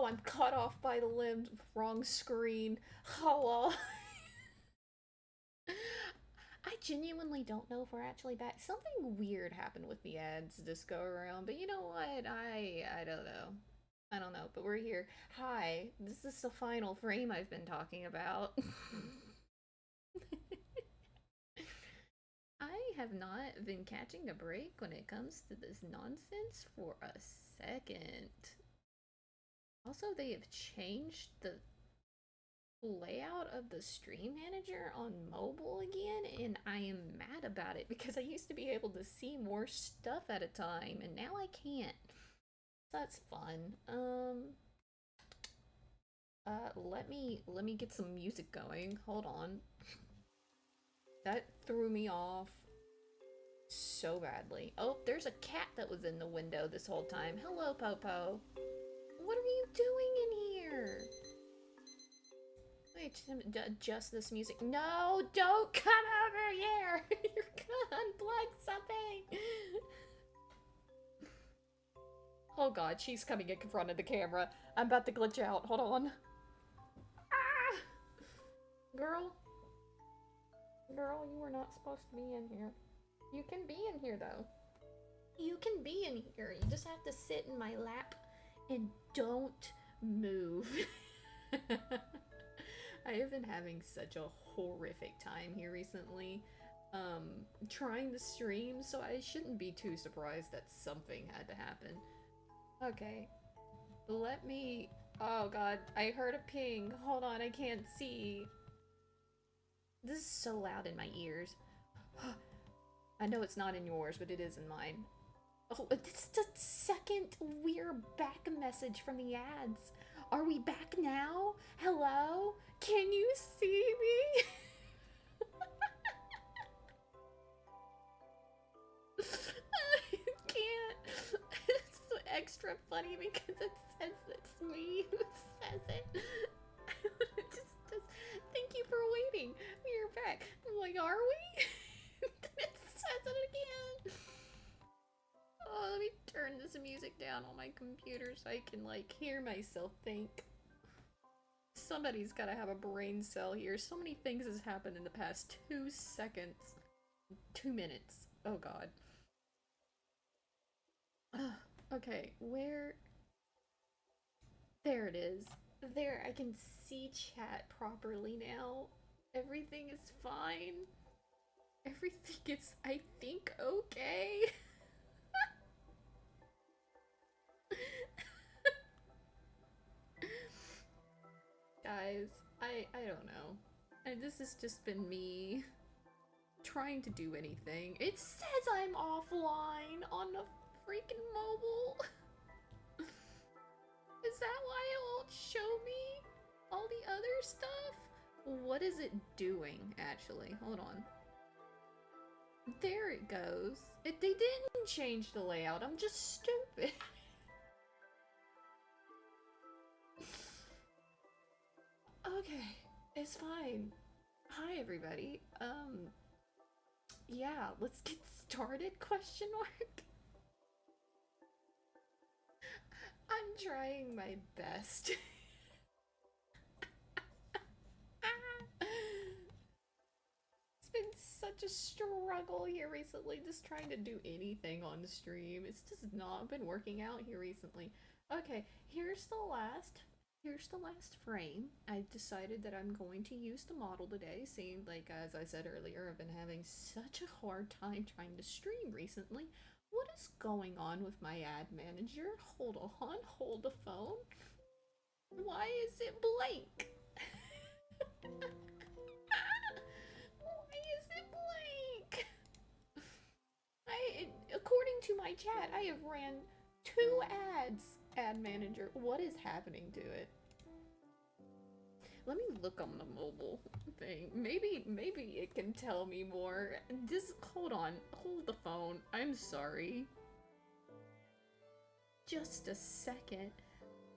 Oh, I'm cut off by the limb. Wrong screen. Hello. I genuinely don't know if we're actually back. Something weird happened with the ads this go around, but you know what? I don't know. I don't know, but we're here. Hi, this is the final frame I've been talking about. I have not been catching a break when it comes to this nonsense for a second. Also, they have changed the layout of the stream manager on mobile again, and I am mad about it because I used to be able to see more stuff at a time and now I can't. So that's fun. Let me get some music going. Hold on. That threw me off so badly. Oh, there's a cat that was in the window this whole time. Hello, Popo. What are you doing in here? Wait, adjust this music. No, don't come over here! You're gonna unplug something! Oh god, she's coming in front of the camera. I'm about to glitch out. Hold on. Ah! Girl. Girl, you were not supposed to be in here. You can be in here, though. You can be in here. You just have to sit in my lap and don't move. I have been having such a horrific time here recently, trying to stream, so I shouldn't be too surprised that something had to happen. Okay, let me... Oh god, I heard a ping. Hold on, I can't see. This is so loud in my ears. I know it's not in yours, but it is in mine. Oh, it's the second we're back message from the ads. Are we back now? Hello? Can you see me? I can't. It's extra funny because it says it's me who says it. just thank you for waiting. We're back. I'm like, are we? It says it again. Oh, let me turn this music down on my computer so I can, like, hear myself think. Somebody's gotta have a brain cell here. So many things has happened in the past 2 seconds. 2 minutes. Oh god. Okay, where... There it is. There, I can see chat properly now. Everything is fine. Everything is, I think, okay. Guys, I don't know. And this has just been me trying to do anything. It says I'm offline on the freaking mobile. Is that why it won't show me all the other stuff? What is it doing, actually? Hold on. There it goes. They didn't change the layout. I'm just stupid. Okay, it's fine. Hi, everybody. Yeah, let's get started, question mark? I'm trying my best. It's been such a struggle here recently, just trying to do anything on stream. It's just not been working out here recently. Okay, here's the last frame. I've decided that I'm going to use the model today, seeing, like, as I said earlier, I've been having such a hard time trying to stream recently. What is going on with my ad manager? Hold on, hold the phone. Why is it blank? Why is it blank? According to my chat, I have ran 2 ads, ad manager. What is happening to it? Let me look on the mobile thing. Maybe it can tell me more. Just hold on. Hold the phone. I'm sorry. Just a second.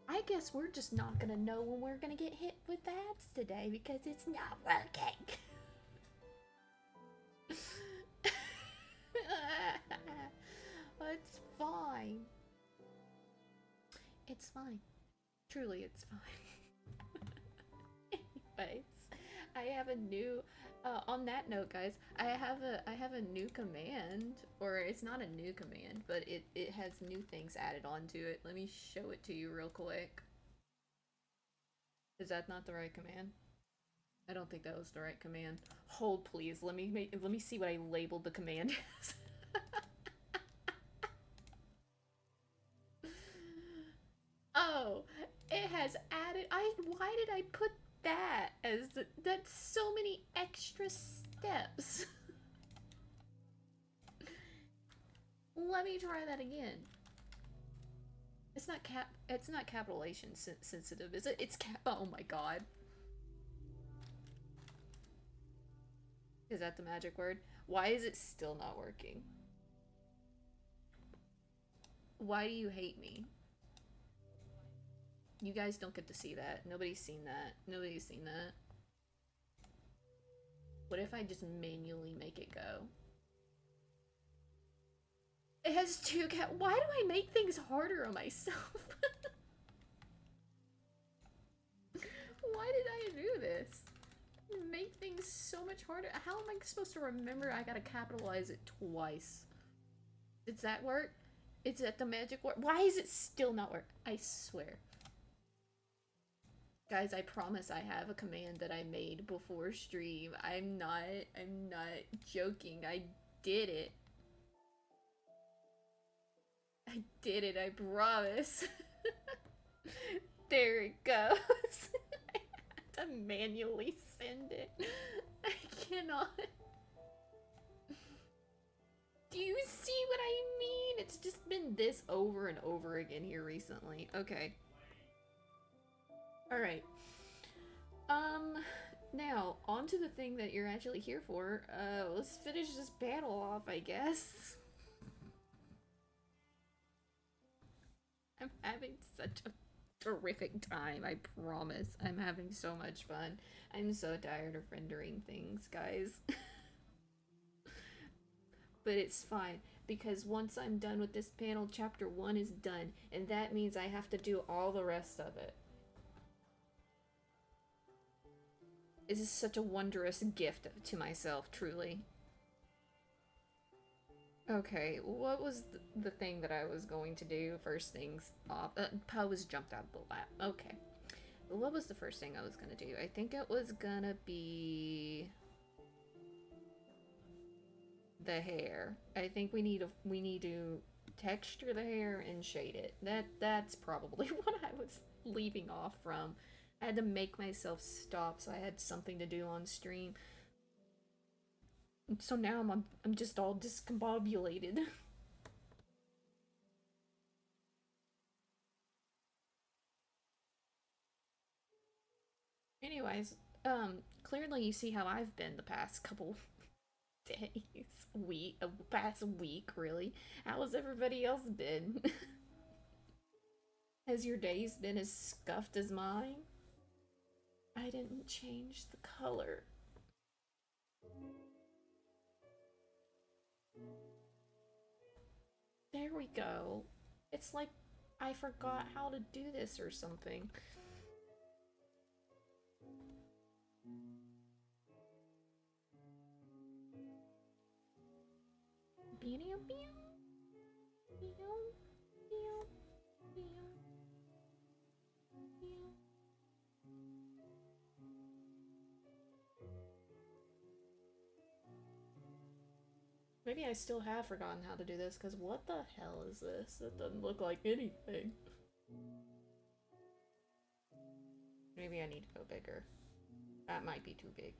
I guess we're just not gonna know when we're gonna get hit with ads today because it's not working. It's fine. It's fine. Truly, it's fine. Anyways, I have a new. On that note, guys, I have a new command, or it's not a new command, but it has new things added onto it. Let me show it to you real quick. Is that not the right command? I don't think that was the right command. Hold, please. Let me see what I labeled the command as. Oh, it has added. Why did I put that as that's so many extra steps. Let me try that again. It's not capitalization sensitive, is it? It's oh my god. Is that the magic word? Why is it still not working? Why do you hate me? You guys don't get to see that. Nobody's seen that. Nobody's seen that. What if I just manually make it go? It has two why do I make things harder on myself? Why did I do this? Make things so much harder. How am I supposed to remember I gotta capitalize it twice? Does that work? Is that the magic word? Why is it still not work? I swear. Guys, I promise I have a command that I made before stream. I'm not joking. I did it. I did it, I promise. There it goes. I had to manually send it. I cannot. Do you see what I mean? It's just been this over and over again here recently. Okay. Alright. Now, on to the thing that you're actually here for. Let's finish this battle off, I guess. I'm having such a terrific time, I promise. I'm having so much fun. I'm so tired of rendering things, guys. But it's fine, because once I'm done with this panel, chapter 1 is done, and that means I have to do all the rest of it. This is such a wondrous gift to myself, truly. Okay, what was the thing that I was going to do? First things off. Poe was jumped out of the lap. Okay. What was the first thing I was gonna do? I think it was gonna be the hair. I think we need to texture the hair and shade it. That's probably what I was leaving off from. I had to make myself stop so I had something to do on stream. So now I'm just all discombobulated. Anyways, clearly you see how I've been the past couple days, past week, really. How has everybody else been? Has your days been as scuffed as mine? I didn't change the color. There we go. It's like I forgot how to do this or something. Maybe I still have forgotten how to do this, because what the hell is this? It doesn't look like anything. Maybe I need to go bigger. That might be too big.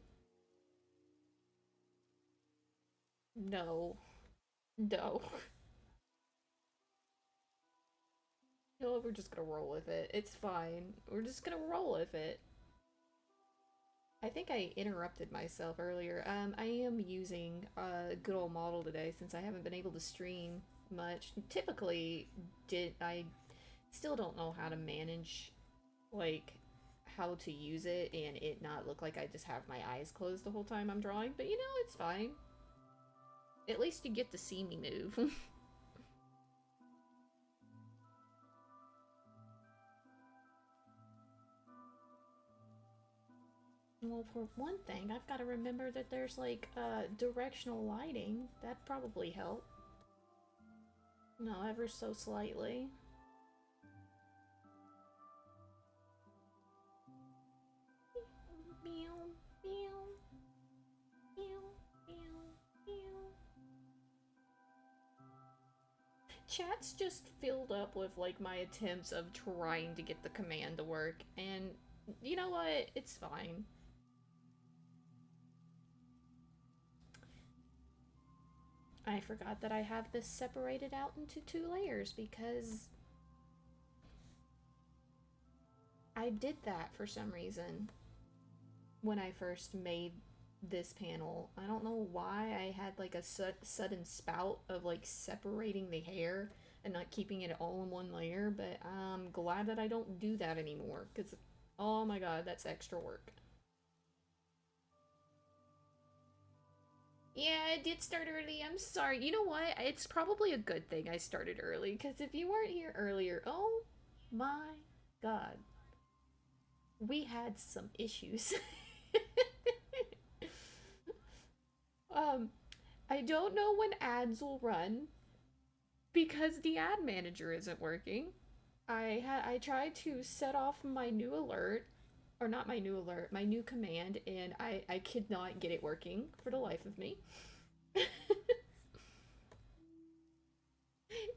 No. No. You know what, we're just gonna roll with it. It's fine. We're just gonna roll with it. I think I interrupted myself earlier. I am using a good old model today since I haven't been able to stream much. Typically, I still don't know how to manage, like, how to use it and it not look like I just have my eyes closed the whole time I'm drawing, but you know, it's fine. At least you get to see me move. Well, for one thing, I've got to remember that there's like directional lighting. That'd probably help. No, ever so slightly. Meow, meow, meow, meow, meow. Chat's just filled up with like my attempts of trying to get the command to work, and you know what? It's fine. I forgot that I have this separated out into 2 layers because I did that for some reason when I first made this panel. I don't know why I had like a sudden spout of like separating the hair and not keeping it all in one layer, but I'm glad that I don't do that anymore because oh my god, that's extra work. Yeah, I did start early. I'm sorry. You know what? It's probably a good thing I started early because if you weren't here earlier, oh my god, we had some issues. um, I don't know when ads will run because the ad manager isn't working. I tried to set off my new alert, or not my new alert, my new command, and I could not get it working for the life of me.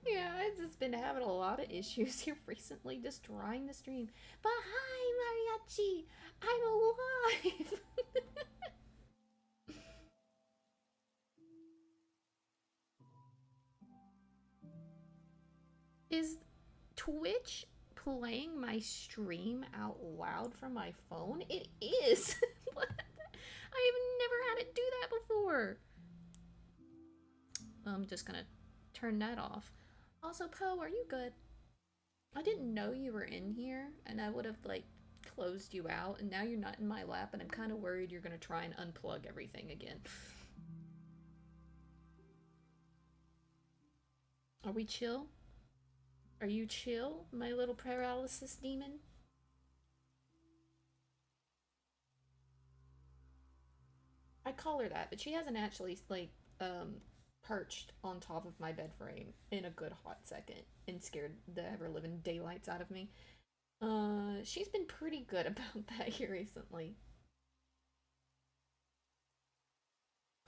Yeah, I've just been having a lot of issues here recently just trying the stream. But hi, Mariachi! I'm alive! Is Twitch playing my stream out loud from my phone? It is! What? I've never had it do that before! I'm just gonna turn that off. Also, Poe, are you good? I didn't know you were in here, and I would have, like, closed you out, and now you're not in my lap, and I'm kind of worried you're gonna try and unplug everything again. Are we chill? Are you chill, my little paralysis demon? I call her that, but she hasn't actually, like, perched on top of my bed frame in a good hot second and scared the ever living daylights out of me. She's been pretty good about that here recently.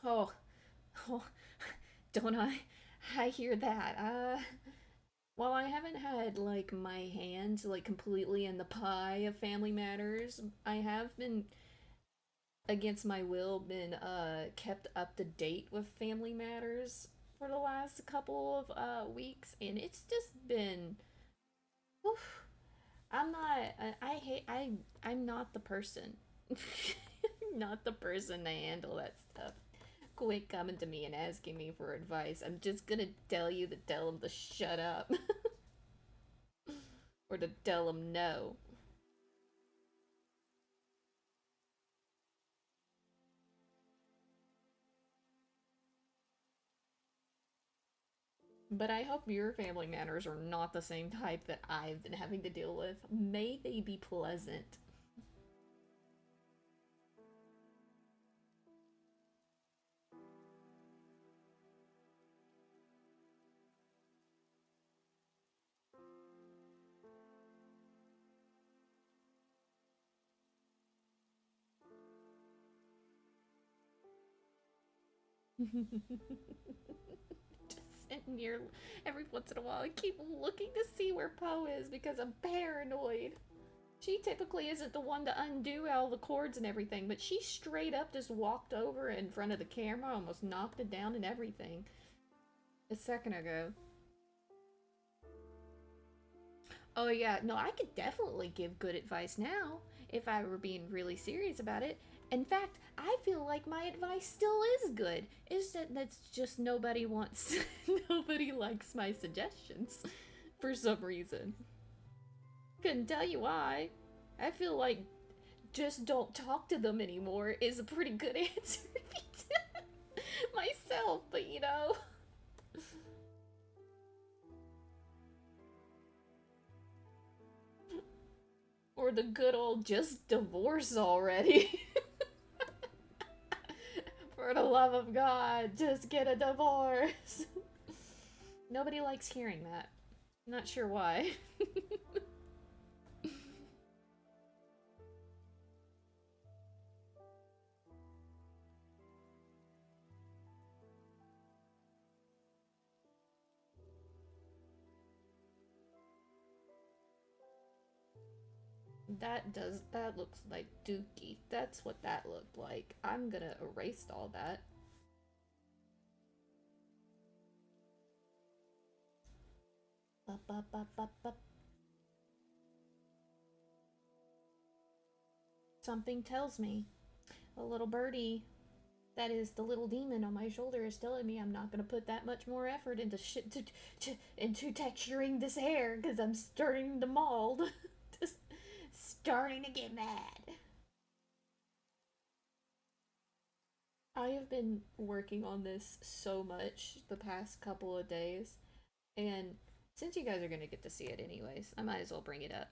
Oh, oh, don't I? I hear that. While I haven't had like my hands like completely in the pie of Family Matters, I have been against my will been kept up to date with Family Matters for the last couple of weeks, and it's just been oof, I'm not I hate I'm not the person. Not the person to handle that stuff. Quit coming to me and asking me for advice. I'm just gonna tell you to tell him to shut up. Or to tell him no. But I hope your family manners are not the same type that I've been having to deal with. May they be pleasant. Just sitting here every once in a while and keep looking to see where Poe is because I'm paranoid. She typically isn't the one to undo all the cords and everything, but she straight up just walked over in front of the camera, almost knocked it down and everything. A second ago. Oh yeah, no, I could definitely give good advice now if I were being really serious about it. In fact, I feel like my advice still is good. Is that that's just nobody wants nobody likes my suggestions for some reason. Couldn't tell you why. I feel like just don't talk to them anymore is a pretty good answer myself, but you know. Or the good old just divorce already. For the love of God, just get a divorce. Nobody likes hearing that. Not sure why. That looks like Dookie. That's what that looked like. I'm gonna erase all that. Bup, bup, bup, bup, bup. Something tells me. A little birdie. That is the little demon on my shoulder is telling me I'm not gonna put that much more effort into into texturing this hair because I'm starting to mold. Just starting to get mad. I have been working on this so much the past couple of days, and since you guys are gonna get to see it anyways, I might as well bring it up.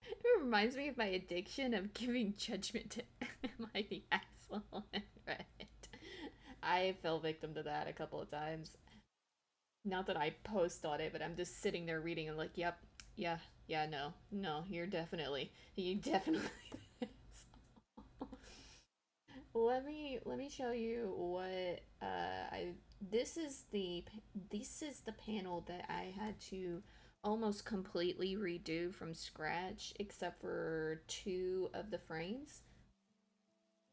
It reminds me of my addiction of giving judgment to Am I the asshole on Reddit. I fell victim to that a couple of times. Not that I post on it, but I'm just sitting there reading and like, yep, yeah, no, you definitely. Let me show you what I this is the panel that I had to almost completely redo from scratch except for two of the frames.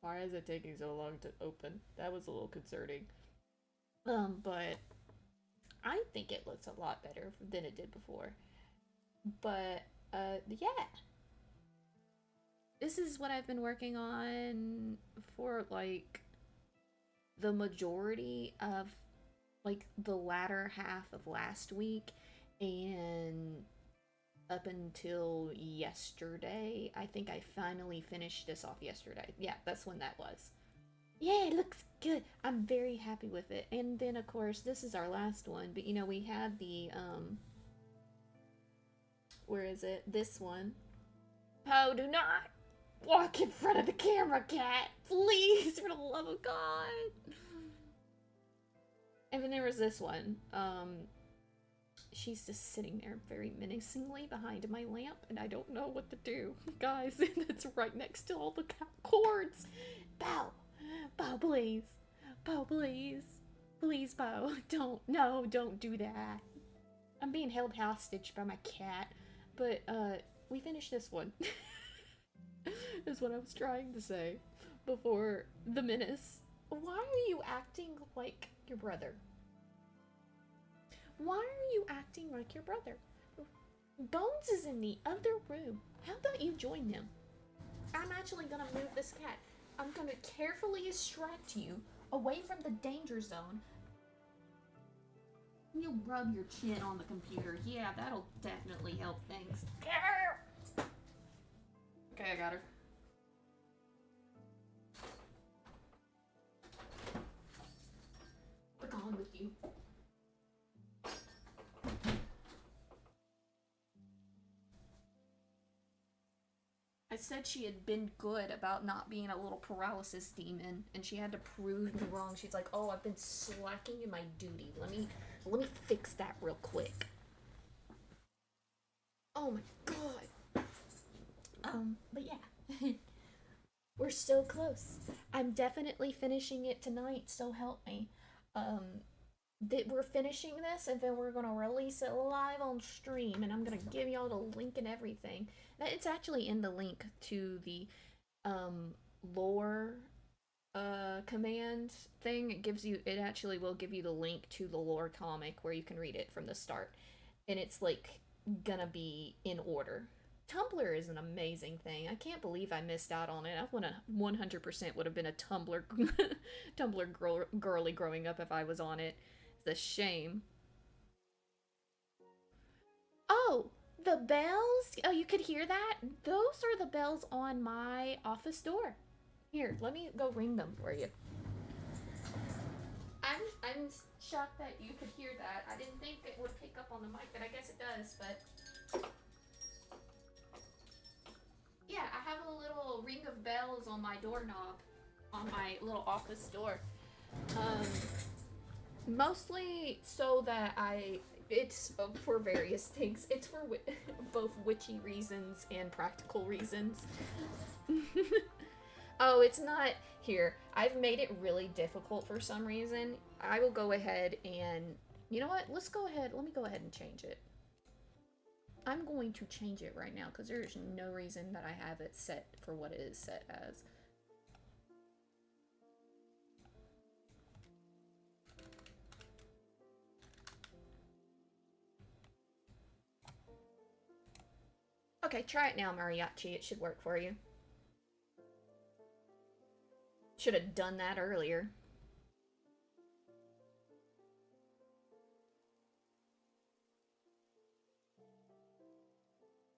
Why is it taking so long to open? That was a little concerning. But I think it looks a lot better than it did before. But yeah. This is what I've been working on for like the majority of like the latter half of last week and up until yesterday. I think I finally finished this off yesterday. Yeah, that's when that was. Yeah, it looks good. I'm very happy with it. And then of course this is our last one, but you know we had the where is it? This one. Oh, do not walk in front of the camera, cat. Please, for the love of God. And then there was this one. She's just sitting there very menacingly behind my lamp, and I don't know what to do. Guys, it's right next to all the cords. Bow. Bow, please. Bow, please. Please, Bow. Don't do that. I'm being held hostage by my cat. But, we finished this one. Is what I was trying to say before the menace. Why are you acting like your brother? Why are you acting like your brother? Bones is in the other room. How about you join them? I'm actually gonna move this cat. I'm gonna carefully extract you away from the danger zone. You rub your chin on the computer. Yeah, that'll definitely help things. Okay, I got her. We're gone with you. I said she had been good about not being a little paralysis demon, and she had to prove me wrong. She's like, "Oh, I've been slacking in my duty. Let me fix that real quick." Oh my god. But yeah. We're so close. I'm definitely finishing it tonight, so help me. We're finishing this and then we're gonna release it live on stream, and I'm gonna give y'all the link and everything. It's actually in the link to the lore command thing. It actually will give you the link to the lore comic where you can read it from the start, and it's like gonna be in order. Tumblr is an amazing thing. I can't believe I missed out on it. I would 100% would have been a Tumblr girly growing up if I was on it. It's a shame. Oh, the bells? Oh, you could hear that? Those are the bells on my office door. Here, let me go ring them for you. I'm shocked that you could hear that. I didn't think it would pick up on the mic, but I guess it does, but... Yeah, yeah, I have a little ring of bells on my doorknob, on my little office door. Um, Mostly so that it's for various things. It's for both witchy reasons and practical reasons. Oh, it's not here. I've made it really difficult for some reason. I will go ahead and you know what? Let's go ahead. Let me go ahead and change it. I'm going to change it right now because there's no reason that I have it set for what it is set as. Okay, try it now, Mariachi. It should work for you. Should have done that earlier.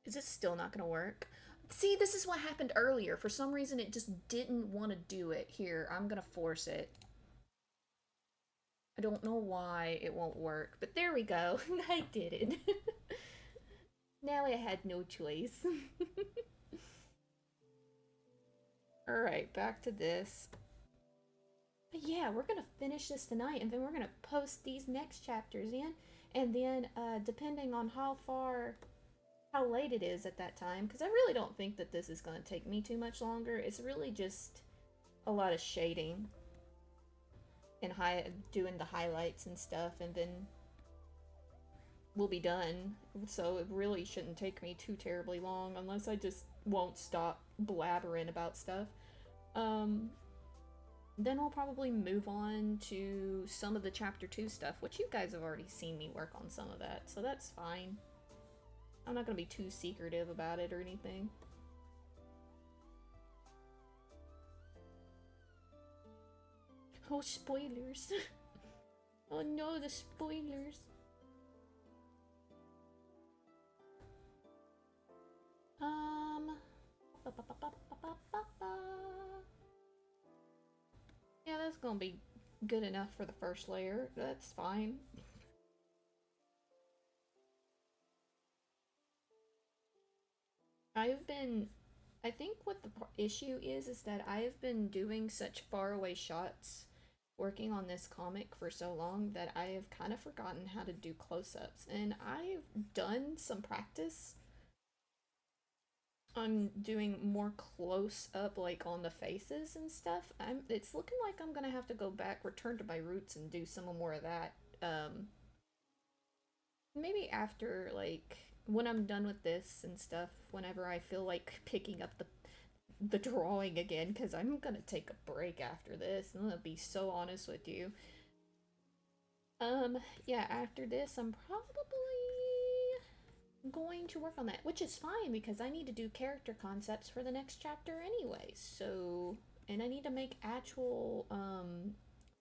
Is it still not gonna work? See, this is what happened earlier. For some reason, it just didn't want to do it. Here, I'm gonna force it. I don't know why it won't work, but there we go. I did it. Now I had no choice. Alright, back to this. But yeah, we're gonna finish this tonight, and then we're gonna post these next chapters in. And then, depending on how late it is at that time, because I really don't think that this is gonna take me too much longer. It's really just a lot of shading and doing the highlights and stuff, and then we'll be done. So it really shouldn't take me too terribly long, unless I just won't stop blabbering about stuff. Then we'll probably move on to some of the chapter 2 stuff, which you guys have already seen me work on some of that, so that's fine. I'm not gonna be too secretive about it or anything. Oh, spoilers. Oh no, the spoilers. Yeah, that's gonna be good enough for the first layer. That's fine. I think what the issue is that I've been doing such faraway shots working on this comic for so long that I have kind of forgotten how to do close-ups, and I've done some practice on doing more close up, like on the faces and stuff. It's looking like I'm gonna have to go back, return to my roots, and do some more of that. Maybe after, like, when I'm done with this and stuff, whenever I feel like picking up the drawing again, because I'm gonna take a break after this. I'm gonna be so honest with you. Yeah, after this, I'm probably going to work on that, which is fine because I need to do character concepts for the next chapter anyway. So, and I need to make actual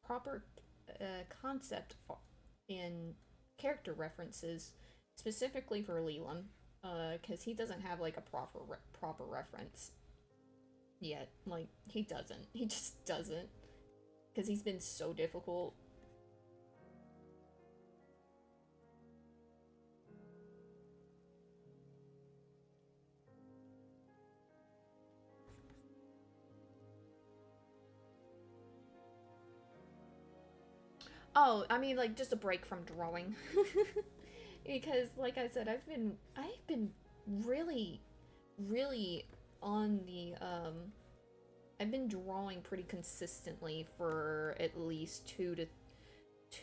proper concept and character references specifically for Leland, because he doesn't have like a proper reference yet. Like, he doesn't. He just doesn't, because he's been so difficult. Oh, I mean, like, just a break from drawing. Because, like I said, I've been really, really on the, I've been drawing pretty consistently for at least 2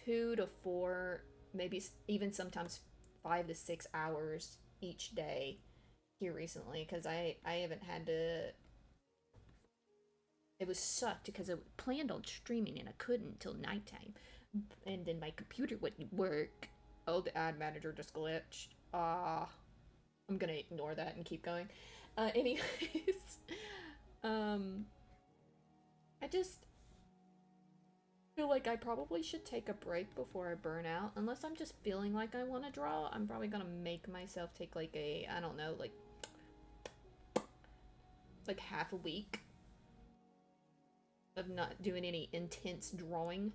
to 4, maybe even sometimes 5 to 6 hours each day here recently, because I haven't had to. It was sucked because I planned on streaming and I couldn't until nighttime, and then my computer wouldn't work. Oh, the ad manager just glitched. I'm gonna ignore that and keep going. Anyways, um, I just feel like I probably should take a break before I burn out. Unless I'm just feeling like I want to draw, I'm probably gonna make myself take like I don't know, like half a week of not doing any intense drawing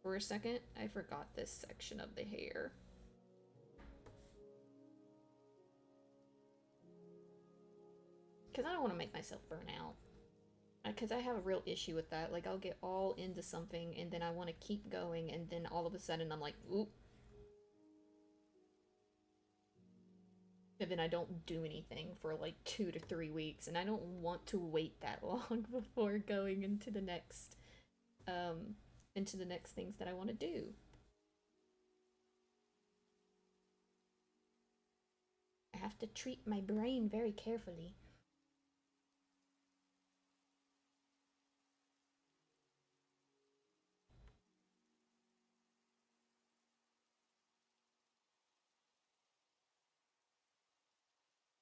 for a second. I forgot this section of the hair. Because I don't want to make myself burn out. Because I have a real issue with that. Like, I'll get all into something, and then I want to keep going, and then all of a sudden I'm like, oop. And then I don't do anything for like 2 to 3 weeks, and I don't want to wait that long before going into the next things that I want to do. I have to treat my brain very carefully.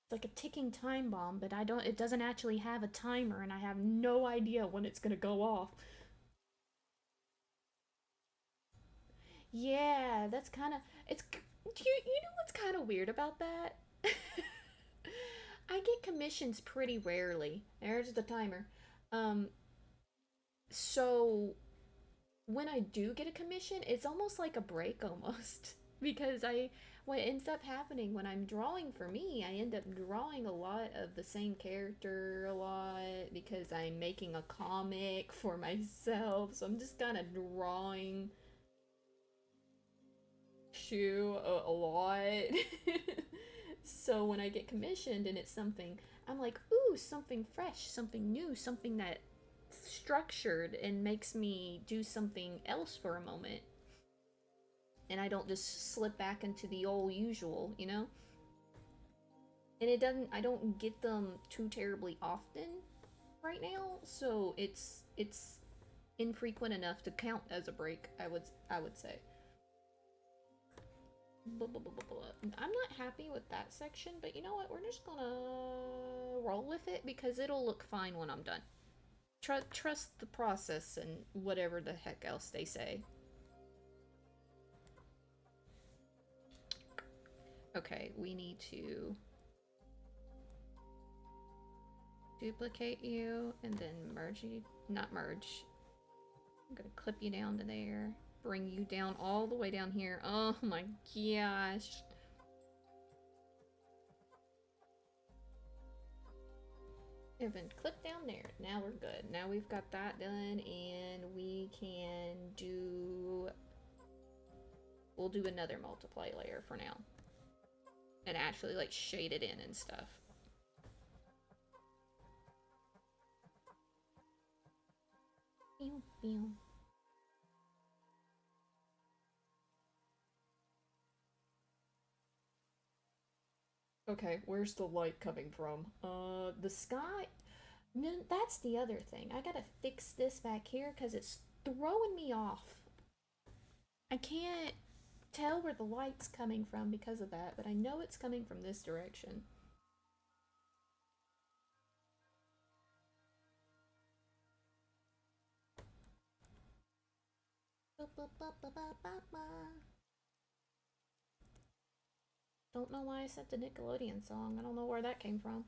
It's like a ticking time bomb, but it doesn't actually have a timer, and I have no idea when it's gonna go off. Yeah, that's kind of it's you know what's kind of weird about that? I get commissions pretty rarely. There's the timer. Um so when I do get a commission, it's almost like a break almost because I what ends up happening when I'm drawing for me, I end up drawing a lot of the same character a lot because I'm making a comic for myself. So I'm just kind of drawing shoe a lot. So when I get commissioned and it's something, I'm like, ooh, something fresh, something new, something that structured and makes me do something else for a moment. And I don't just slip back into the old usual, you know? And I don't get them too terribly often right now, so it's infrequent enough to count as a break, I would say. Blah, blah, blah, blah, blah. I'm not happy with that section, but you know what? We're just gonna roll with it because it'll look fine when I'm done. Trust the process and whatever the heck else they say. Okay, we need to duplicate you and then merge you. Not merge. I'm gonna clip you down to there. Bring you down all the way down here. Oh my gosh. Have been clipped down there. Now we're good. Now we've got that done, and we can do. We'll do another multiply layer for now, and actually like shade it in and stuff. Pew, pew. Okay, where's the light coming from? The sky. No, that's the other thing. I gotta fix this back here because it's throwing me off. I can't tell where the light's coming from because of that, but I know it's coming from this direction. Don't know why I said the Nickelodeon song. I don't know where that came from.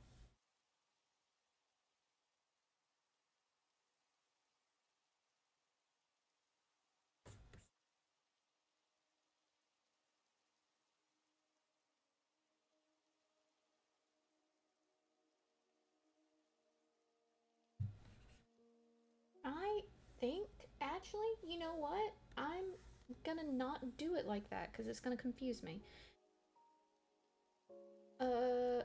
I think, actually, you know what? I'm gonna not do it like that because it's gonna confuse me. Uh,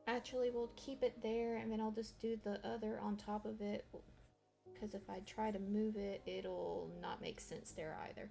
Actually, we'll keep it there and then I'll just do the other on top of it because if I try to move it, it'll not make sense there either.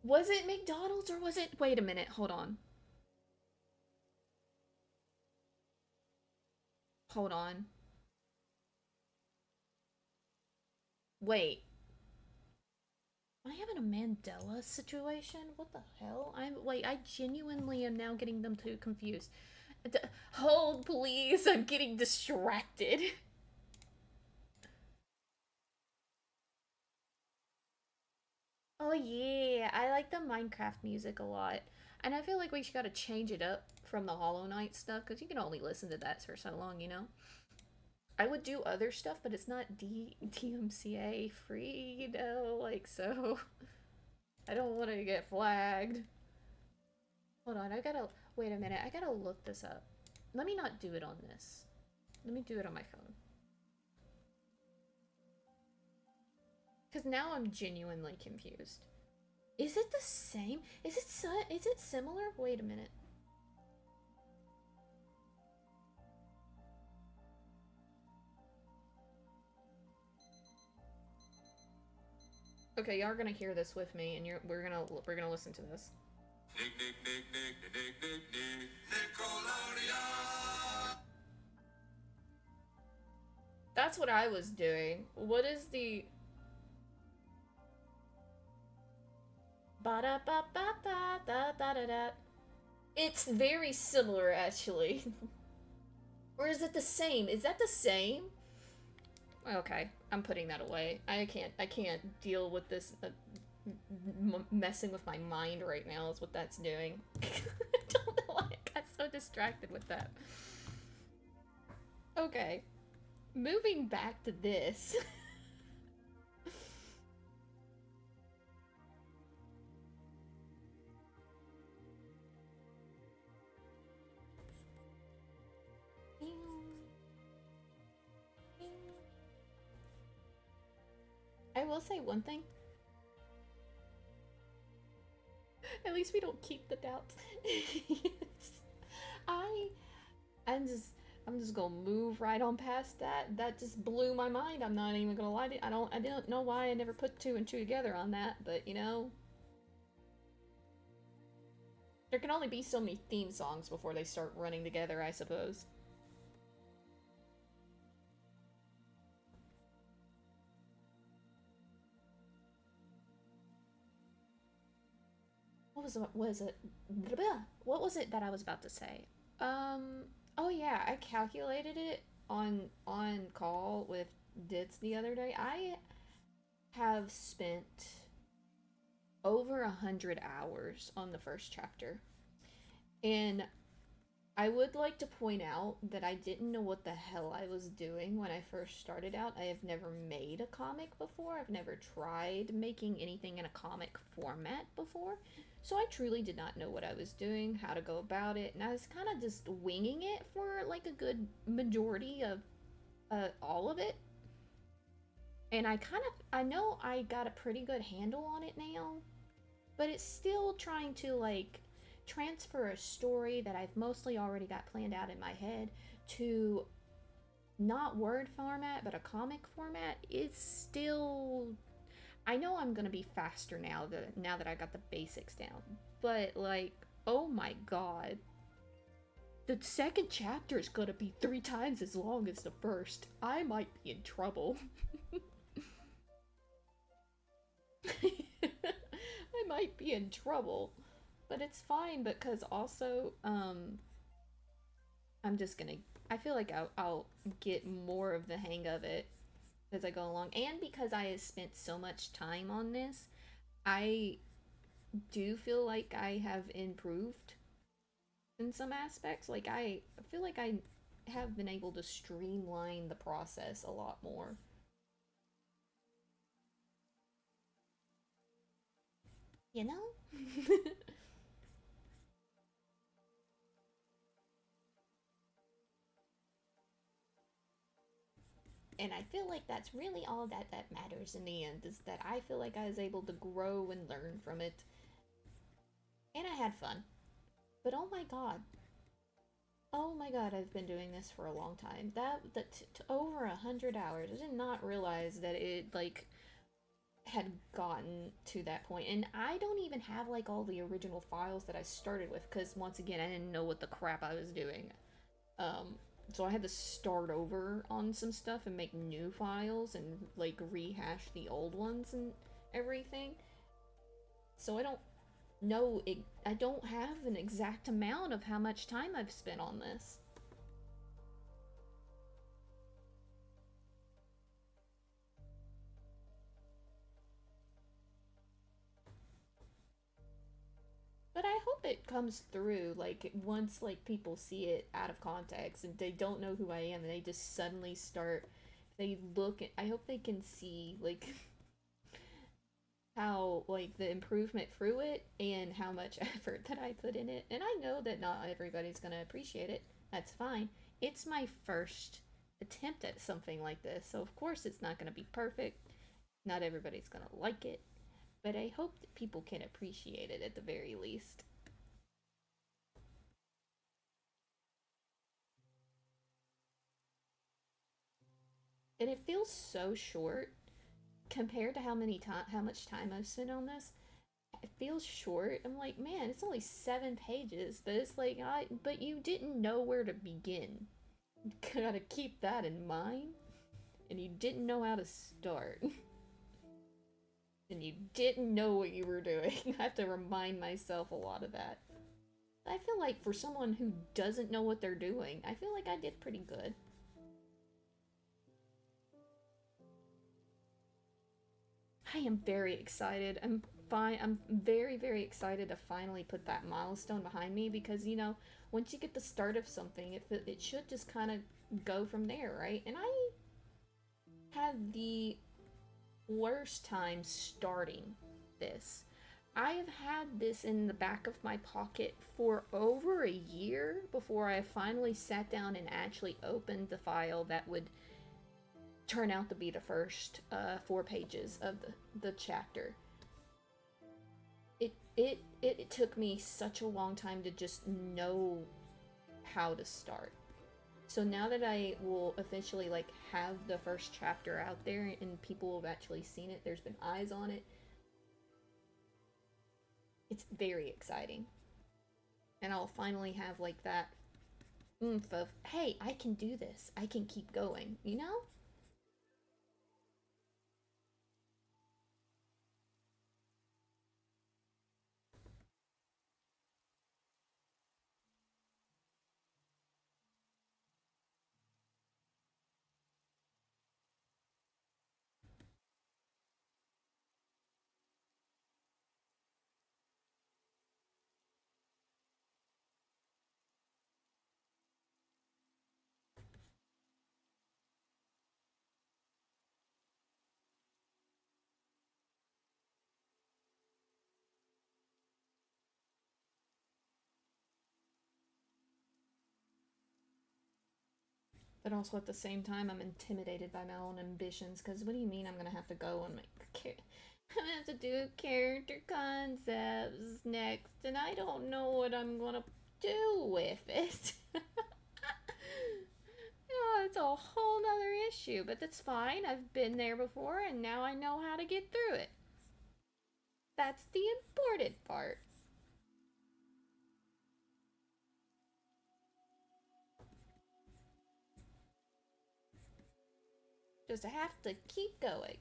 Was it McDonald's or was it? Wait a minute, hold on. Hold on. Wait. Am I having a Mandela situation? What the hell? Wait, I genuinely am now getting them too confused. Hold, please. I'm getting distracted. Oh yeah, I like the Minecraft music a lot. And I feel like we should gotta change it up from the Hollow Knight stuff, because you can only listen to that for so long, you know? I would do other stuff, but it's not DMCA free, you know? Like, so... I don't want to get flagged. Hold on, I gotta... Wait a minute, I gotta look this up. Let me not do it on this. Let me do it on my phone. Because now I'm genuinely confused. Is it the same? Is it similar? Wait a minute. Okay, y'all are gonna hear this with me, and we're gonna listen to this. Nickelodeon. That's what I was doing. What is the... Ba da ba ba ba da da da da. It's very similar, actually. Or is it the same? Is that the same? Okay, I'm putting that away. I can't deal with this messing with my mind right now is what that's doing. I don't know why I got so distracted with that. Okay, moving back to this. I will say one thing. At least we don't keep the doubts. I'm just gonna move right on past that. That just blew my mind. I'm not even gonna lie to you. I didn't know why I never put two and two together on that, but you know. There can only be so many theme songs before they start running together, I suppose. What was it? What was it that I was about to say? Oh yeah, I calculated it on call with Ditz the other day. I have spent over 100 hours on the first chapter. And I would like to point out that I didn't know what the hell I was doing when I first started out. I have never made a comic before. I've never tried making anything in a comic format before. So I truly did not know what I was doing, how to go about it, and I was kind of just winging it for like a good majority of all of it. And I know I got a pretty good handle on it now, but it's still trying to like transfer a story that I've mostly already got planned out in my head to not word format but a comic format. It's still... I know I'm gonna be faster now that I got the basics down, but like, oh my god, the second chapter is gonna be 3 times as long as the first. I might be in trouble. I might be in trouble. But it's fine because also, I'm just gonna... I feel like I'll get more of the hang of it as I go along. And because I have spent so much time on this, I do feel like I have improved in some aspects. Like, I feel like I have been able to streamline the process a lot more. You know? And I feel like that's really all that matters in the end, is that I feel like I was able to grow and learn from it, and I had fun. But oh my god, I've been doing this for a long time. Over 100 hours. I did not realize that it like had gotten to that point, and I don't even have like all the original files that I started with, because once again I didn't know what the crap I was doing. Um, So I had to start over on some stuff and make new files and like rehash the old ones and everything. So I don't know, I don't have an exact amount of how much time I've spent on this. But I hope it comes through, like, once, like, people see it out of context and they don't know who I am and they just suddenly start, they look at, I hope they can see, like, how, like, the improvement through it and how much effort that I put in it. And I know that not everybody's gonna appreciate it. That's fine. It's my first attempt at something like this, so of course it's not gonna be perfect. Not everybody's gonna like it. But I hope that people can appreciate it at the very least. And it feels so short compared to how much time I've spent on this. It feels short. I'm like, man, it's only 7 pages, but it's like, but you didn't know where to begin. You gotta keep that in mind, and you didn't know how to start, and you didn't know what you were doing. I have to remind myself a lot of that. I feel like for someone who doesn't know what they're doing, I feel like I did pretty good. I am very excited. I'm fine. I'm very, very excited to finally put that milestone behind me because, once you get the start of something, it should just kind of go from there, right? And I had the worst time starting this. I have had this in the back of my pocket for over a year before I finally sat down and actually opened the file that would turn out to be the first 4 pages of the chapter. It took me such a long time to just know how to start. So now that I will officially like have the first chapter out there and people have actually seen it, there's been eyes on it. It's very exciting. And I'll finally have like that oomph of, hey, I can do this. I can keep going, you know? But also at the same time, I'm intimidated by my own ambitions. Because what do you mean I'm gonna have to go and I'm gonna have to do character concepts next, and I don't know what I'm gonna do with it. Oh, it's a whole nother issue, but that's fine. I've been there before, and now I know how to get through it. That's the important part. Just have to keep going.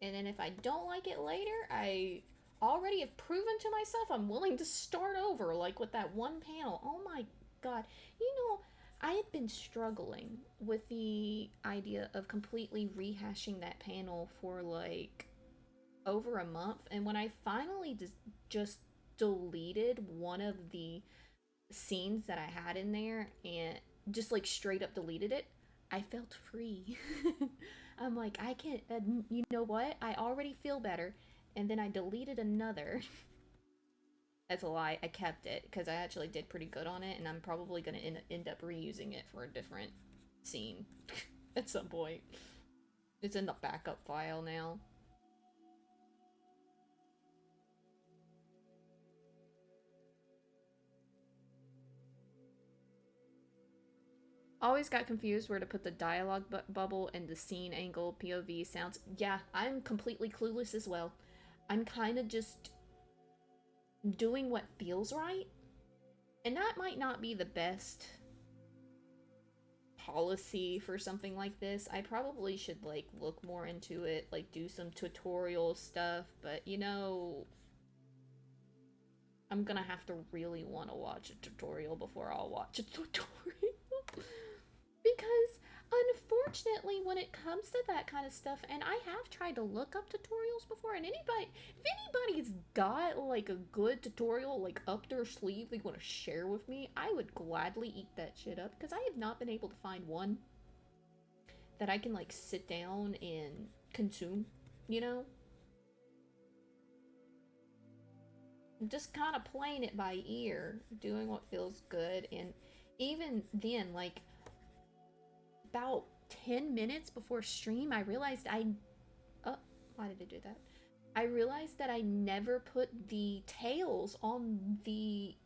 And then if I don't like it later, I already have proven to myself I'm willing to start over, like with that one panel. Oh my god. I had been struggling with the idea of completely rehashing that panel for like over a month. And when I finally just deleted one of the scenes that I had in there and just like straight up deleted it, I felt free. I'm like, I can't, you know what? I already feel better. And then I deleted another. That's a lie. I kept it because I actually did pretty good on it, and I'm probably going to end up reusing it for a different scene at some point. It's in the backup file now. Always got confused where to put the dialogue bubble and the scene angle POV sounds. Yeah, I'm completely clueless as well. I'm kind of just doing what feels right. And that might not be the best policy for something like this. I probably should like look more into it, like do some tutorial stuff, but you know, I'm gonna have to really want to watch a tutorial before I'll watch a tutorial. Because unfortunately, when it comes to that kind of stuff, and I have tried to look up tutorials before, and if anybody's got like a good tutorial like up their sleeve they want to share with me, I would gladly eat that shit up, because I have not been able to find one that I can like sit down and consume, you know? I'm just kind of playing it by ear, doing what feels good, and even then, like, about 10 minutes before stream, I realized oh, why did I do that? I realized that I never put the tails on the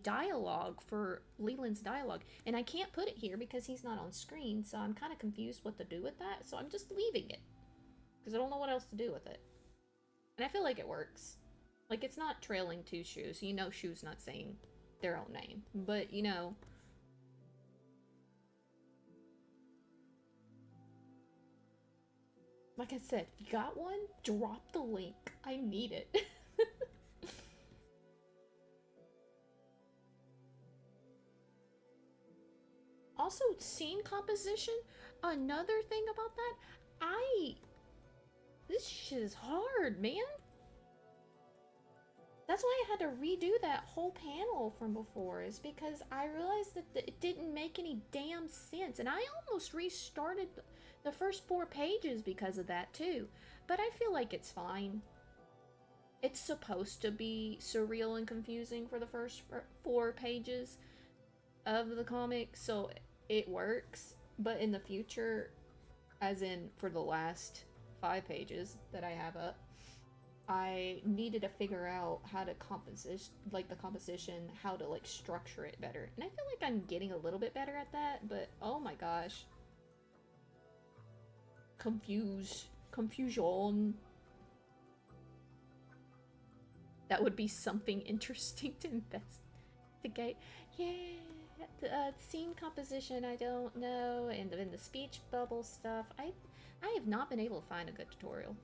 dialogue for Leland's dialogue, and I can't put it here because he's not on screen, so I'm kind of confused what to do with that, so I'm just leaving it because I don't know what else to do with it. And I feel like it works. Like, it's not trailing to Shu, so you know Shu's not saying their own name, but you know, like I said, if you got one, drop the link. I need it. Also, scene composition, another thing about that, this shit is hard, man. That's why I had to redo that whole panel from before, is because I realized that it didn't make any damn sense, and I almost restarted the first 4 pages because of that too. But I feel like it's fine. It's supposed to be surreal and confusing for the first 4 pages of the comic, so it works. But in the future, as in for the last 5 pages that I have up, I needed to figure out how to the composition, how to like structure it better. And I feel like I'm getting a little bit better at that, but oh my gosh. Confusion. That would be something interesting to investigate. Yeah, the scene composition, I don't know, and then the speech bubble stuff. I have not been able to find a good tutorial.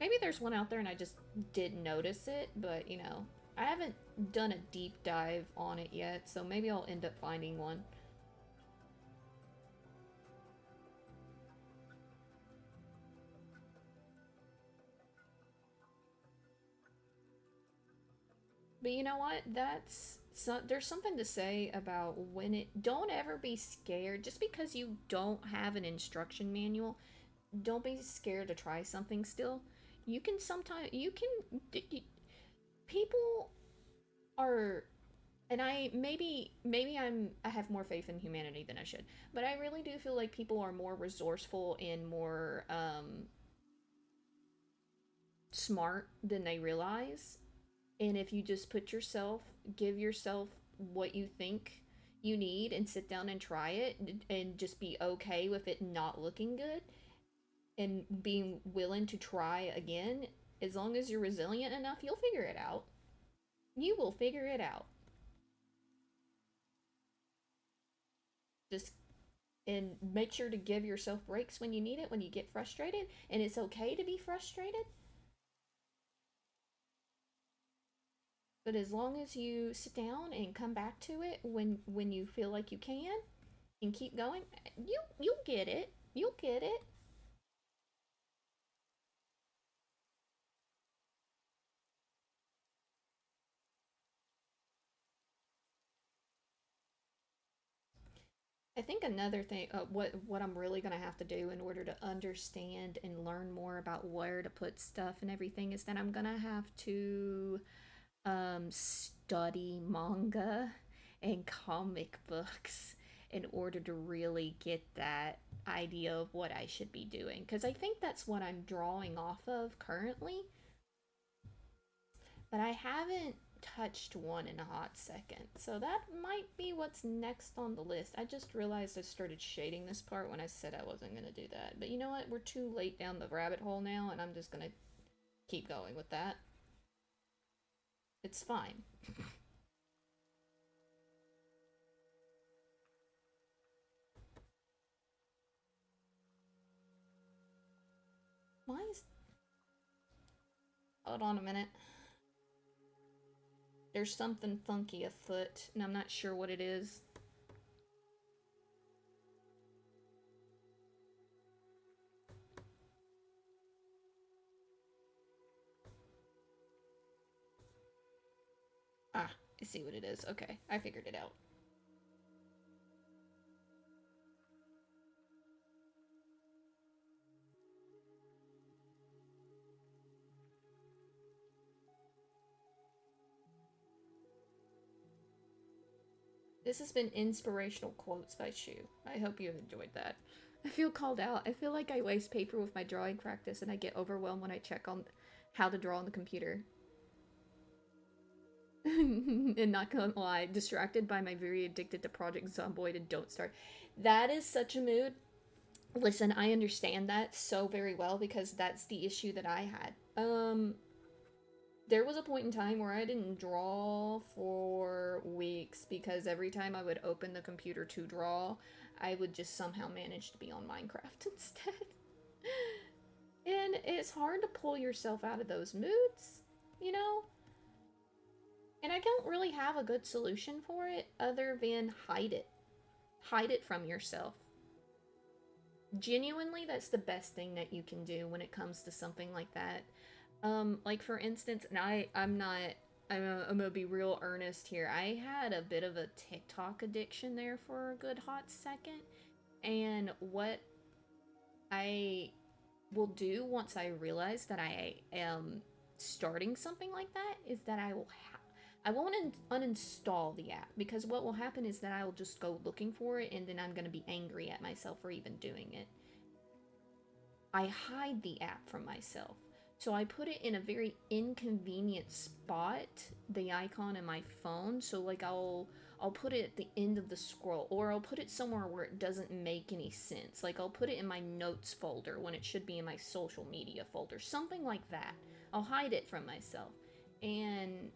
Maybe there's one out there and I just didn't notice it, but you know, I haven't done a deep dive on it yet, so maybe I'll end up finding one. But you know what? There's something to say about don't ever be scared just because you don't have an instruction manual. Don't be scared to try something still. You can sometimes people are, and I have more faith in humanity than I should, but I really do feel like people are more resourceful and more smart than they realize. And if you just give yourself what you think you need and sit down and try it and just be okay with it not looking good and being willing to try again, as long as you're resilient enough, you'll figure it out. You will figure it out. Just and make sure to give yourself breaks when you need it, when you get frustrated, and it's okay to be frustrated. But as long as you sit down and come back to it when you feel like you can and keep going, you'll get it. You'll get it. I think another thing, what I'm really gonna have to do in order to understand and learn more about where to put stuff and everything, is that I'm gonna have to study manga and comic books in order to really get that idea of what I should be doing. Because I think that's what I'm drawing off of currently, but I haven't touched one in a hot second. So that might be what's next on the list. I just realized I started shading this part when I said I wasn't going to do that. But you know what? We're too late down the rabbit hole now, and I'm just going to keep going with that. It's fine. Why is... Hold on a minute. There's something funky afoot, and I'm not sure what it is. Ah, I see what it is. Okay, I figured it out. This has been Inspirational Quotes by Shu. I hope you enjoyed that. I feel called out. I feel like I waste paper with my drawing practice and I get overwhelmed when I check on how to draw on the computer. And not gonna lie, distracted by my very addicted to Project Zomboid and Don't Start. That is such a mood. Listen, I understand that so very well because that's the issue that I had. There was a point in time where I didn't draw for weeks because every time I would open the computer to draw, I would just somehow manage to be on Minecraft instead. And it's hard to pull yourself out of those moods, you know? And I don't really have a good solution for it other than hide it. Hide it from yourself. Genuinely, that's the best thing that you can do when it comes to something like that. Like for instance, and I'm gonna be real earnest here. I had a bit of a TikTok addiction there for a good hot second. And what I will do once I realize that I am starting something like that is that I won't uninstall the app because what will happen is that I will just go looking for it and then I'm going to be angry at myself for even doing it. I hide the app from myself. So I put it in a very inconvenient spot, the icon in my phone. So like I'll put it at the end of the scroll, or I'll put it somewhere where it doesn't make any sense. Like I'll put it in my notes folder when it should be in my social media folder, something like that. I'll hide it from myself. And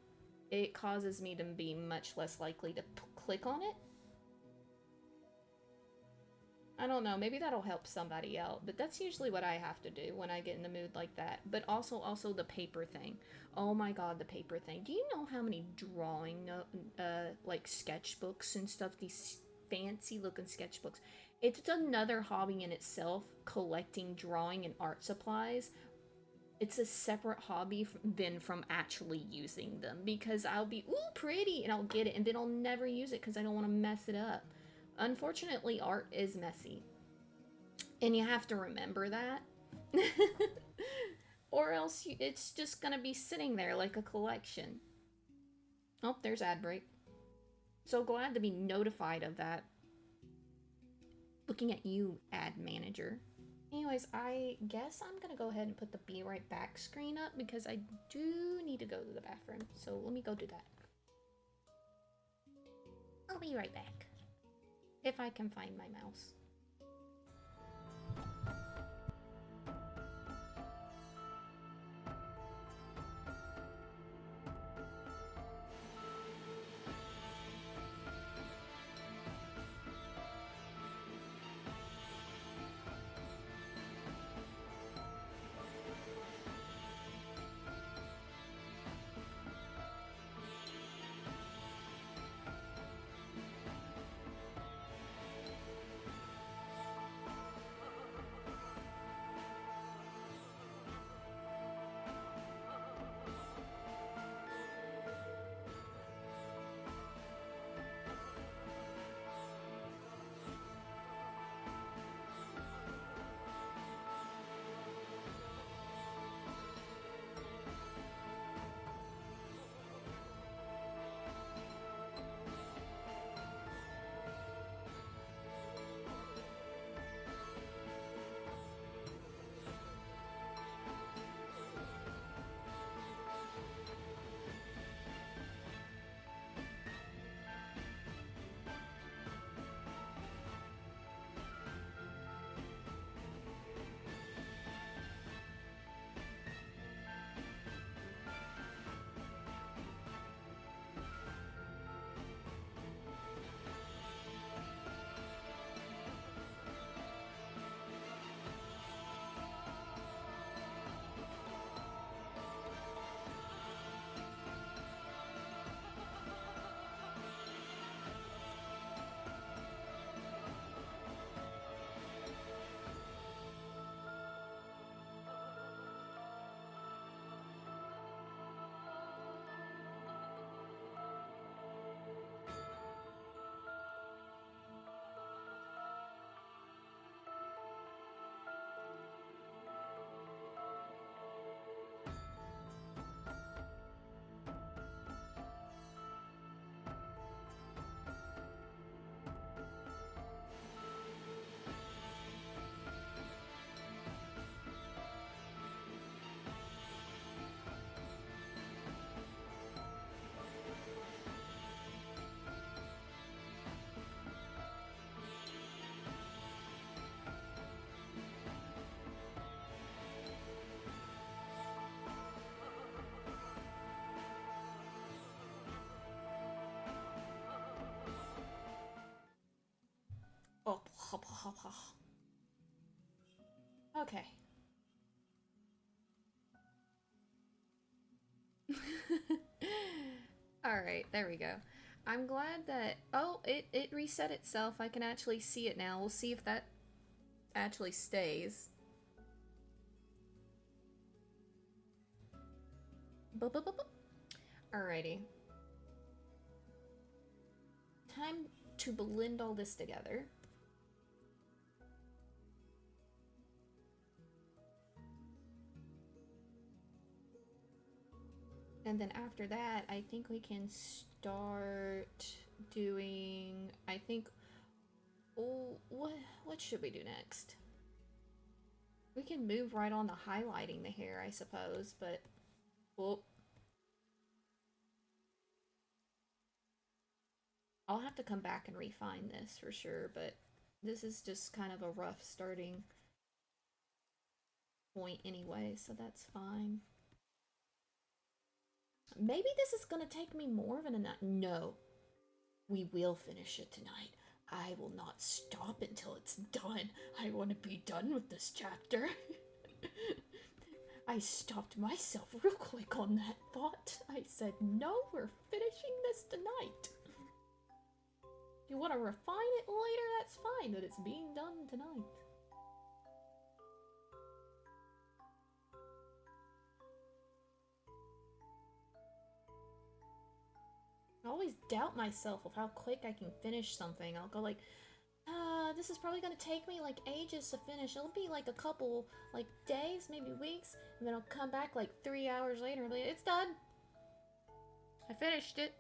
it causes me to be much less likely to click on it. I don't know, maybe that'll help somebody out, but that's usually what I have to do when I get in the mood like that. But also the paper thing. Oh my god, the paper thing. Do you know how many drawing like sketchbooks and stuff, these fancy looking sketchbooks? It's another hobby in itself, collecting drawing and art supplies. It's a separate hobby than from actually using them because I'll be, ooh, pretty, and I'll get it, and then I'll never use it because I don't want to mess it up. Unfortunately, art is messy. And you have to remember that. Or else it's just gonna be sitting there like a collection. Oh, there's ad break. So glad to be notified of that. Looking at you, ad manager. Anyways, I guess I'm gonna go ahead and put the be right back screen up because I do need to go to the bathroom. So let me go do that. I'll be right back. If I can find my mouse. Okay. Alright, there we go. I'm glad that... Oh, it reset itself. I can actually see it now. We'll see if that actually stays. Alrighty. Time to blend all this together. And then after that, I think we can start doing... I think... Oh, what should we do next? We can move right on to highlighting the hair, I suppose, but... Oh. I'll have to come back and refine this for sure, but this is just kind of a rough starting point anyway, so that's fine. Maybe this is gonna take me more than a night. No. We will finish it tonight. I will not stop until it's done. I want to be done with this chapter. I stopped myself real quick on that thought. I said, no, we're finishing this tonight. If you want to refine it later, that's fine, but it's being done tonight. I always doubt myself of how quick I can finish something. I'll go like, this is probably gonna take me like ages to finish. It'll be like a couple like days, maybe weeks, and then I'll come back like 3 hours later and be like, it's done. I finished it.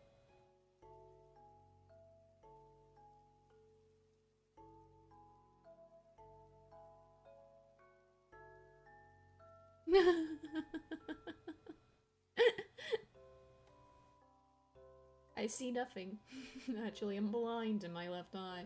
I see nothing. Actually, I'm blind in my left eye.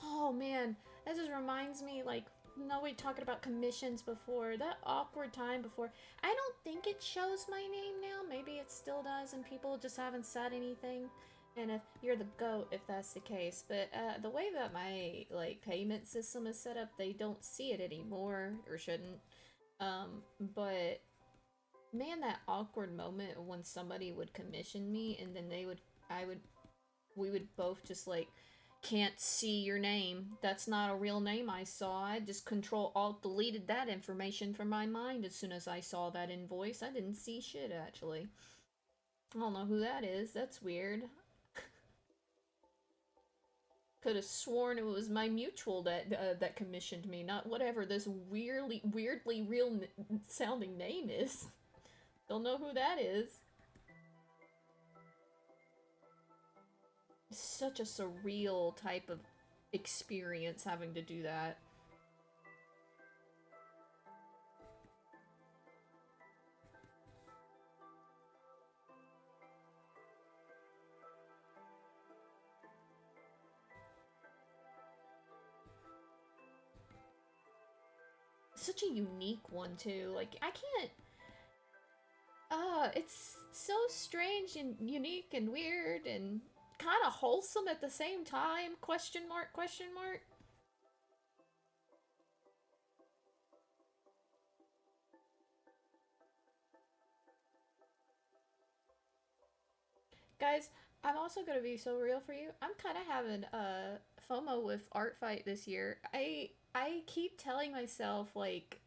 Oh man, that just reminds me, like, no, we talking about commissions before. That awkward time before. I don't think it shows my name now. Maybe it still does and people just haven't said anything. And if you're the GOAT, if that's the case. But the way that my, like, payment system is set up, they don't see it anymore, or shouldn't. But man, that awkward moment when somebody would commission me and then we would both just like, can't see your name. That's not a real name I saw. I just Control-Alt deleted that information from my mind as soon as I saw that invoice. I didn't see shit, actually. I don't know who that is. That's weird. Could have sworn it was my mutual that commissioned me, not whatever this weirdly real sounding name is. Don't know who that is. Such a surreal type of experience having to do that. Such a unique one too. Like, I can't... it's so strange and unique and weird and kind of wholesome at the same time. Question mark, question mark. Guys, I'm also gonna be so real for you. I'm kind of having FOMO with Art Fight this year. I keep telling myself like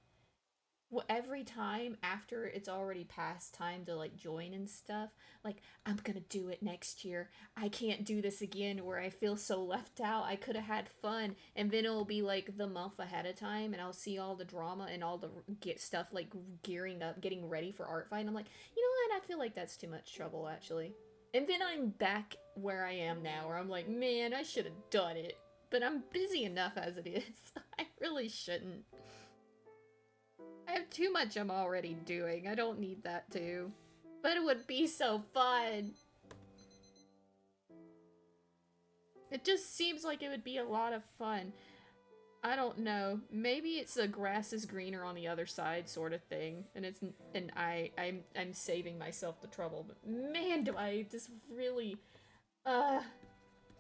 every time after it's already past time to like join and stuff, like I'm gonna do it next year. I can't do this again where I feel so left out. I could have had fun, and then it'll be like the month ahead of time, and I'll see all the drama and all the get stuff like gearing up, getting ready for Art Fight. And I'm like, you know what? I feel like that's too much trouble actually. And then I'm back where I am now, where I'm like, man, I should have done it. But I'm busy enough as it is. I really shouldn't. I have too much I'm already doing. I don't need that too. But it would be so fun. It just seems like it would be a lot of fun. I don't know. Maybe it's a grass is greener on the other side sort of thing, and I'm saving myself the trouble. But man, do I just really uh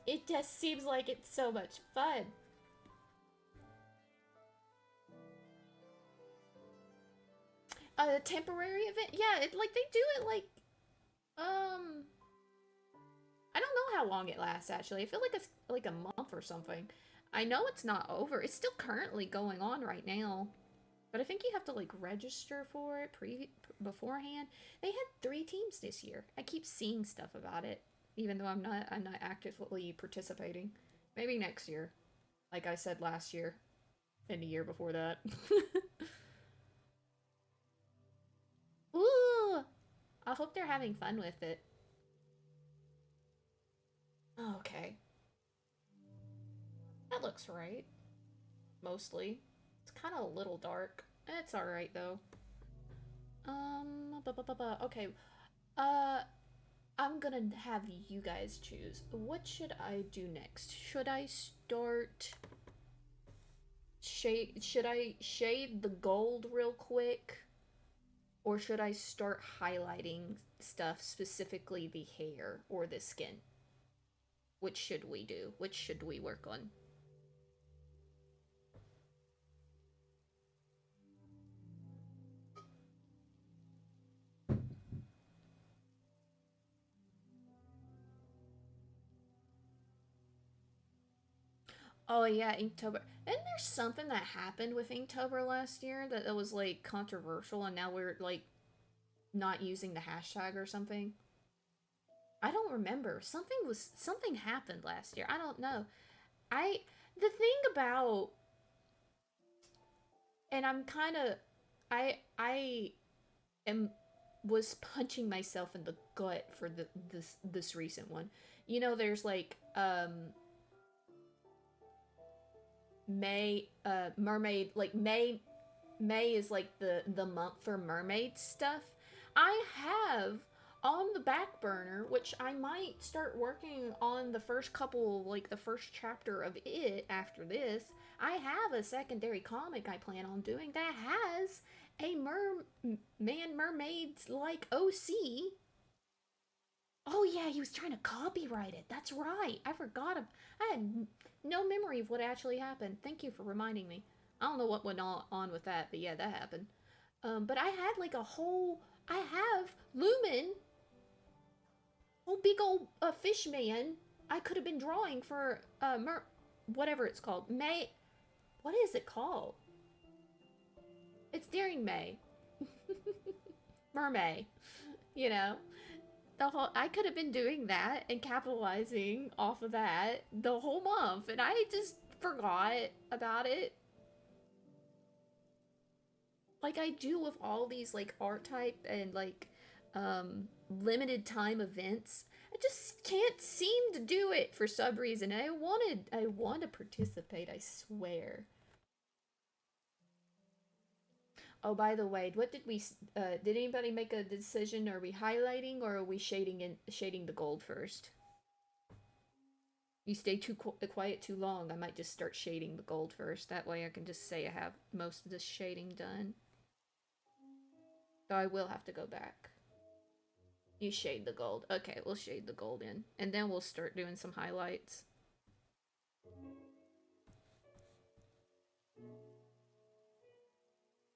it just seems like it's so much fun. A temporary event? Yeah, it like they do it like um I don't know how long it lasts actually. I feel like it's like a month or something. I know it's not over. It's still currently going on right now. But I think you have to like register for it beforehand. They had 3 teams this year. I keep seeing stuff about it even though I'm not actively participating. Maybe next year. Like I said last year and the year before that. Ooh, I hope they're having fun with it. Okay. That looks right. Mostly. It's kind of a little dark. It's alright though. Okay. Uh, I'm gonna have you guys choose. What should I do next? Should I start should I shade the gold real quick? Or should I start highlighting stuff, specifically the hair or the skin? Which should we do? Which should we work on? Oh yeah, Inktober. And there's something that happened with Inktober last year that was like controversial, and now we're like not using the hashtag or something. I don't remember. Something happened last year. I don't know. I the thing about and I'm kind of I am was punching myself in the gut for this recent one. You know, there's like May mermaid like May is like the month for mermaid stuff. I have on the back burner, which I might start working on the first couple, like the first chapter of it after this. I have a secondary comic I plan on doing that has a man mermaids like OC. Oh yeah, he was trying to copyright it. That's right. I forgot. I had no memory of what actually happened. Thank you for reminding me. I don't know what went on with that, but yeah, that happened. But I had like a whole. I have Lumen, whole big old fish man. I could have been drawing for whatever it's called. May. What is it called? It's during May. Mermay. You know, the whole I could have been doing that and capitalizing off of that the whole month, and I just forgot about it. Like I do with all these like art type and like limited time events. I just can't seem to do it for some reason. I want to participate, I swear. Oh, by the way, what did we did anybody make a decision? Are we highlighting or are we shading the gold first? You stay too quiet too long, I might just start shading the gold first. That way I can just say I have most of the shading done. Though I will have to go back. You shade the gold. Okay, we'll shade the gold in. And then we'll start doing some highlights.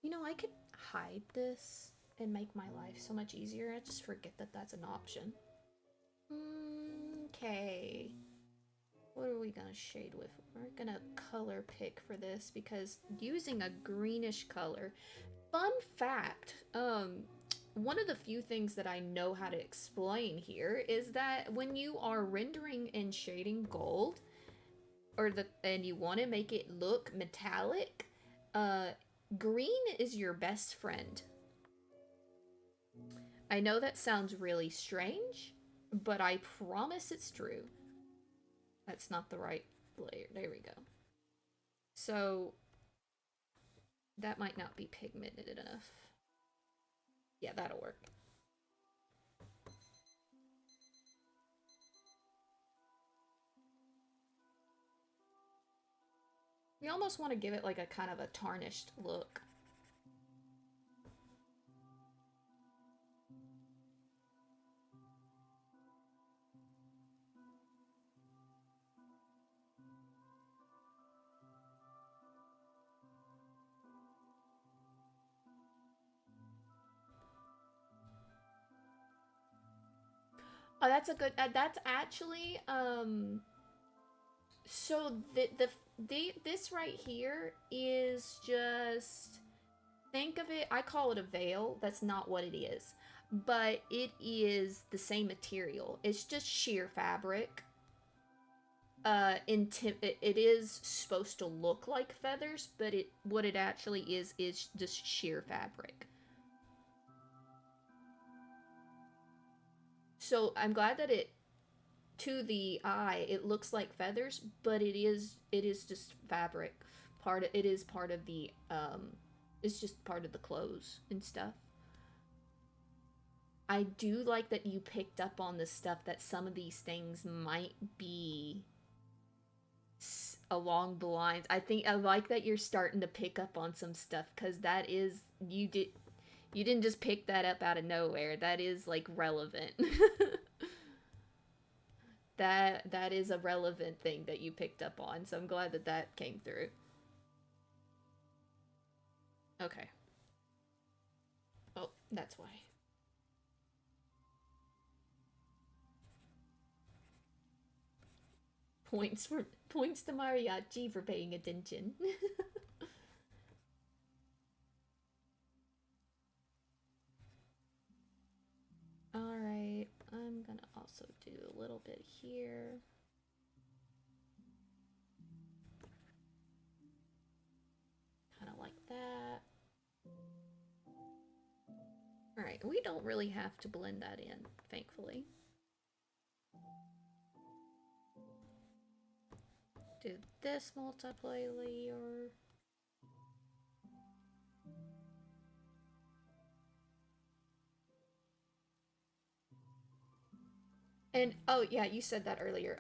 You know, I could hide this and make my life so much easier. I just forget that that's an option. Okay. What are we gonna shade with? We're gonna color pick for this because using a greenish color. Fun fact, one of the few things that I know how to explain here is that when you are rendering and shading gold, and you want to make it look metallic, uh, green is your best friend. I know that sounds really strange, but I promise it's true. That's not the right layer. There we go. So that might not be pigmented enough. Yeah, that'll work. You almost want to give it like a kind of a tarnished look. Oh, that's a good. That's actually So this right here is just, think of it. I call it a veil. That's not what it is, but it is the same material. It's just sheer fabric. It is supposed to look like feathers, but what it actually is just sheer fabric. So I'm glad that to the eye it looks like feathers, but it is just fabric. It is part of the it's just part of the clothes and stuff. I do like that you picked up on the stuff that some of these things might be along the lines. I think I like that you're starting to pick up on some stuff, because that is, you didn't just pick that up out of nowhere. That is like relevant. That is a relevant thing that you picked up on, so I'm glad that that came through. Okay. Oh, that's why. Points to Mariachi for paying attention. All right, I'm gonna also do a little bit here. Kind of like that. All right, we don't really have to blend that in, thankfully. Do this multiply layer. And oh yeah, you said that earlier.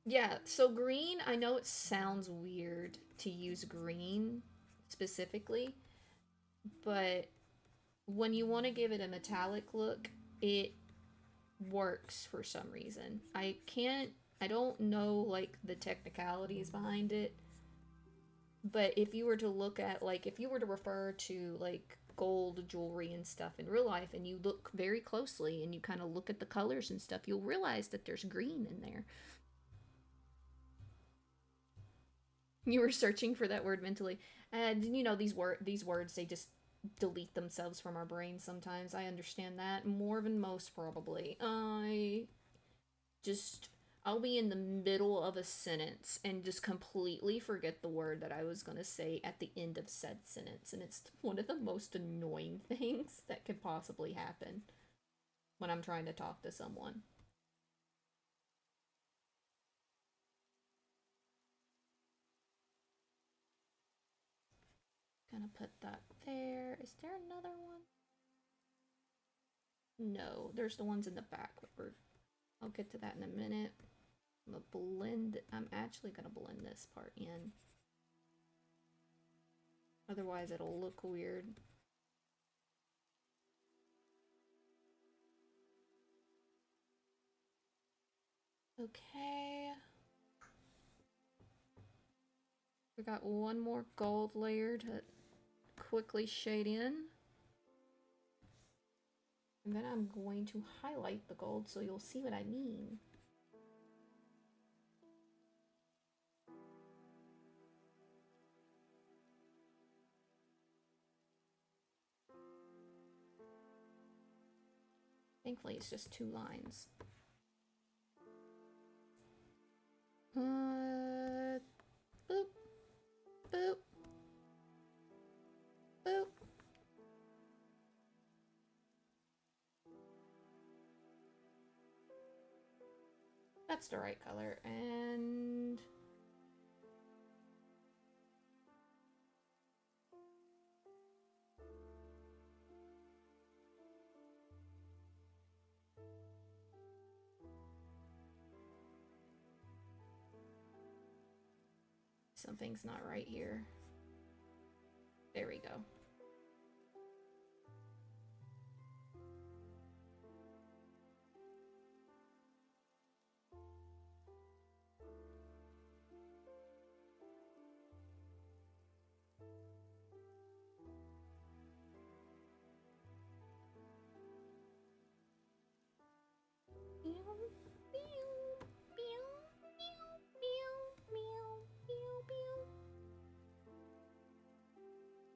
Yeah, so green, I know it sounds weird to use green specifically, but when you want to give it a metallic look, it works for some reason. I don't know like the technicalities behind it, but if you were to look at, like, if you were to refer to like gold jewelry and stuff in real life and you look very closely and you kind of look at the colors and stuff, you'll realize that there's green in there. You were searching for that word mentally, and you know these words, they just delete themselves from our brains sometimes. I understand that more than most, probably. Just I'll be in the middle of a sentence and just completely forget the word that I was going to say at the end of said sentence, and it's one of the most annoying things that could possibly happen when I'm trying to talk to someone. Gonna put that there. Is there another one? No, there's the ones in the back. I'll get to that in a minute. I'm actually gonna blend this part in. Otherwise it'll look weird. Okay. We got one more gold layer to quickly shade in. And then I'm going to highlight the gold so you'll see what I mean. Thankfully, it's just 2 lines. Boop. Boop. Boop. That's the right color. And Something's not right here. There we go.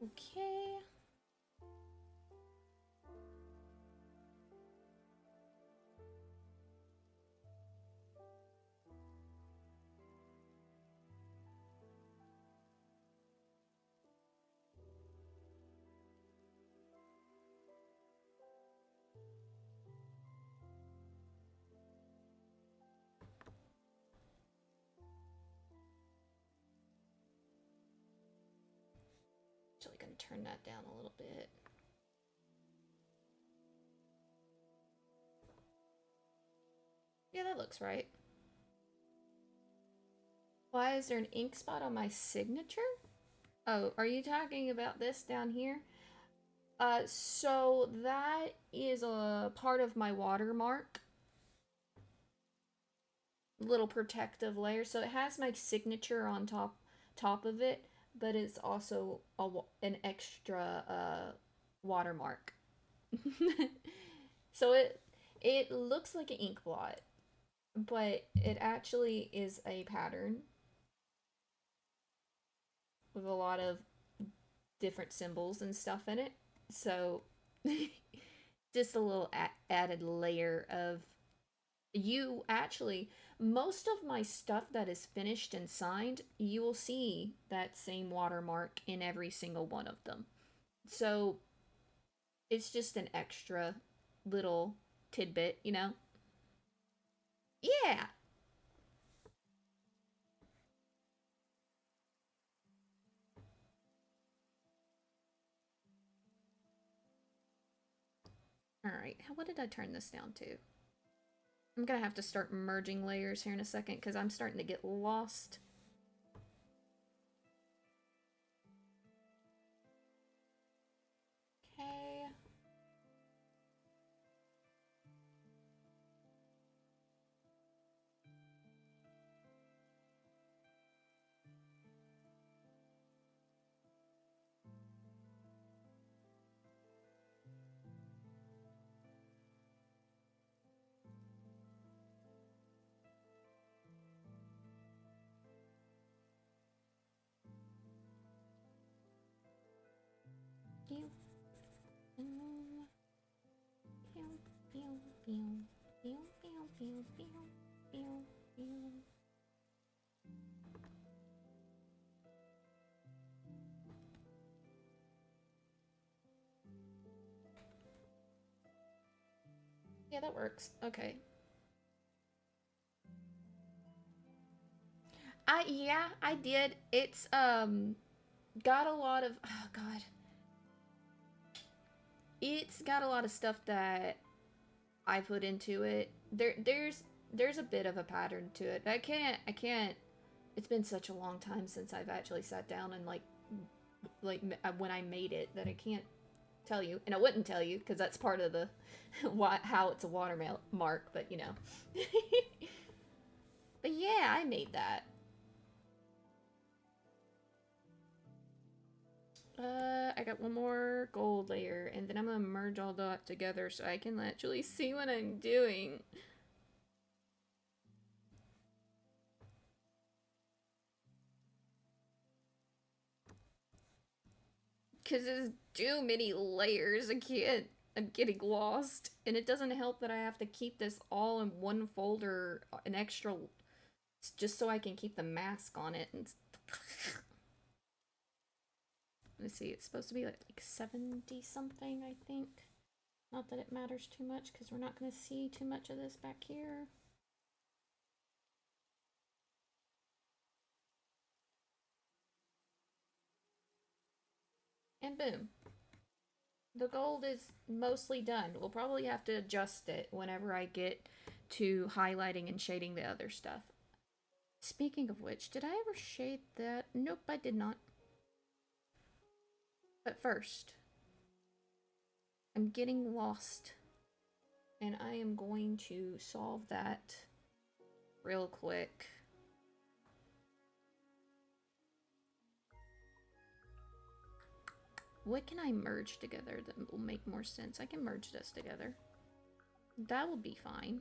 Okay. Actually gonna turn that down a little bit. Yeah, that looks right. Why is there an ink spot on my signature? Oh, are you talking about this down here? So that is a part of my watermark. Little protective layer. So it has my signature on top of it, but it's also an extra watermark. So it looks like an ink blot, but it actually is a pattern with a lot of different symbols and stuff in it. So just a little added layer of you actually most of my stuff that is finished and signed, you will see that same watermark in every single one of them. So it's just an extra little tidbit, you know? Yeah. All right. What did I turn this down to? I'm gonna have to start merging layers here in a second because I'm starting to get lost. Okay. Pew. Pew. Pew. Pew. Pew. Pew. Pew. Pew. Pew. Pew. Yeah, that works. Okay. Yeah, I did. It's got a lot of oh god. It's got a lot of stuff that I put into it. There's a bit of a pattern to it. I can't it's been such a long time since I've actually sat down and when I made it that I can't tell you, and I wouldn't tell you because that's part of the how it's a watermark, but you know. But yeah, I made that. I got one more gold layer, and then I'm gonna merge all that together so I can actually see what I'm doing. Cause there's too many layers. I can't. I'm getting lost, and it doesn't help that I have to keep this all in one folder, an extra, just so I can keep the mask on it. And let's see, it's supposed to be like 70 something, I think. Not that it matters too much, because we're not going to see too much of this back here. And boom. The gold is mostly done. We'll probably have to adjust it whenever I get to highlighting and shading the other stuff. Speaking of which, did I ever shade that? Nope, I did not. But first, I'm getting lost. And I am going to solve that real quick. What can I merge together that will make more sense? I can merge this together. That will be fine.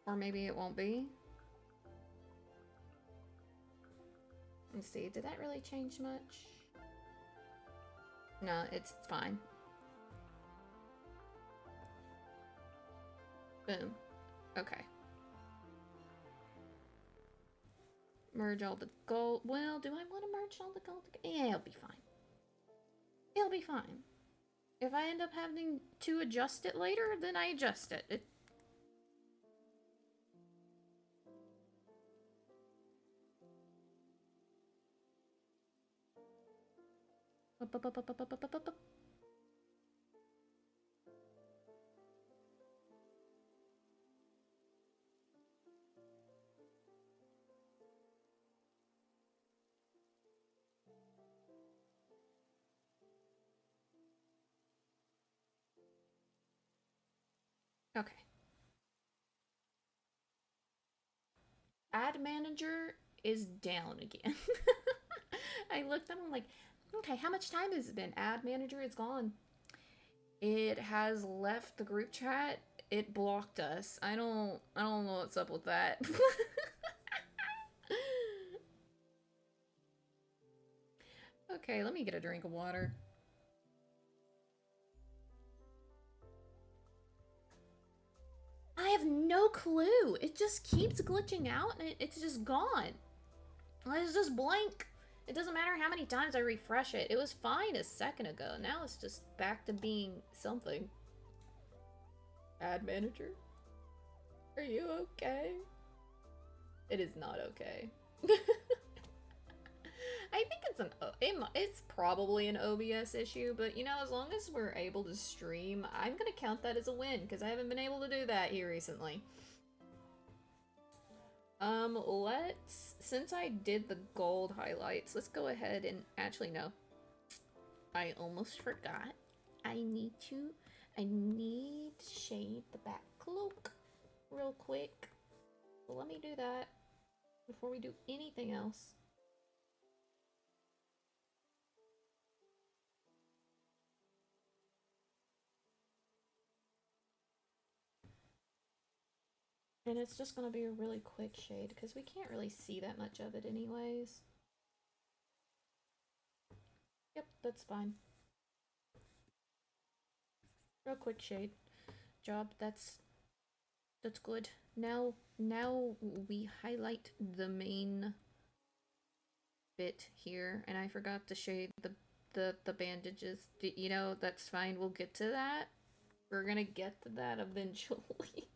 Or maybe it won't be. Let's see, did that really change much? No, it's fine. Boom. Okay. Merge all the gold. Well, do I want to merge all the gold? Yeah, it'll be fine. It'll be fine. If I end up having to adjust it later, then I adjust it. Okay. Ad manager is down again. I looked up and I'm like, okay, how much time has it been? Ad manager is gone. It has left the group chat. It blocked us. I don't know what's up with that. Okay, let me get a drink of water. I have no clue. It just keeps glitching out and it's just gone. It's just blank. It doesn't matter how many times I refresh it. It was fine a second ago. Now it's just back to being something. Ad manager? Are you okay? It is not okay. I think it's probably an OBS issue, but you know, as long as we're able to stream, I'm gonna count that as a win, because I haven't been able to do that here recently. Since I did the gold highlights, let's go ahead and actually, no. I almost forgot. I need to shade the back cloak real quick. So let me do that before we do anything else. And it's just gonna be a really quick shade because we can't really see that much of it anyways. Yep, that's fine. Real quick shade. Job, that's good. Now we highlight the main bit here, and I forgot to shade the bandages. You know, that's fine. We'll get to that. We're gonna get to that eventually.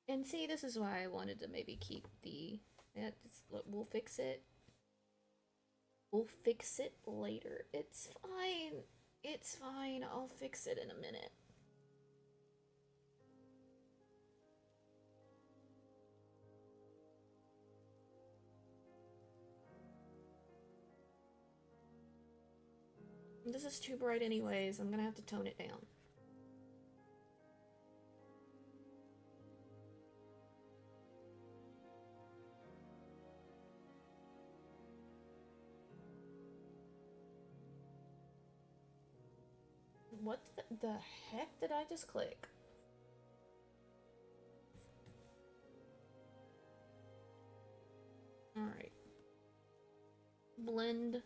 And see, this is why I wanted to maybe keep the... Yeah, we'll fix it. We'll fix it later. It's fine. It's fine. I'll fix it in a minute. This is too bright anyways. I'm gonna have to tone it down. What the heck did I just click? Alright. Blend.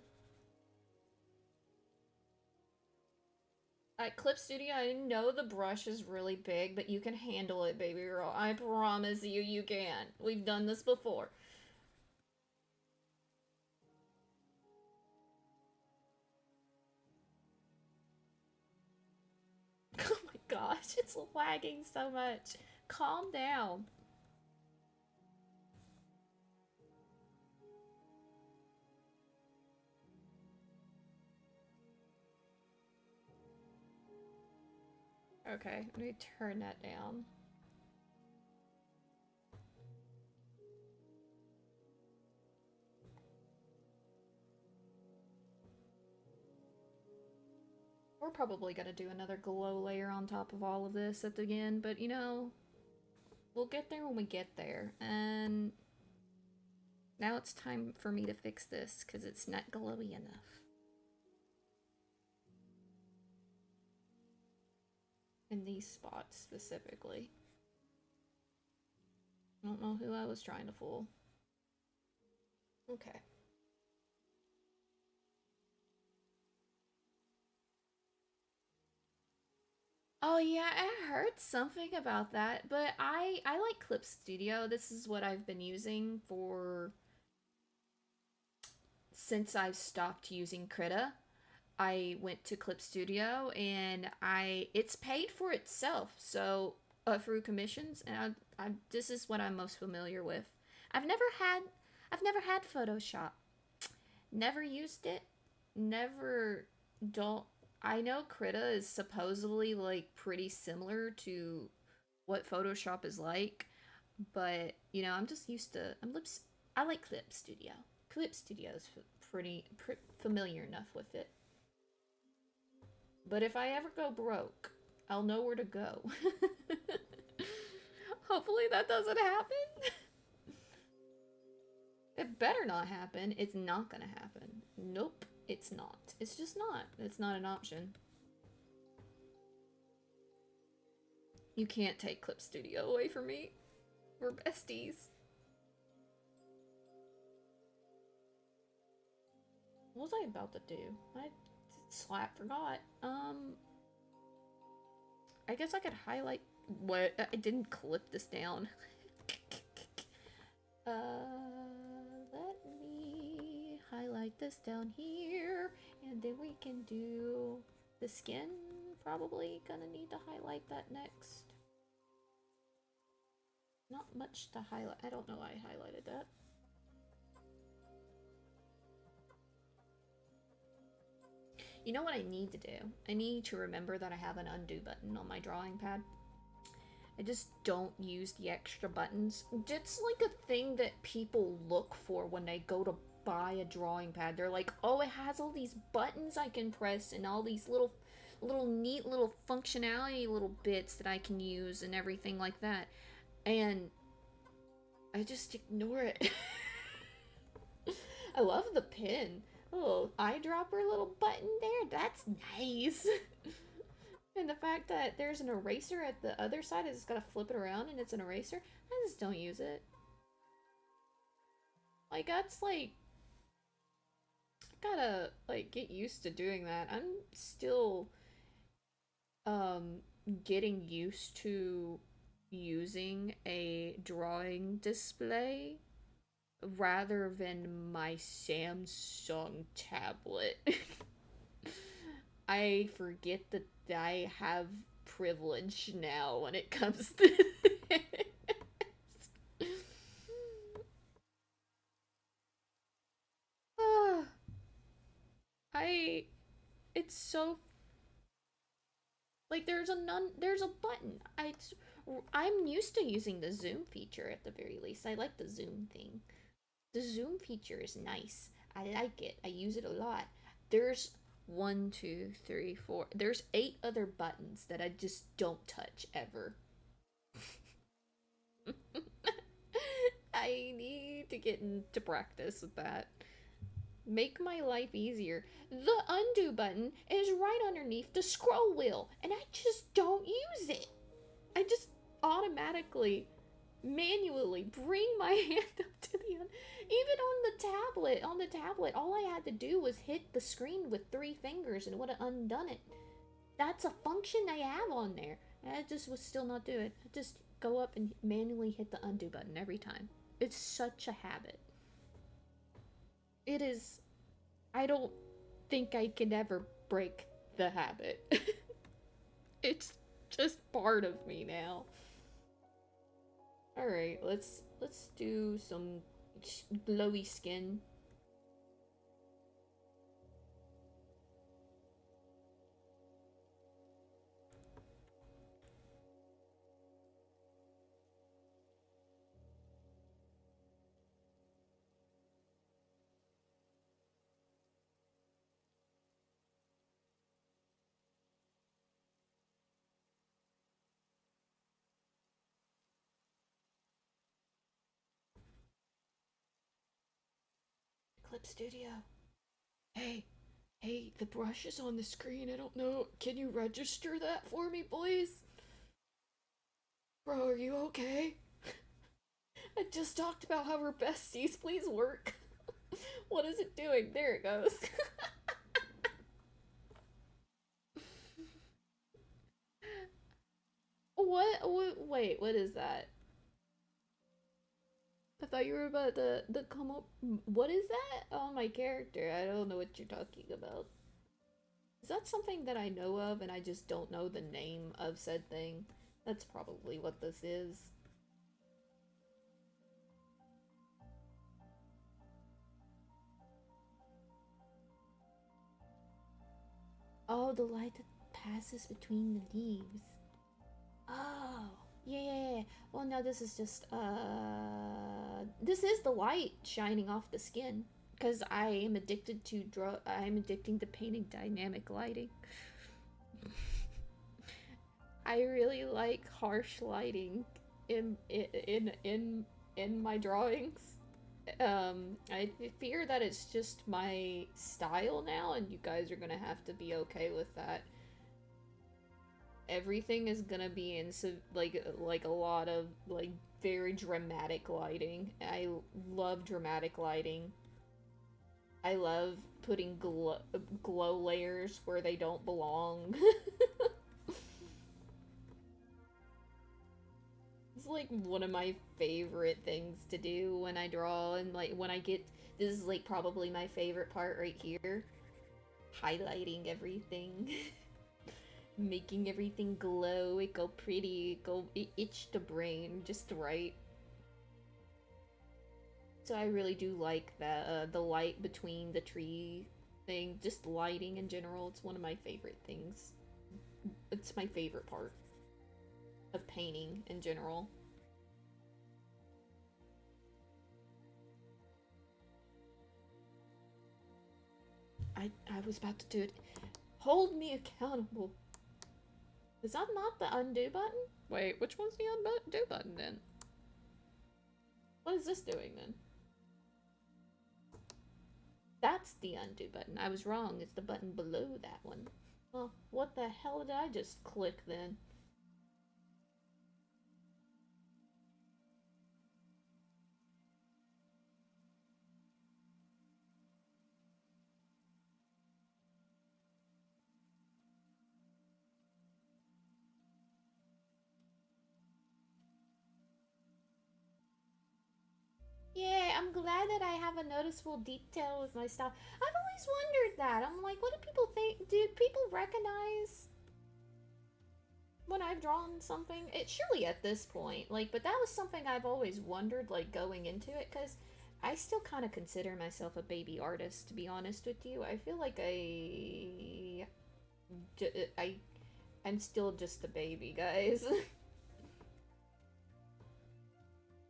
At Clip Studio, I know the brush is really big, but you can handle it, baby girl. I promise you, you can. We've done this before. Oh my gosh, it's lagging so much. Calm down. Okay, let me turn that down. We're probably gonna do another glow layer on top of all of this at the end, but you know, we'll get there when we get there. And now it's time for me to fix this because it's not glowy enough. In these spots specifically. I don't know who I was trying to fool. Okay. Oh yeah, I heard something about that, but I like Clip Studio. This is what I've been using for since I've stopped using Krita. I went to Clip Studio and it's paid for itself. So through commissions, and I this is what I'm most familiar with. I've never had I've never had Photoshop. Never used it. Never don't I know Krita is supposedly like pretty similar to what Photoshop is like, but you know, I'm just used to I like Clip Studio. Clip Studio is pretty familiar enough with it. But if I ever go broke, I'll know where to go. Hopefully that doesn't happen. It better not happen. It's not gonna happen. Nope, it's not. It's just not. It's not an option. You can't take Clip Studio away from me. We're besties. What was I about to do? I forgot. I guess I could highlight what I didn't clip this down. Let me highlight this down here, and then we can do the skin. Probably gonna need to highlight that next. Not much to highlight. I don't know why I highlighted that. You know what I need to do? I need to remember that I have an undo button on my drawing pad. I just don't use the extra buttons. It's like a thing that people look for when they go to buy a drawing pad. They're like, oh, it has all these buttons I can press and all these little neat little functionality little bits that I can use and everything like that. And I just ignore it. I love the pin. Oh, eyedropper little button there. That's nice. And the fact that there's an eraser at the other side, I just gotta flip it around and it's an eraser. I just don't use it. Like, that's like... I gotta, like, get used to doing that. I'm still, getting used to using a drawing display rather than my Samsung tablet. I forget that I have privilege now when it comes to this. It's so like there's a button. I'm used to using the zoom feature at the very least. I like the zoom thing. The zoom feature is nice. I like it. I use it a lot. There's one, two, three, four. There's 8 other buttons that I just don't touch ever. I need to get into practice with that. Make my life easier. The undo button is right underneath the scroll wheel, and I just don't use it. I just automatically, manually bring my hand up to the end. Even on the tablet, all I had to do was hit the screen with 3 fingers and it would have undone it. That's a function they have on there. And I just would still not do it. I just go up and manually hit the undo button every time. It's such a habit. It is. I don't think I can ever break the habit. It's just part of me now. All right, let's do some glowy skin. Clip Studio. Hey, hey, the brush is on the screen. I don't know. Can you register that for me, please? Bro, are you okay? I just talked about how we're besties. Please work. What is it doing? There it goes. What? Wait, what is that? I thought you were about to come up. What is that? Oh, my character. I don't know what you're talking about. Is that something that I know of and I just don't know the name of said thing? That's probably what this is. Oh, the light that passes between the leaves. Oh, yeah, yeah, yeah. Well, no, this is just, this is the light shining off the skin. Because I am addicted to I'm addicted to painting dynamic lighting. I really like harsh lighting in my drawings. I fear that it's just my style now, and you guys are gonna have to be okay with that. Everything is gonna be in like a lot of like very dramatic lighting. I love dramatic lighting. I love putting glow layers where they don't belong. It's like one of my favorite things to do when I draw, and like when I get this is like probably my favorite part right here. Highlighting everything. Making everything glow, it go pretty, it itch the brain just right. So I really do like that the light between the tree thing, just lighting in general. It's one of my favorite things. It's my favorite part of painting in general. I was about to do it. Hold me accountable. Is that not the undo button? Wait, which one's the undo button then? What is this doing then? That's the undo button. I was wrong. It's the button below that one. Well, what the hell did I just click then? Yeah, I'm glad that I have a noticeable detail with my style. I've always wondered that. I'm like, what do people think? Do people recognize when I've drawn something? It surely at this point, like, but that was something I've always wondered, like, going into it, because I still kind of consider myself a baby artist, to be honest with you. I feel like I, I'm still just a baby, guys.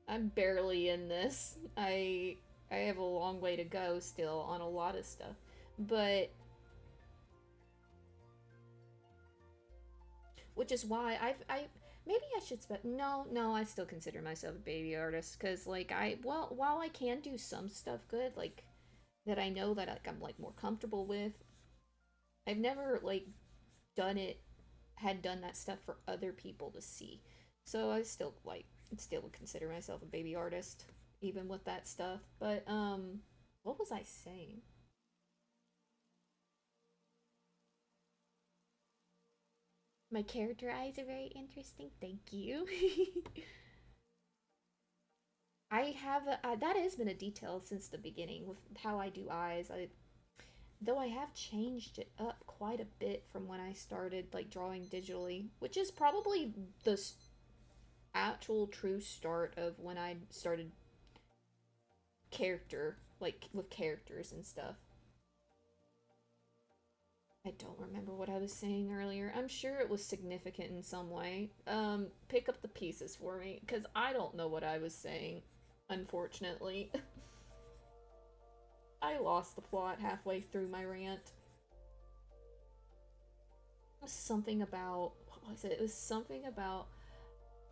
I'm barely in this. I have a long way to go still on a lot of stuff. But which is why I maybe I should no, I still consider myself a baby artist cuz like while I can do some stuff good like that I know that like, I'm like more comfortable with. I've never like done it had done that stuff for other people to see. So I still would consider myself a baby artist even with that stuff. But what was I saying? My character eyes are very interesting. Thank you. I have that has been a detail since the beginning with how I do eyes. Though I have changed it up quite a bit from when I started like drawing digitally, which is probably the actual true start of when I started character, like with characters and stuff. I don't remember what I was saying earlier. I'm sure it was significant in some way. Pick up the pieces for me, because I don't know what I was saying, unfortunately. I lost the plot halfway through my rant. Something about, what was it? It was something about,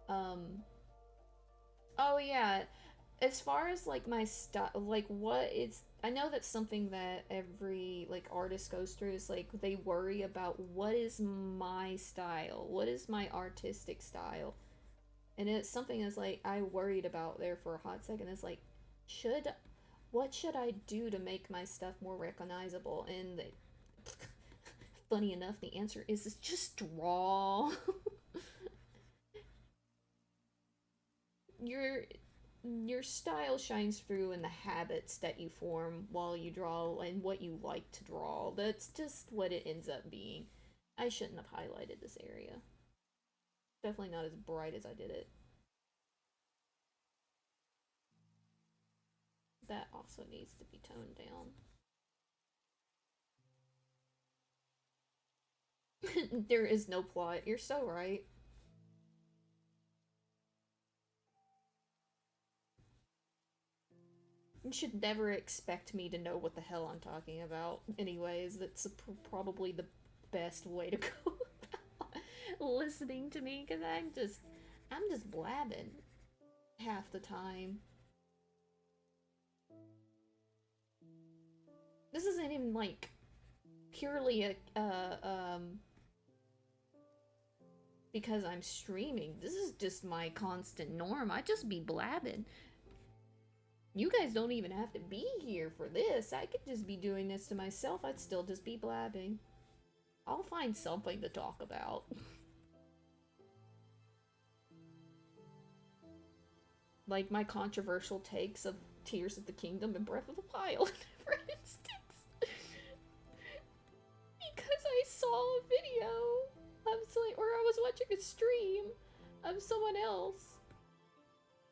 oh yeah, as far as like my style, like what is, I know that's something that every like artist goes through, is like they worry about what is my style, what is my artistic style. And it's something that's like I worried about there for a hot second. It's like, should, what should I do to make my stuff more recognizable? And funny enough, the answer is just draw. your your style shines through in the habits that you form while you draw and what you like to draw. That's just what it ends up being. I shouldn't have highlighted this area. Definitely not as bright as I did it. That also needs to be toned down. There is no plot. You're so right. You should never expect me to know what the hell I'm talking about. Anyways, that's probably the best way to go about listening to me, because I'm just blabbing half the time. This isn't even like purely because I'm streaming. This is just my constant norm. I just be blabbing. You guys don't even have to be here for this. I could just be doing this to myself. I'd still just be blabbing. I'll find something to talk about. Like my controversial takes of Tears of the Kingdom and Breath of the Wild, for instance. Because I saw a video. I was like, or I was watching a stream of someone else.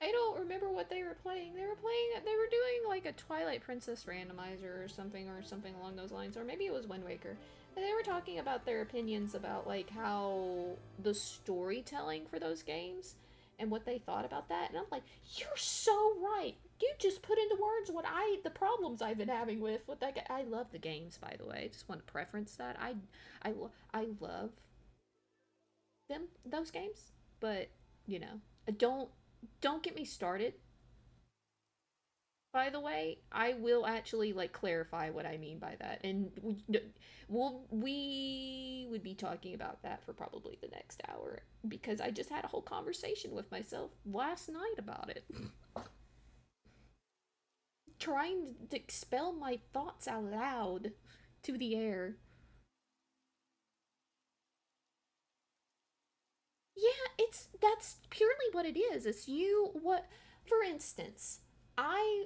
I don't remember what they were playing. They were doing like a Twilight Princess randomizer or something along those lines. Or maybe it was Wind Waker. And they were talking about their opinions about like how the storytelling for those games and what they thought about that. And I'm like, you're so right. You just put into words the problems I've been having with that game. I love the games, by the way. I just want to preference that. I love those games, but you know, don't get me started. By the way, I will actually like clarify what I mean by that, and we would be talking about that for probably the next hour, because I just had a whole conversation with myself last night about it, trying to expel my thoughts out loud to the air. Yeah, that's purely what it is. It's you what for instance, I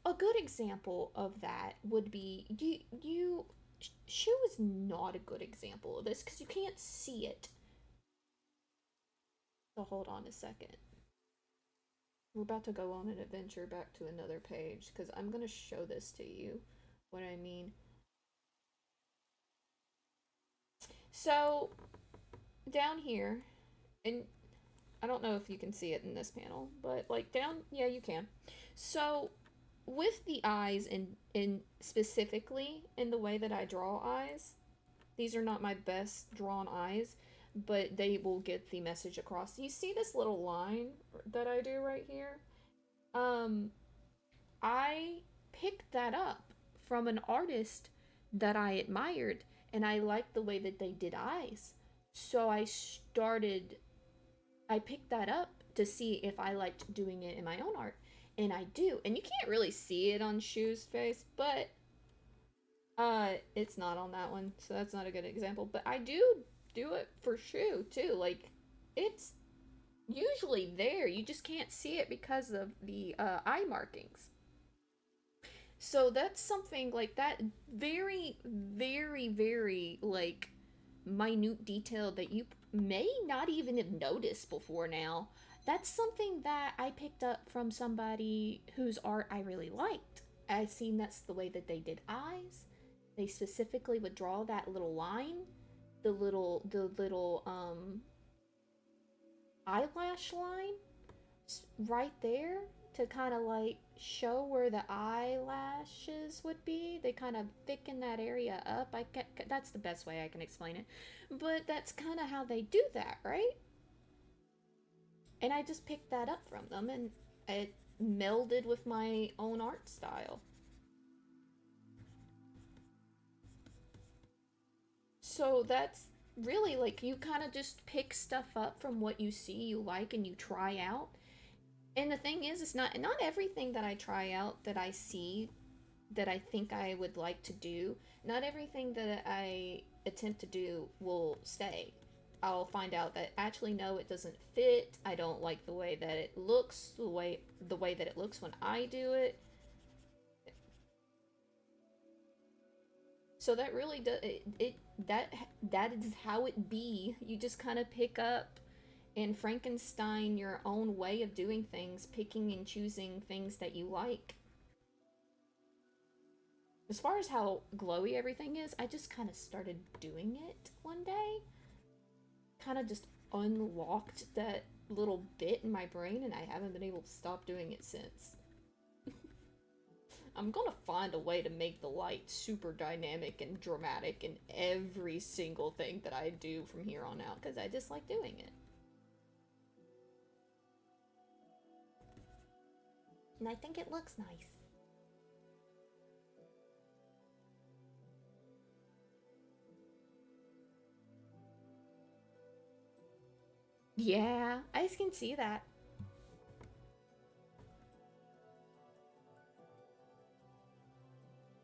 a good example of that would be you Shu is not a good example of this because you can't see it. So hold on a second. We're about to go on an adventure back to another page because I'm going to show this to you. What I mean. So down here, and I don't know if you can see it in this panel, but like down, yeah, you can. So with the eyes in specifically in the way that I draw eyes, these are not my best drawn eyes, but they will get the message across. You see this little line that I do right here? Um, I picked that up from an artist that I admired, and I liked the way that they did eyes. So I picked that up to see if I liked doing it in my own art. And I do. And you can't really see it on Shu's face, but it's not on that one, so that's not a good example. But I do it for Shu too. Like it's usually there. You just can't see it because of the eye markings. So that's something like that very very like minute detail that you may not even have noticed before now that's something that I picked up from somebody whose art I really liked. I seen that's the way that they did eyes. They specifically would draw that little line, the little eyelash line right there to kind of like show where the eyelashes would be. They kind of thicken that area up. That's the best way I can explain it. But that's kind of how they do that, right? And I just picked that up from them and it melded with my own art style. So that's really like you kind of just pick stuff up from what you see you like and you try out. And the thing is, it's not everything that I try out that I see that I think I would like to do. Not everything that I attempt to do will stay. I'll find out that actually no, it doesn't fit. I don't like the way that it looks, the way that it looks when I do it. So that really does that is how it be. You just kind of pick up and Frankenstein your own way of doing things, picking and choosing things that you like. As far as how glowy everything is, I just kind of started doing it one day. Kind of just unlocked that little bit in my brain, and I haven't been able to stop doing it since. I'm gonna find a way to make the light super dynamic and dramatic in every single thing that I do from here on out, because I just like doing it. And I think it looks nice. Yeah, I can see that.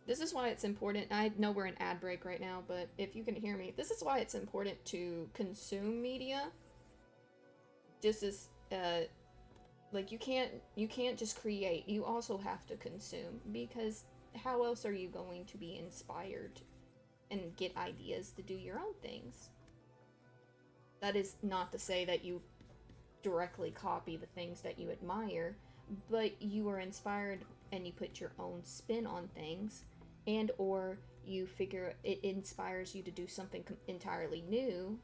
This is why it's important. I know we're in ad break right now, but if you can hear me, this is why it's important to consume media. Just as like you can't just create. You also have to consume because how else are you going to be inspired and get ideas to do your own things? That is not to say that you directly copy the things that you admire, but you are inspired and you put your own spin on things, and or you figure it inspires you to do something entirely new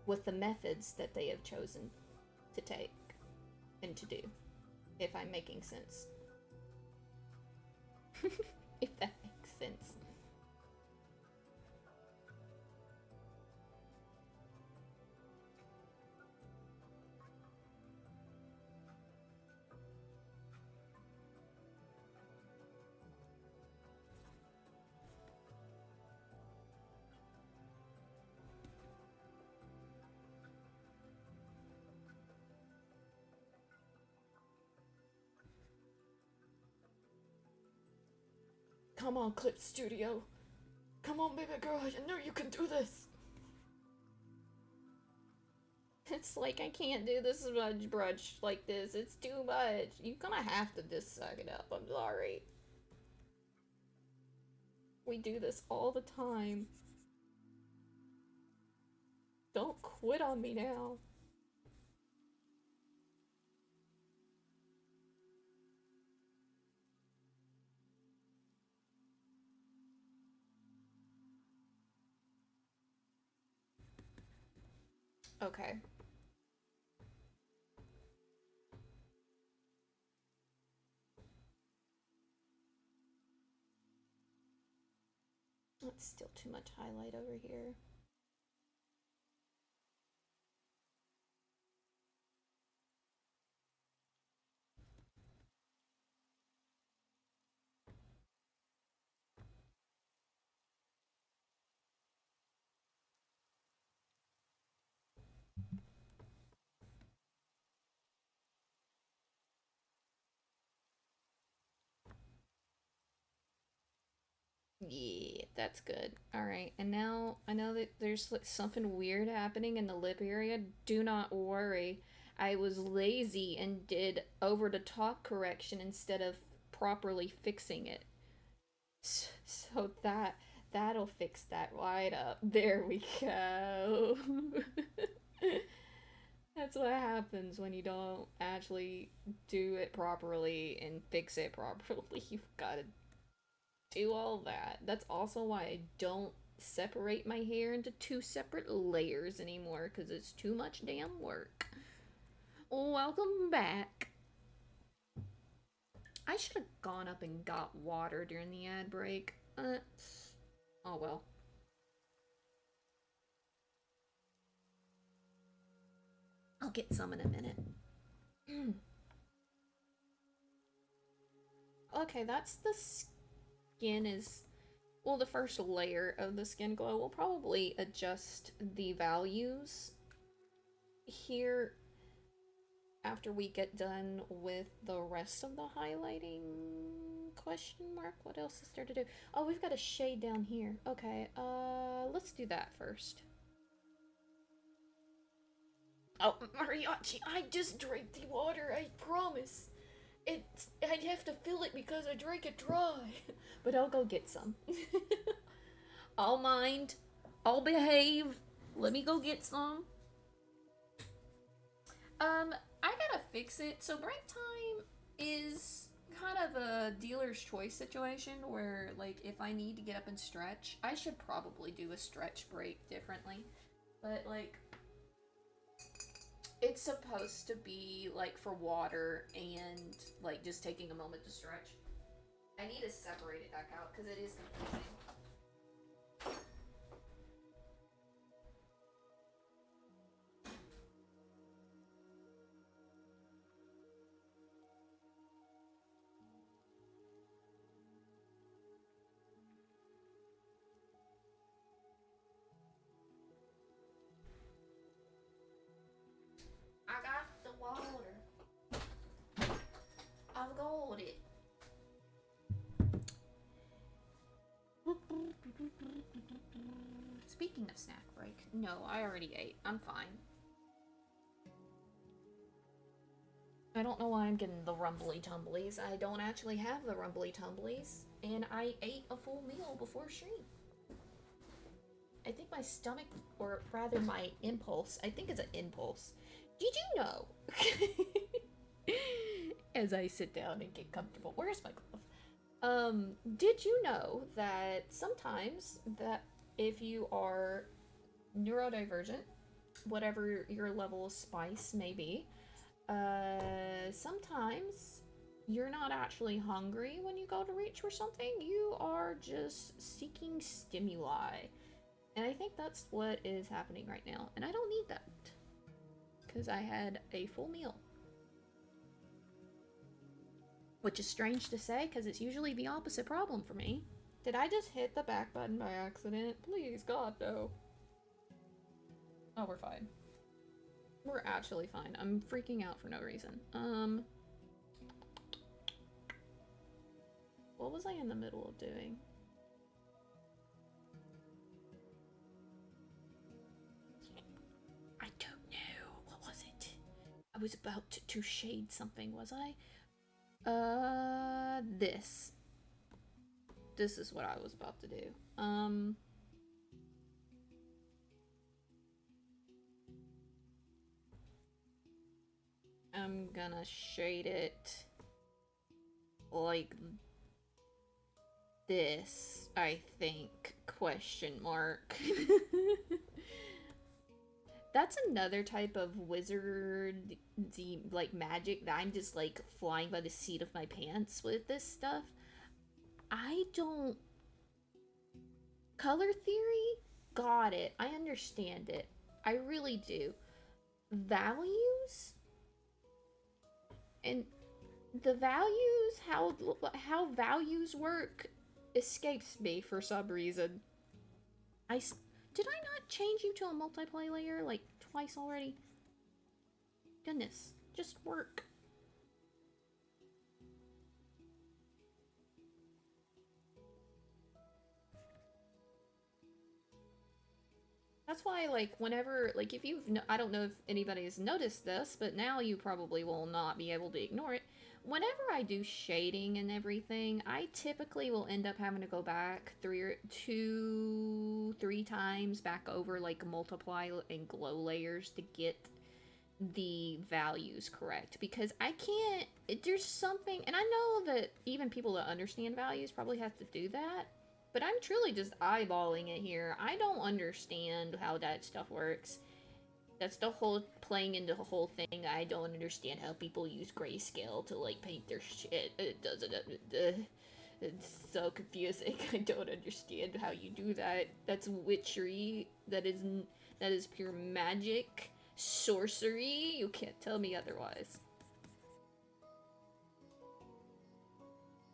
with the methods that they have chosen to take and to do, if I'm making sense. If that makes sense. Come on, Clip Studio. Come on, baby girl, you know you can do this. It's like I can't do this smudge brush like this. It's too much. You're gonna have to just suck it up. I'm sorry. We do this all the time. Don't quit on me now. Okay. That's still too much highlight over here. Yeah, that's good. Alright, and now I know that there's like something weird happening in the lip area. Do not worry. I was lazy and did over the top correction instead of properly fixing it. So that'll fix that right up. There we go. That's what happens when you don't actually do it properly and fix it properly. You've got to do all that. That's also why I don't separate my hair into two separate layers anymore, because it's too much damn work. Welcome back. I should have gone up and got water during the ad break. Oh well. I'll get some in a minute. Okay, that's the skin is... Well, the first layer of the skin glow. We'll probably adjust the values here after we get done with the rest of the highlighting question mark. What else is there to do? Oh, we've got a shade down here. Okay, let's do that first. Oh, Mariachi, I just drank the water, I promise. I'd have to fill it because I drank it dry. But I'll go get some. I'll mind. I'll behave. Let me go get some. I gotta fix it. So break time is kind of a dealer's choice situation where, like, if I need to get up and stretch, I should probably do a stretch break differently. But, like, it's supposed to be, like, for water and, like, just taking a moment to stretch. I need to separate it back out because it is confusing. I got the water. I've got it. Speaking of snack break, no, I already ate. I'm fine. I don't know why I'm getting the rumbly tumblies. I don't actually have the rumbly tumblies, and I ate a full meal before stream. I think my stomach, or rather my impulse, I think it's an impulse. Did you know? As I sit down and get comfortable. Where's my glove? Did you know that sometimes that if you are neurodivergent, whatever your level of spice may be, sometimes you're not actually hungry when you go to reach for something. You are just seeking stimuli. And I think that's what is happening right now. And I don't need that. Because I had a full meal. Which is strange to say, because it's usually the opposite problem for me. Did I just hit the back button by accident? Please, God, no. Oh, we're fine. We're actually fine. I'm freaking out for no reason. What was I in the middle of doing? I don't know. What was it? I was about to shade something, was I? This. This is what I was about to do. I'm gonna shade it like this, I think, question mark. That's another type of wizard like magic that I'm just like flying by the seat of my pants with this stuff. I don't... Color theory? Got it. I understand it. I really do. Values? And the values, how values work escapes me for some reason. Did I not change you to a multiplayer layer like twice already? Goodness, just work. That's why, like, whenever, like, if you've, I don't know if anybody has noticed this, but now you probably will not be able to ignore it. Whenever I do shading and everything, I typically will end up having to go back 3 times back over, like, multiply and glow layers to get the values correct, because I can't, there's something, and I know that even people that understand values probably have to do that, but I'm truly just eyeballing it here. I don't understand how that stuff works. That's the whole playing into the whole thing. I don't understand how people use grayscale to like paint their shit. It doesn't. It's so confusing. I don't understand how you do that. That's witchery. That is pure magic, sorcery. You can't tell me otherwise.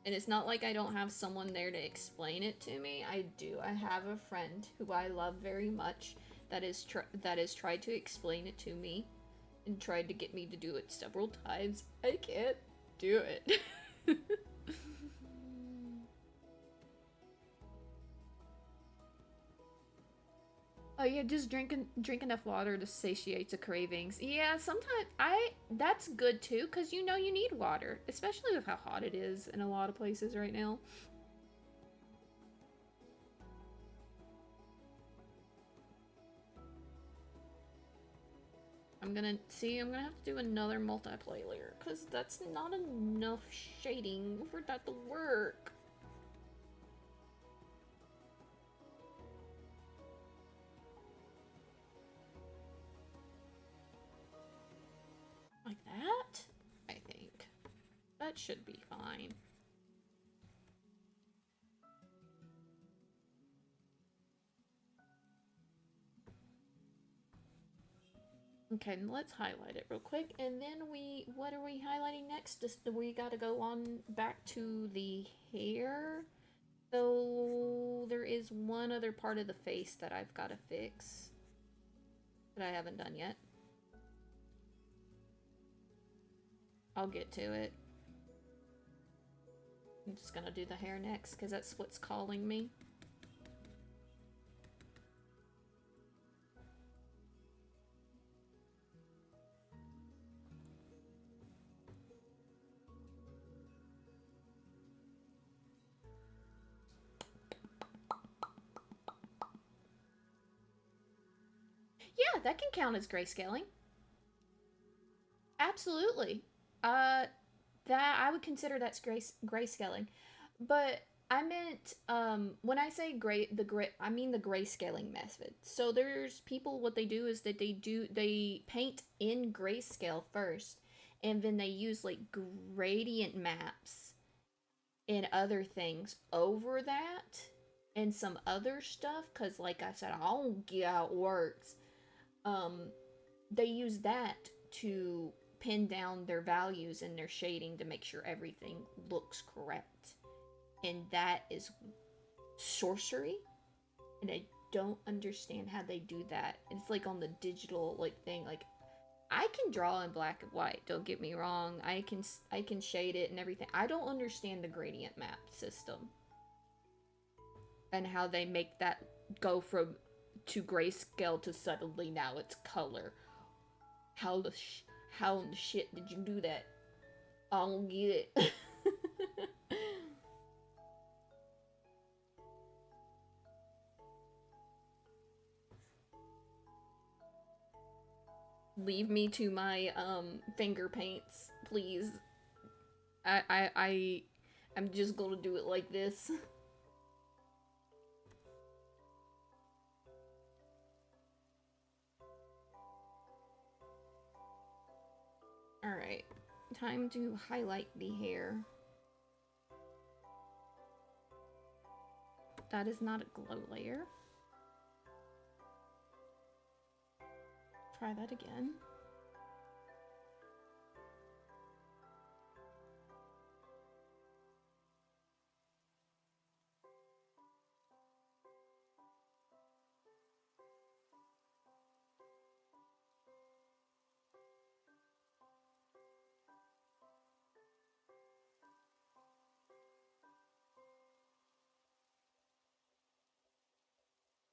And it's not like I don't have someone there to explain it to me. I do. I have a friend who I love very much that has tried to explain it to me and tried to get me to do it several times. I can't do it. Oh yeah, just drink enough water to satiate the cravings. Yeah, sometimes that's good too, cause you know you need water, especially with how hot it is in a lot of places right now. I'm gonna have to do another multiplayer layer, cause that's not enough shading for that to work. Like that? I think. That should be fine. Okay, let's highlight it real quick, and then what are we highlighting next? We gotta go on back to the hair. So there is one other part of the face that I've gotta fix that I haven't done yet. I'll get to it. I'm just gonna do the hair next, because that's what's calling me. Yeah, that can count as grayscaling. Absolutely. Uh, that I would consider that's grayscaling. But I meant when I say gray, I mean the grayscaling method. So there's people, what they do is that they paint in grayscale first, and then they use like gradient maps and other things over that and some other stuff, cuz like I said, I don't get how it works. Um they use that to pin down their values and their shading to make sure everything looks correct. And that is sorcery, and I don't understand how they do that. It's like on the digital like thing, like I can draw in black and white, don't get me wrong. I can shade it and everything. I don't understand the gradient map system and how they make that go from to grayscale to suddenly now it's color. How the how in the shit did you do that? I don't get it. Leave me to my finger paints, please. I'm just gonna do it like this. Alright. Time to highlight the hair. That is not a glow layer. Try that again.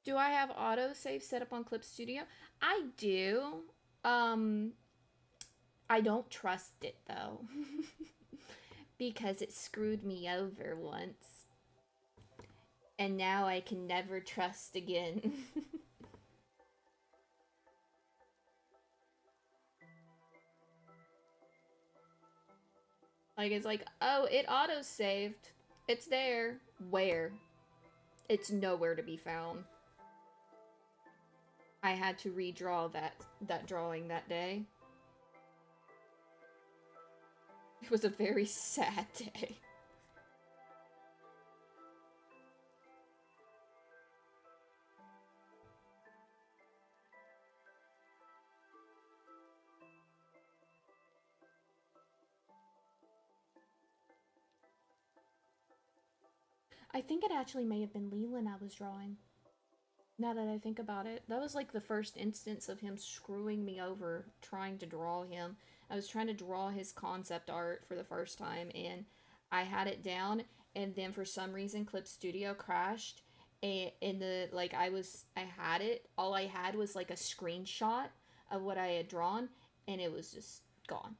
Do I have autosave set up on Clip Studio? I do. Um, I don't trust it though. Because it screwed me over once. And now I can never trust again. Like, it's like, oh, it auto-saved. It's there. Where? It's nowhere to be found. I had to redraw that drawing that day. It was a very sad day. I think it actually may have been Leland I was drawing. Now that I think about it, that was like the first instance of him screwing me over trying to draw him. I was trying to draw his concept art for the first time, and I had it down, and then for some reason Clip Studio crashed, and in the like I had it. All I had was like a screenshot of what I had drawn, and it was just gone.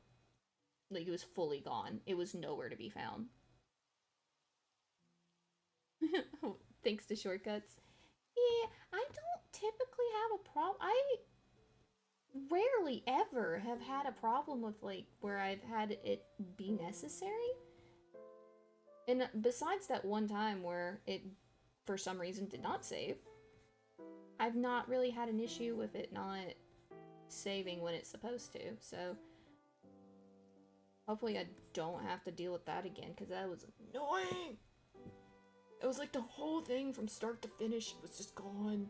Like, it was fully gone. It was nowhere to be found. Thanks to shortcuts. Yeah, I don't typically have a problem. I rarely ever have had a problem with, like, where I've had it be necessary. And besides that one time where it, for some reason, did not save, I've not really had an issue with it not saving when it's supposed to. So hopefully I don't have to deal with that again, because that was annoying. It was like the whole thing from start to finish was just gone.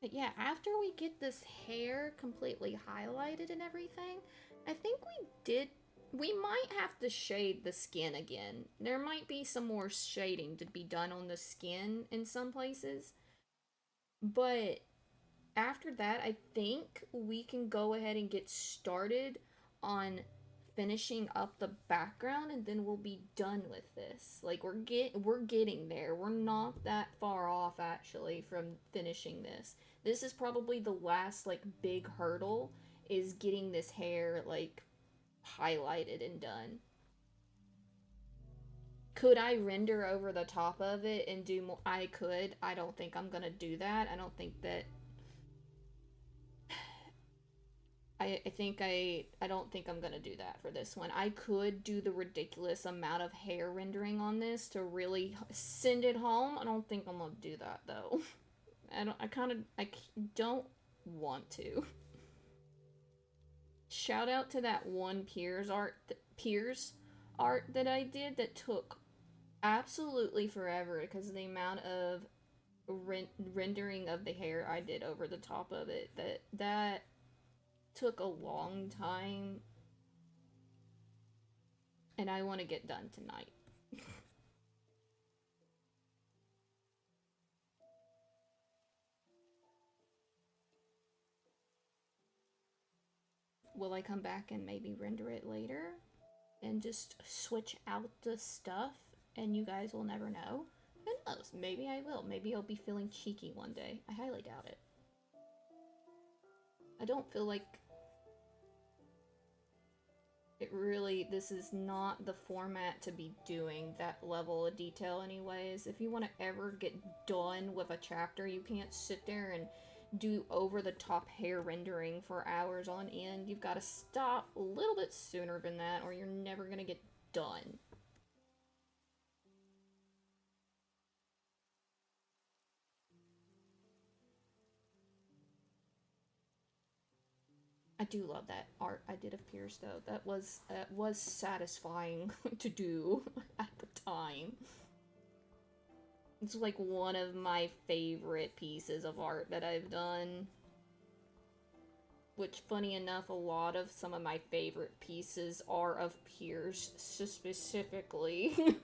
But yeah, after we get this hair completely highlighted and everything, I think we might have to shade the skin again. There might be some more shading to be done on the skin in some places. But after that, I think we can go ahead and get started on finishing up the background, and then we'll be done with this. Like, we're getting there. We're not that far off actually from finishing this. This is probably the last like big hurdle, is getting this hair like highlighted and done. Could I render over the top of it and do more? I could. I don't think I'm gonna do that. I don't think that I don't think I'm gonna do that for this one. I could do the ridiculous amount of hair rendering on this to really send it home. I don't think I'm gonna do that though. I don't want to. Shout out to that one Piers art that I did that took absolutely forever because of the amount of rendering of the hair I did over the top of it. That took a long time, and I want to get done tonight. Will I come back and maybe render it later and just switch out the stuff and you guys will never know? Who knows? Maybe I will. Maybe I'll be feeling cheeky one day. I highly doubt it. I don't feel like it really, this is not the format to be doing that level of detail anyways. If you want to ever get done with a chapter, you can't sit there and do over-the-top hair rendering for hours on end. You've got to stop a little bit sooner than that, or you're never gonna get done. I do love that art I did of Pierce though. That was satisfying to do at the time. It's like one of my favorite pieces of art that I've done. Which, funny enough, a lot of some of my favorite pieces are of Pierce specifically.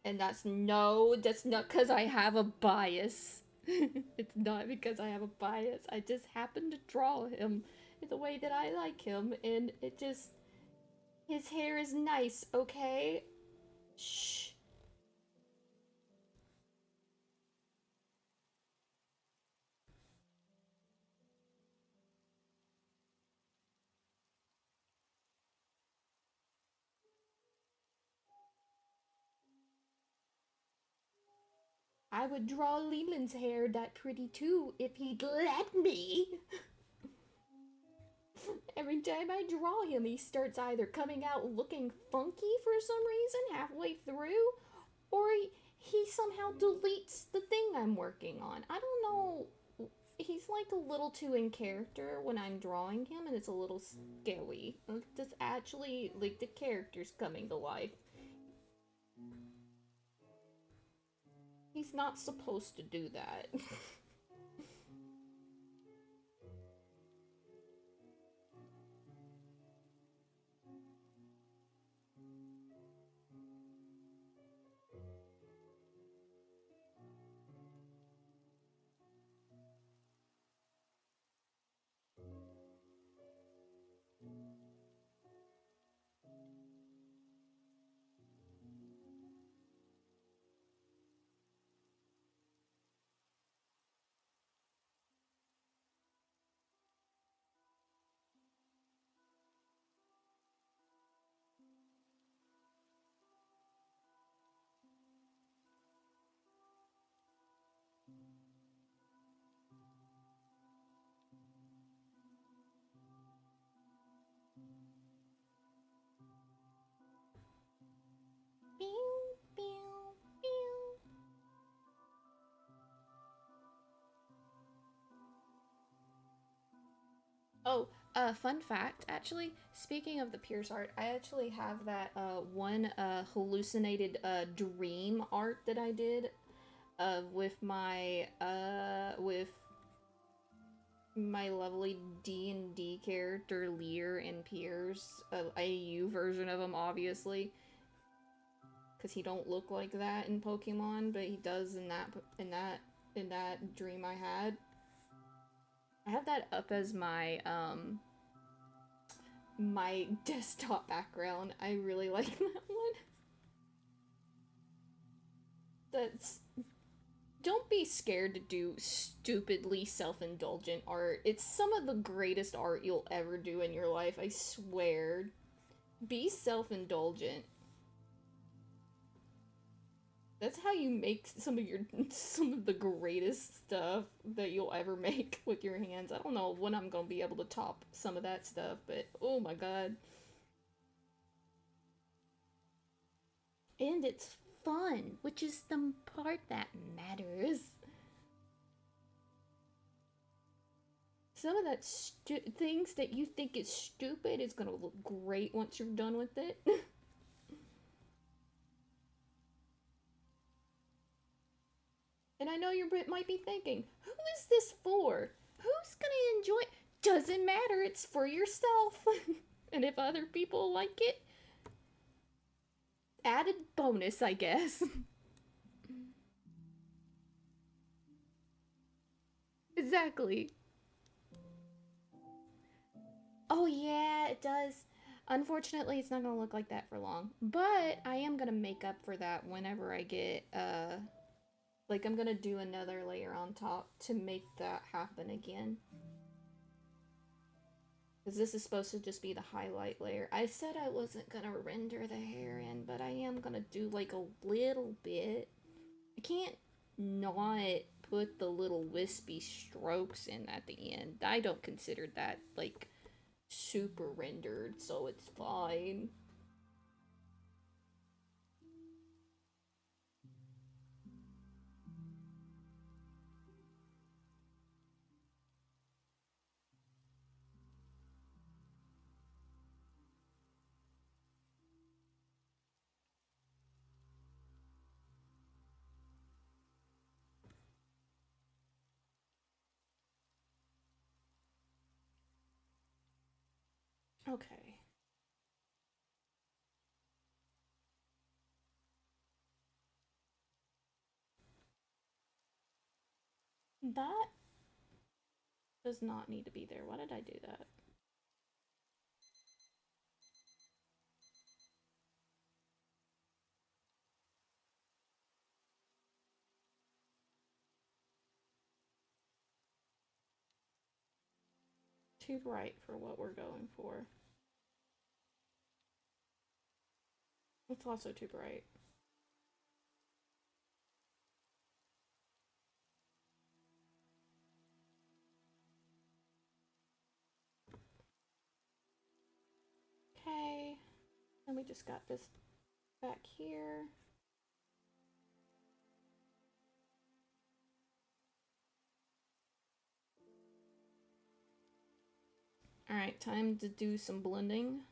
And that's not because I have a bias. It's not because I have a bias. I just happen to draw him the way that I like him, and it just, his hair is nice, okay? Shh. I would draw Leland's hair that pretty too if he'd let me. Every time I draw him, he starts either coming out looking funky for some reason halfway through, or he somehow deletes the thing I'm working on. I don't know. He's like a little too in character when I'm drawing him, and it's a little scary. It's actually like the character's coming to life. He's not supposed to do that. Pew, pew, pew. Oh, fun fact, actually, speaking of the Pierce art, I actually have that one hallucinated dream art that I did with my lovely D&D character Lear and Pierce, a AU version of him obviously, cuz he don't look like that in Pokemon, but he does in that dream I had. I have that up as my desktop background. I really like that one. That's Don't be scared to do stupidly self-indulgent art. It's some of the greatest art you'll ever do in your life, I swear. Be self-indulgent. That's how you make some of the greatest stuff that you'll ever make with your hands. I don't know when I'm gonna be able to top some of that stuff, but oh my god. And it's fun, which is the part that matters. Some of that things that you think is stupid is gonna look great once you're done with it. And I know you might be thinking, who is this for? Who's gonna enjoy it? Doesn't matter, it's for yourself. And if other people like it, added bonus, I guess. Exactly. Oh, yeah, it does. Unfortunately, it's not gonna look like that for long. But I am gonna make up for that whenever I get, like, I'm gonna do another layer on top to make that happen again. Because this is supposed to just be the highlight layer. I said I wasn't gonna render the hair in, but I am gonna do like a little bit. I can't not put the little wispy strokes in at the end. I don't consider that like super rendered, so it's fine. Okay. That does not need to be there. Why did I do that? Too bright for what we're going for. It's also too bright. Okay. And we just got this back here. Alright, time to do some blending.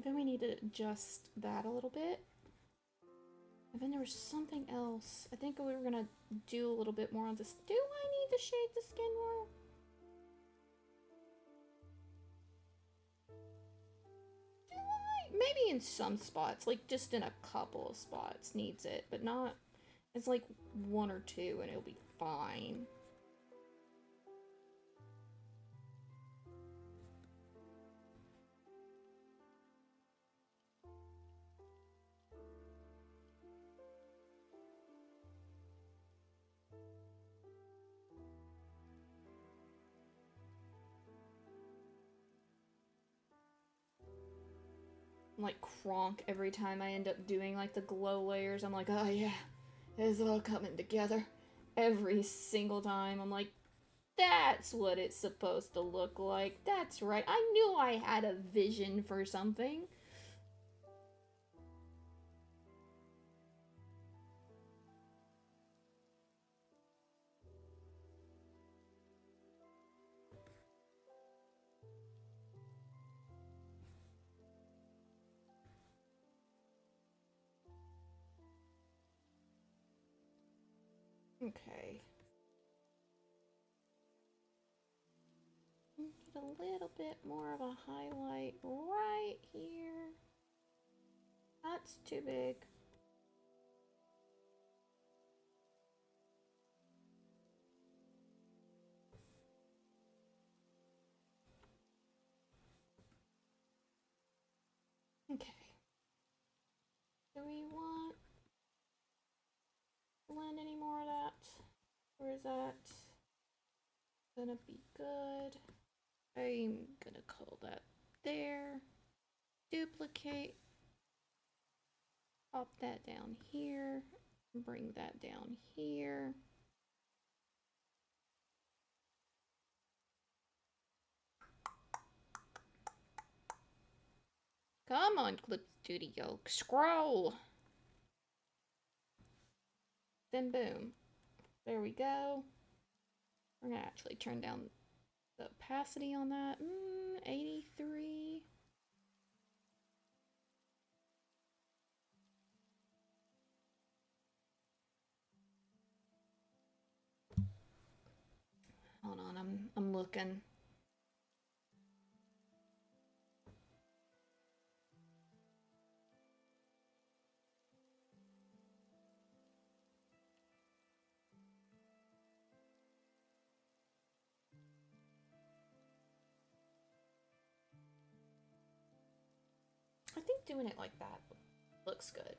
Then we need to adjust that a little bit. And then there was something else. I think we were gonna do a little bit more on this. Do I need to shade the skin more? Do I? Maybe in some spots, like just in a couple of spots needs it, but not. It's like one or two and it'll be fine. I'm like Kronk every time I end up doing like the glow layers. I'm like, oh yeah, it's all coming together. Every single time. I'm like, that's what it's supposed to look like. That's right. I knew I had a vision for something. Okay. Need a little bit more of a highlight right here. That's too big. Okay. Do we want to blend any more of that? Or is that gonna be good? I'm gonna call that there. Duplicate. Pop that down here. Bring that down here. Come on, Clip Studio. Scroll! Then boom. There we go. We're gonna actually turn down the opacity on that. 83. Hold on, I'm looking. I think doing it like that looks good.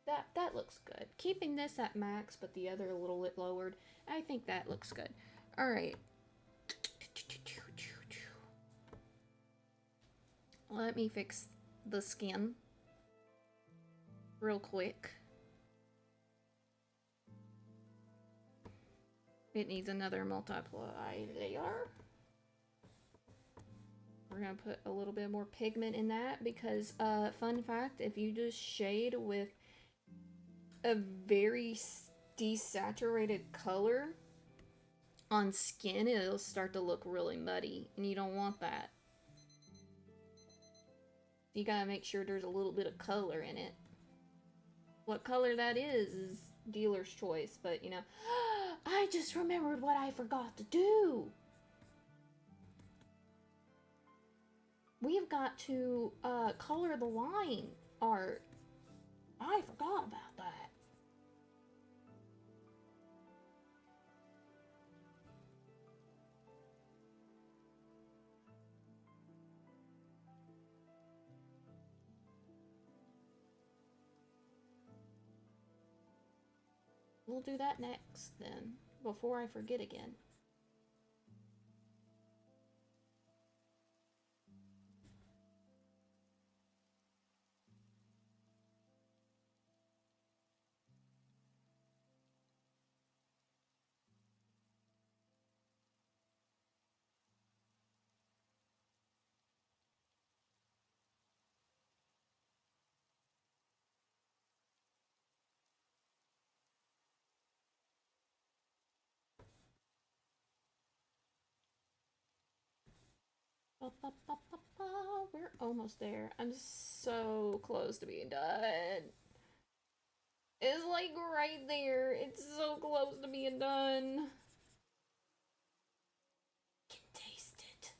That looks good. Keeping this at max, but the other a little bit lowered. I think that looks good. All right. Let me fix the skin real quick. It needs another multiply layer. We're gonna put a little bit more pigment in that because, fun fact, if you just shade with a very desaturated color on skin, it'll start to look really muddy, and you don't want that. You gotta make sure there's a little bit of color in it. What color that is dealer's choice, but you know, I just remembered what I forgot to do. We've got to color the line art. I forgot about that. We'll do that next then, before I forget again. Ba, ba, ba, ba, ba. We're almost there. I'm so close to being done. It's like right there. It's so close to being done. I can taste it.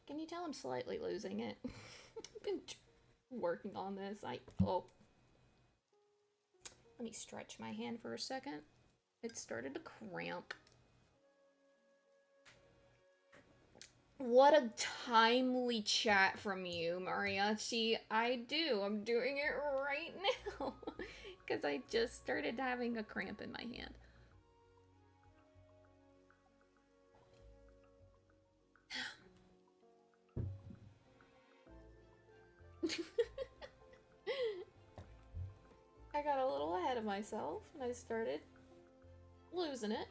Can you tell I'm slightly losing it? I've been working on this. Oh. Let me stretch my hand for a second. It started to cramp. What a timely chat from you, Mariachi. I do. I'm doing it right now. Because I just started having a cramp in my hand. I got a little ahead of myself and I started losing it.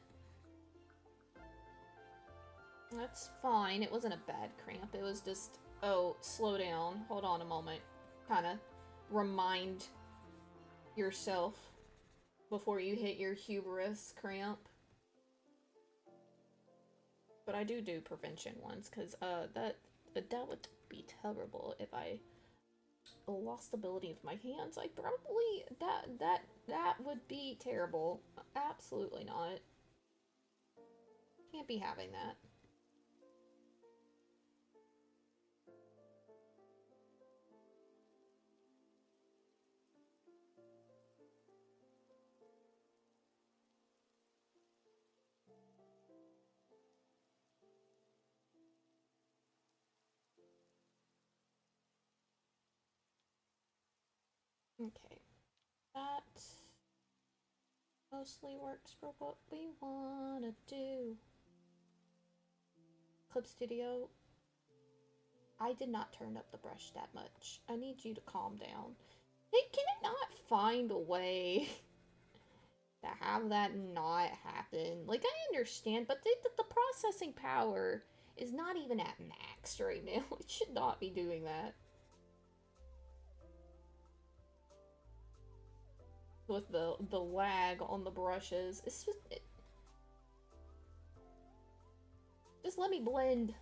That's fine. It wasn't a bad cramp. It was just, oh, slow down. Hold on a moment. Kind of remind yourself before you hit your hubris cramp. But I do prevention ones, because that would be terrible if I lost ability of my hands. I probably, that would be terrible. Absolutely not. Can't be having that. Okay. That mostly works for what we wanna do. Clip Studio, I did not turn up the brush that much. I need you to calm down. Can it not find a way to have that not happen? Like, I understand, but the processing power is not even at max right now. It should not be doing that. With the lag on the brushes. It's just... just let me blend.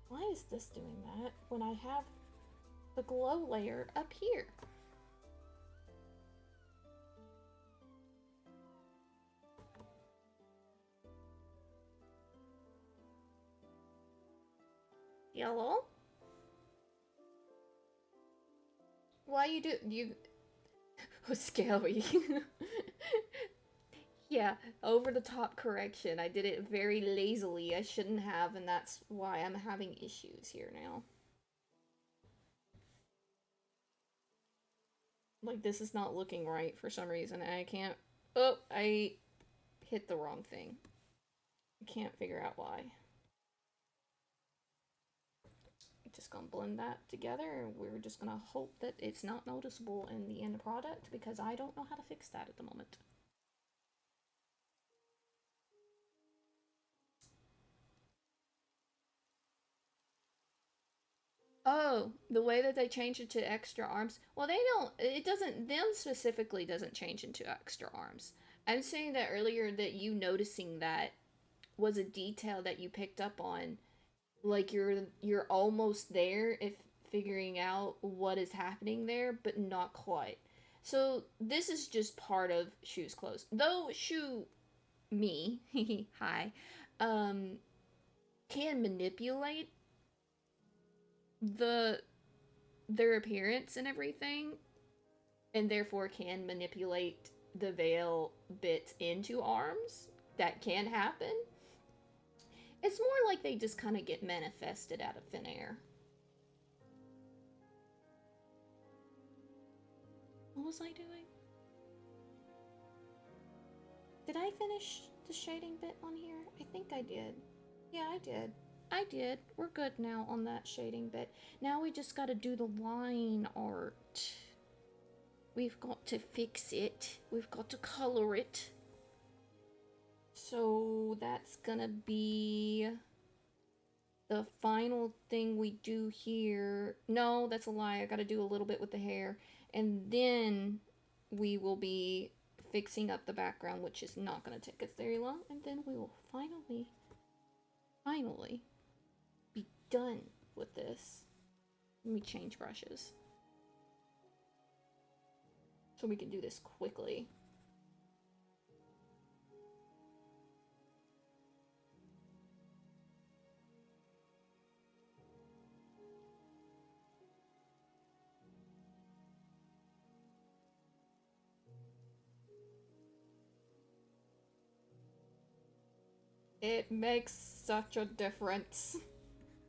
Why is this doing that when I have the glow layer up here? Yellow? Why you oh, scary. Yeah, over the top correction. I did it very lazily. I shouldn't have, and that's why I'm having issues here now. Like, this is not looking right for some reason, and I can't... Oh, I hit the wrong thing. I can't figure out why. Just gonna blend that together, and we're just gonna hope that it's not noticeable in the end product, because I don't know how to fix that at the moment. Oh, the way that they change it to extra arms. Well, they don't. It doesn't. Them specifically doesn't change into extra arms. I'm saying that earlier that you noticing that was a detail that you picked up on. Like you're almost there if figuring out what is happening there, but not quite. So this is just part of Shu's clothes. Though Shu, me, hi, um, can manipulate the their appearance and everything, and therefore can manipulate the veil bits into arms, that can happen. It's more like they just kind of get manifested out of thin air. What was I doing? Did I finish the shading bit on here? I think I did. Yeah, I did. I did. We're good now on that shading bit. Now we just gotta do the line art. We've got to fix it. We've got to color it. So that's gonna be the final thing we do here. No, that's a lie. I gotta do a little bit with the hair. And then we will be fixing up the background, which is not gonna take us very long. And then we will finally be done with this. Let me change brushes so we can do this quickly. It makes such a difference.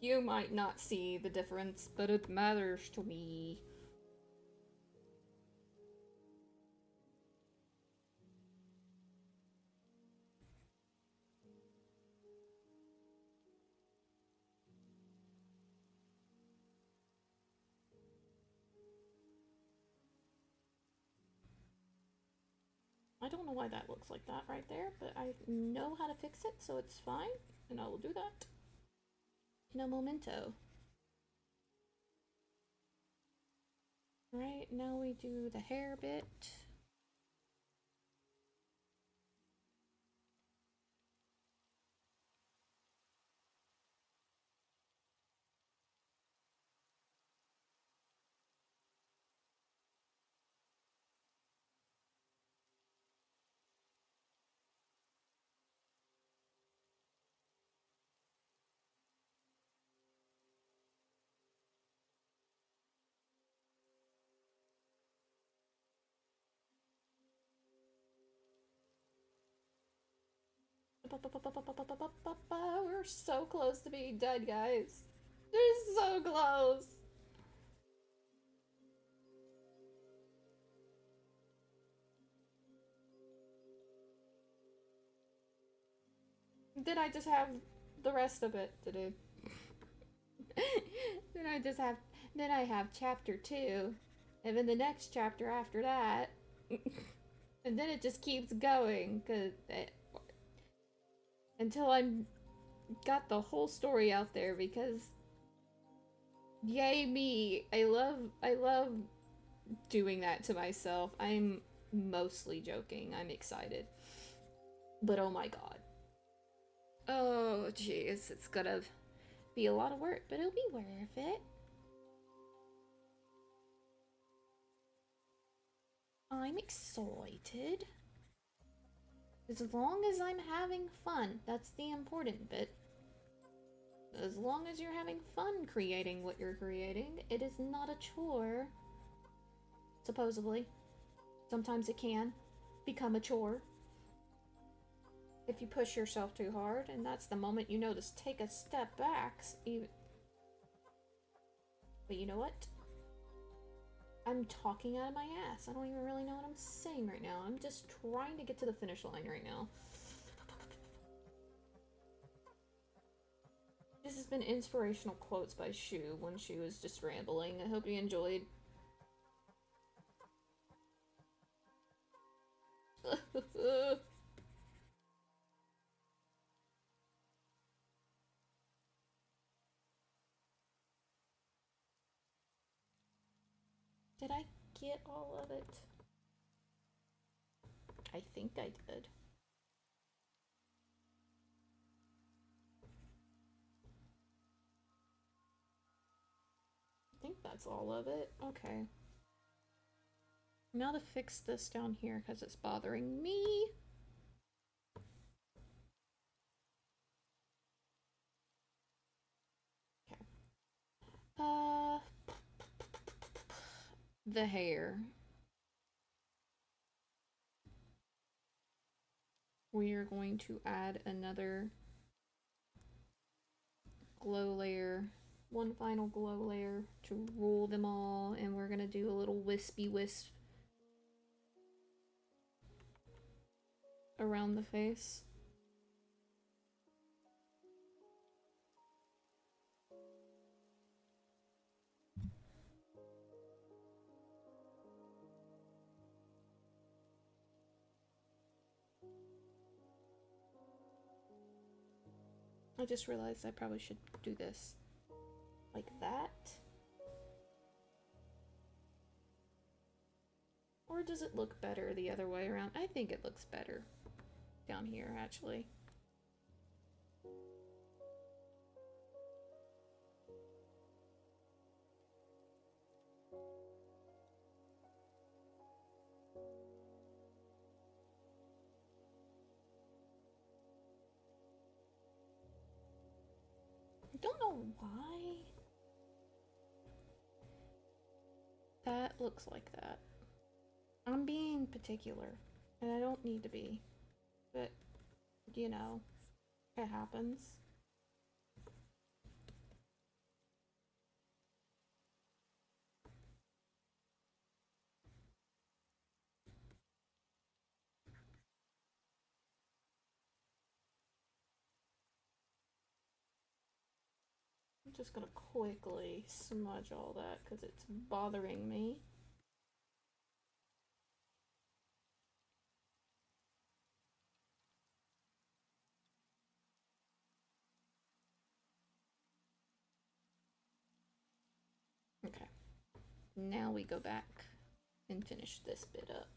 You might not see the difference, but it matters to me. I don't know why that looks like that right there, but I know how to fix it, so it's fine, and I will do that. No momento. Right, now we do the hair bit. We're so close to being done, guys. We're so close. Did I just have the rest of it to do? then I just have then I have chapter 2 and then the next chapter after that. And then it just keeps going until I'm got the whole story out there, because yay me. I love doing that to myself. I'm mostly joking. I'm excited. But oh my god. Oh jeez, it's gonna be a lot of work, but it'll be worth it. I'm excited. As long as I'm having fun, that's the important bit. As long as you're having fun creating what you're creating, it is not a chore. Supposedly. Sometimes it can become a chore if you push yourself too hard, and that's the moment you know to take a step back. But you know what? I'm talking out of my ass. I don't even really know what I'm saying right now. I'm just trying to get to the finish line right now. This has been inspirational quotes by Shu when she was just rambling. I hope you enjoyed. Did I get all of it? I think I did. I think that's all of it. Okay. Now to fix this down here because it's bothering me. Okay. The hair. we are going to add another glow layer, one final glow layer to rule them all, and we're gonna do a little wispy wisp around the face. I just realized I probably should do this like that. Or does it look better the other way around? I think it looks better down here, actually. I don't know why that looks like that. I'm being particular, and I don't need to be, but you know, it happens. I'm just gonna quickly smudge all that because it's bothering me. Okay, now we go back and finish this bit up.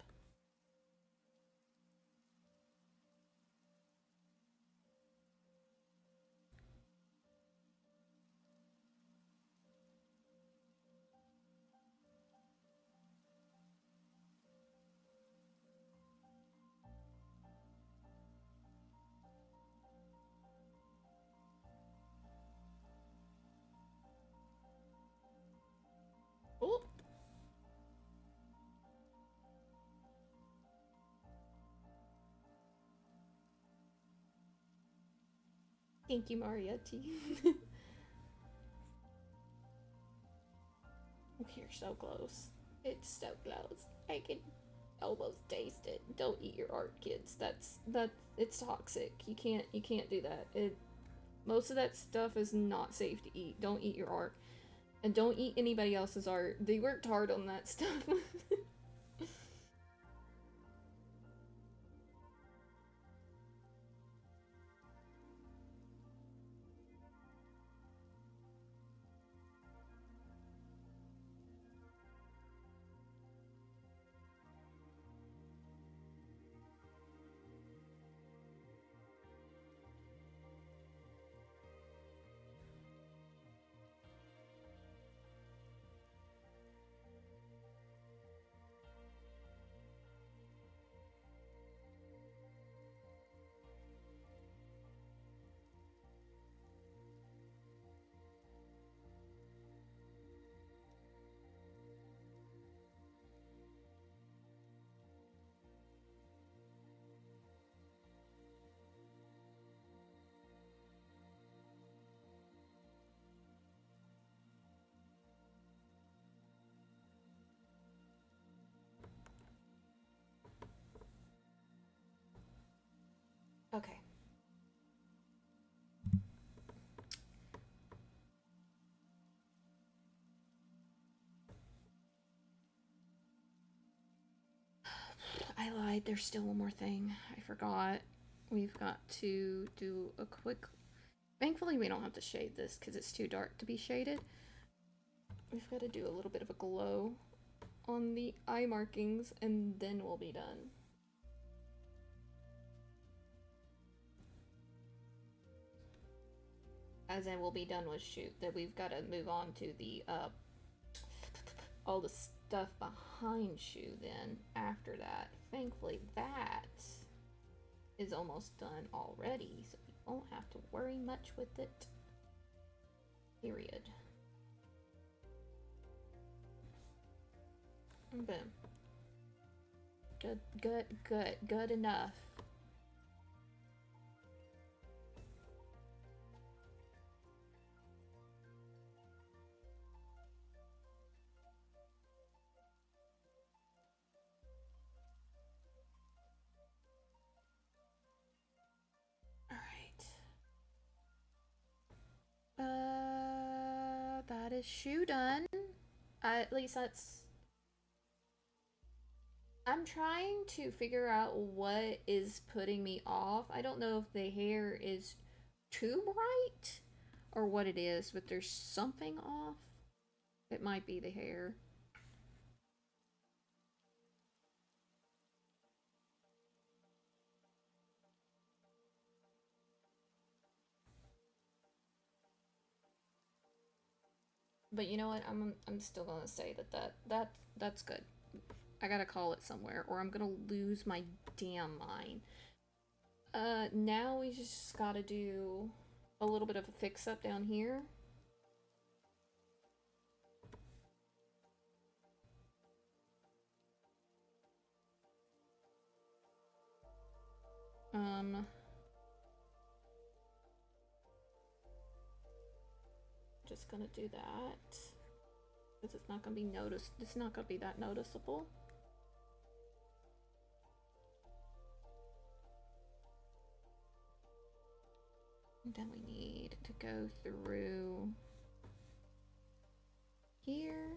Oh! Thank you, Marietti. You're so close. It's so close. I can almost taste it. Don't eat your art, kids. That's it's toxic. You can't do that. Most of that stuff is not safe to eat. Don't eat your art. And don't eat anybody else's art. They worked hard on that stuff. Okay. I lied. There's still one more thing. I forgot. We've got to do a quick... Thankfully, we don't have to shade this because it's too dark to be shaded. We've got to do a little bit of a glow on the eye markings, and then we'll be done. As in, we'll be done with shoot. That we've got to move on to the all the stuff behind Shu then after that. Thankfully that is almost done already, so we won't have to worry much with it. Period. Boom. Good enough. shoe done. At least that's... I'm trying to figure out what is putting me off. I don't know if the hair is too bright or what it is, but there's something off. It might be the hair. But you know what? I'm still gonna say that's good. I gotta call it somewhere, or I'm gonna lose my damn mind. Now we just gotta do a little bit of a fix up down here. Just gonna do that. Because it's not gonna be noticed. It's not gonna be that noticeable. And then we need to go through here.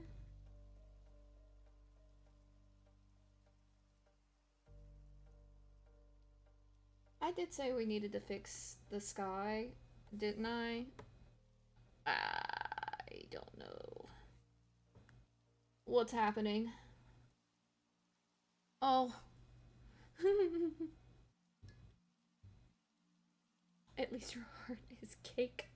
I did say we needed to fix the sky, didn't I? I don't know. What's happening? Oh. At least your heart is cake.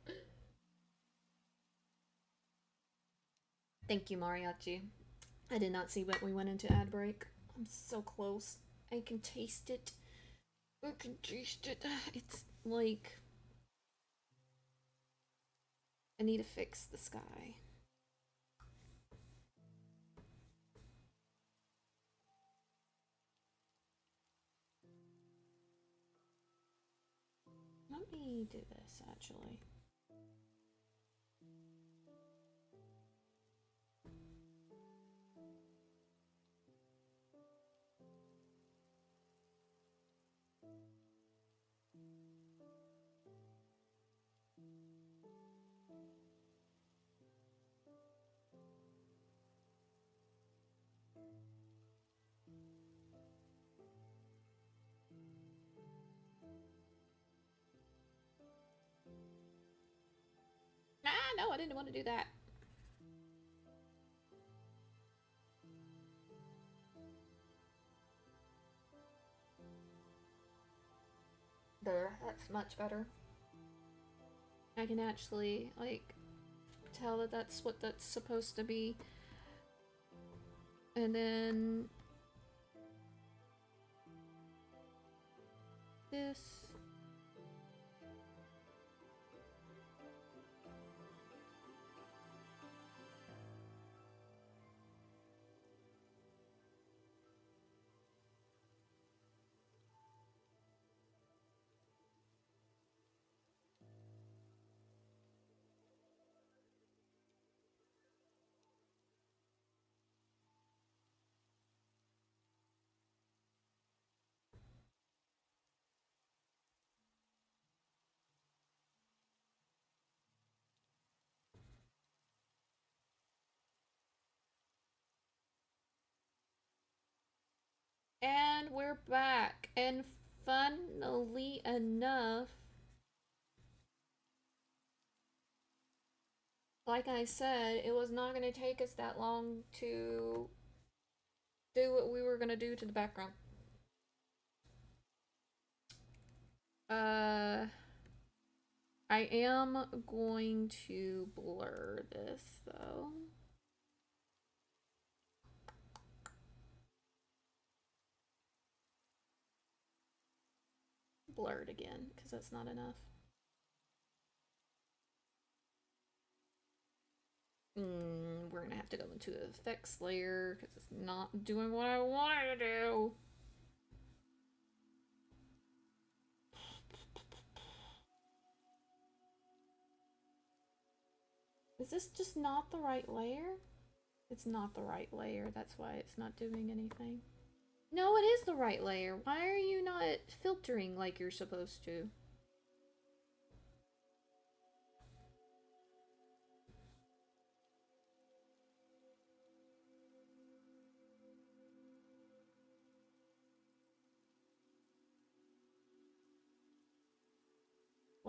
Thank you, Mariachi. I did not see what we went into ad break. I'm so close. I can taste it. I can taste it. It's like... I need to fix the sky. Let me do this, actually. Ah, no, I didn't want to do that. There, that's much better. I can actually, like, tell that that's what that's supposed to be. And then... this... And we're back. And funnily enough, like I said, it was not going to take us that long to do what we were going to do to the background. I am going to blur this, though. Blurred again, because that's not enough. We're gonna have to go into the effects layer, because it's not doing what I wanted to do. Is this just not the right layer? It's not the right layer, that's why it's not doing anything. No, it is the right layer. Why are you not filtering like you're supposed to?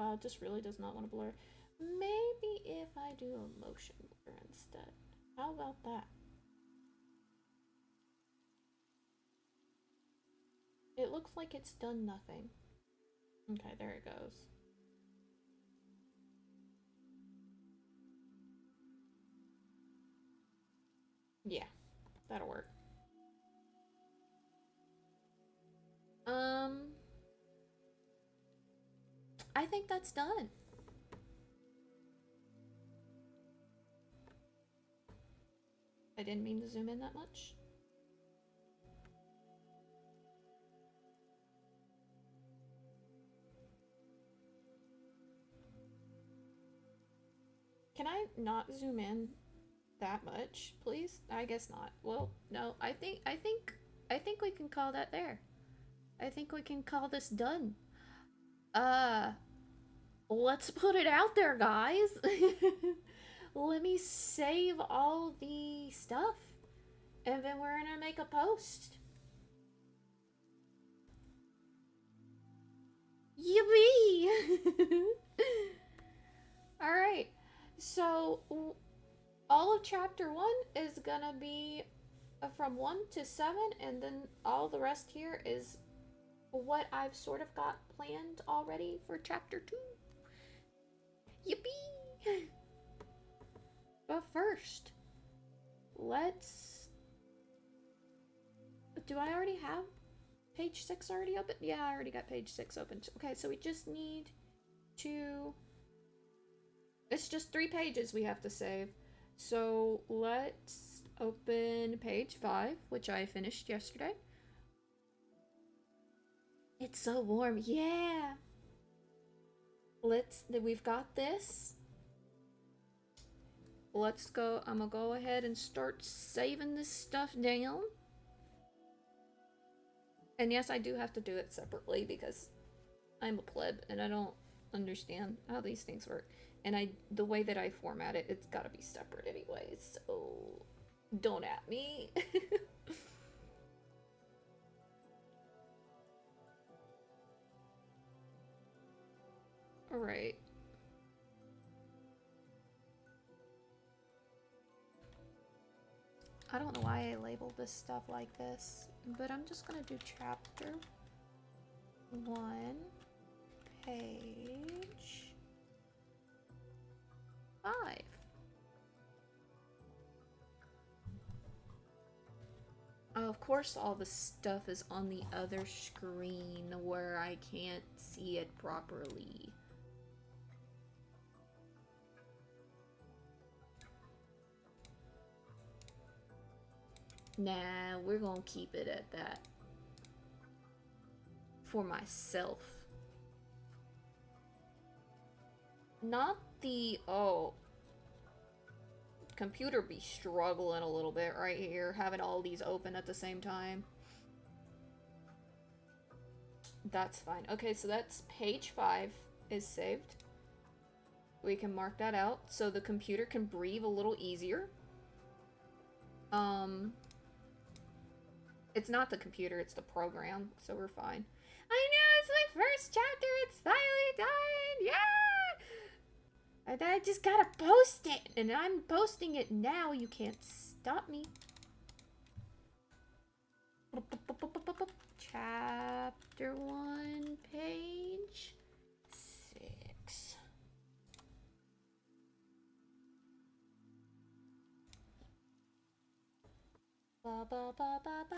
Wow, it just really does not want to blur. Maybe if I do a motion blur instead. How about that? It looks like it's done nothing. Okay, there it goes. Yeah, that'll work. I think that's done. I didn't mean to zoom in that much. Can I not zoom in that much, please? I guess not. Well, no. I think we can call that there. I think we can call this done. Let's put it out there, guys. Let me save all the stuff, and then we're gonna make a post. Yippee! Alright, so all of chapter 1 is gonna be from 1 to 7, and then all the rest here is what I've sort of got planned already for chapter 2. Yippee! But first, let's... Do I already have page 6 already open? Yeah, I already got page 6 open. Okay, so we just need to... It's just 3 pages we have to save. So let's open page 5, which I finished yesterday. It's so warm. Yeah! We've got this. Let's go. I'm gonna go ahead and start saving this stuff down. And yes, I do have to do it separately because I'm a pleb and I don't understand how these things work. And the way that I format it, it's gotta be separate anyways, so don't at me. Alright. I don't know why I labeled this stuff like this, but I'm just gonna do chapter 1, page 5. Of course, all the stuff is on the other screen where I can't see it properly. Nah, we're gonna keep it at that. For myself. Not the... Oh. Computer be struggling a little bit right here, having all these open at the same time. That's fine. Okay, so that's page 5 is saved. We can mark that out so the computer can breathe a little easier. It's not the computer, it's the program, so we're fine. I know, it's my first chapter, it's finally done! Yeah! And I just gotta post it, and I'm posting it now, you can't stop me. Chapter 1, page 6. Ba ba ba ba ba.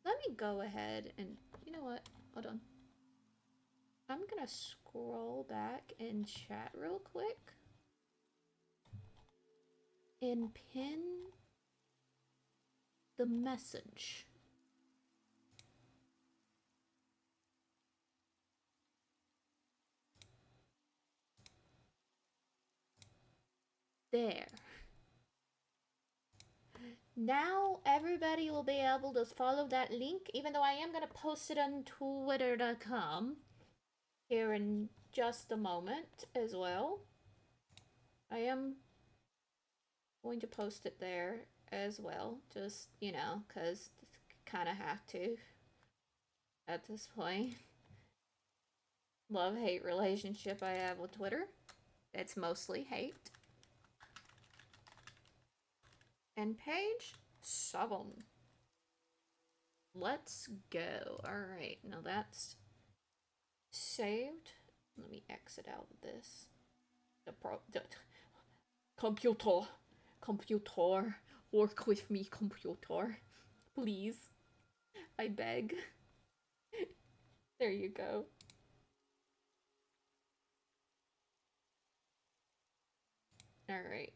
Let me go ahead and, you know what? Hold on. I'm gonna scroll back in chat real quick and pin the message. There. Now everybody will be able to follow that link, even though I am going to post it on twitter.com here in just a moment as well. I am going to post it there as well, just, you know, because kind of have to at this point. Love-hate relationship I have with Twitter. It's mostly hate. And page 7. Let's go. Alright, now that's saved. Let me exit out of this. Computer. Work with me, computer. Please. I beg. There you go. Alright.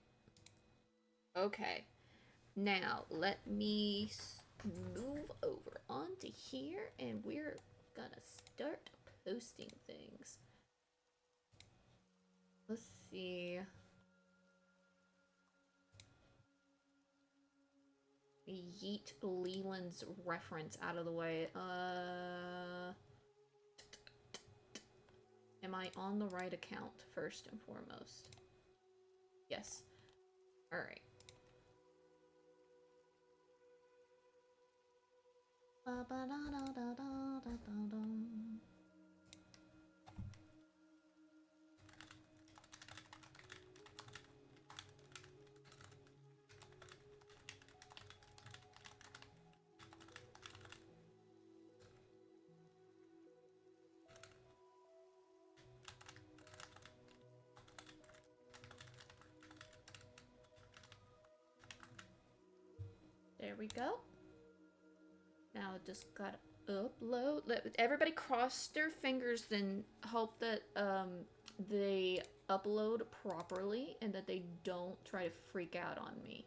Okay. Now, let me move over onto here, and we're gonna start posting things. Let's see. Yeet Leland's reference out of the way. Am I on the right account first and foremost? Yes. Alright. There we go. Now just gotta upload. Everybody cross their fingers and hope that they upload properly and that they don't try to freak out on me.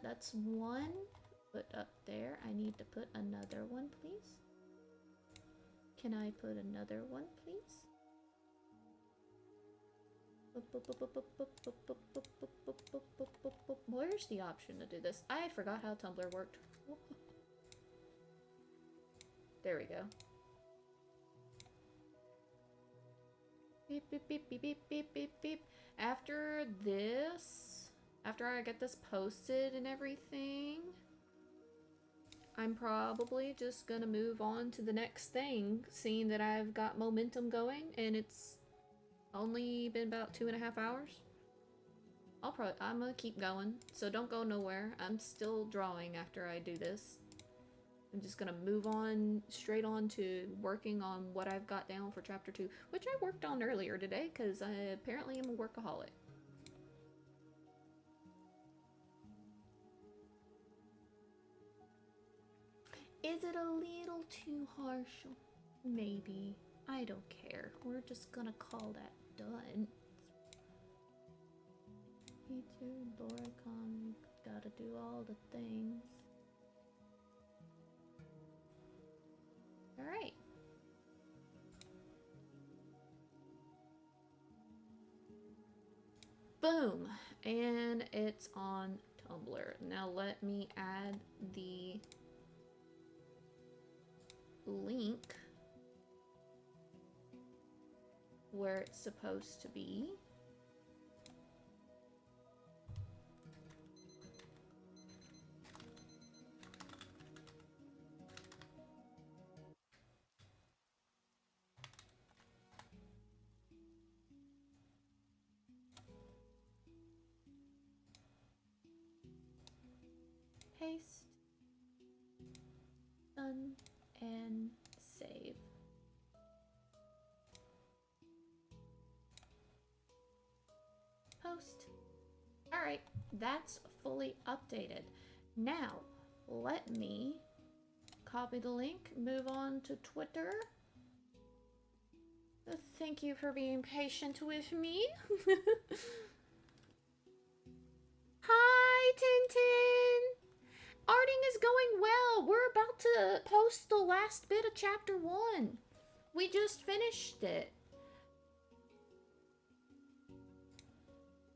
That's one. Put up there. I need to put another one, please. Can I put another one, please? Where's the option to do this? I forgot how Tumblr worked. There we go. Beep, beep, beep, beep, beep, beep, beep, beep. After I get this posted and everything, I'm probably just gonna move on to the next thing, seeing that I've got momentum going, and it's only been about 2.5 hours. I'm gonna keep going, so don't go nowhere. I'm still drawing after I do this. I'm just gonna move on, straight on to working on what I've got down for chapter 2, which I worked on earlier today, because I apparently am a workaholic. Is it a little too harsh? Maybe. I don't care. We're just gonna call that done. Feature, Bora comic, gotta do all the things. Alright. Boom! And it's on Tumblr. Now let me add the link where it's supposed to be. Paste. Done. And save. Post. Alright, that's fully updated. Now, let me copy the link, move on to Twitter. Thank you for being patient with me. Hi, Tintin! Arting is going well. We're about to post the last bit of chapter 1. We just finished it.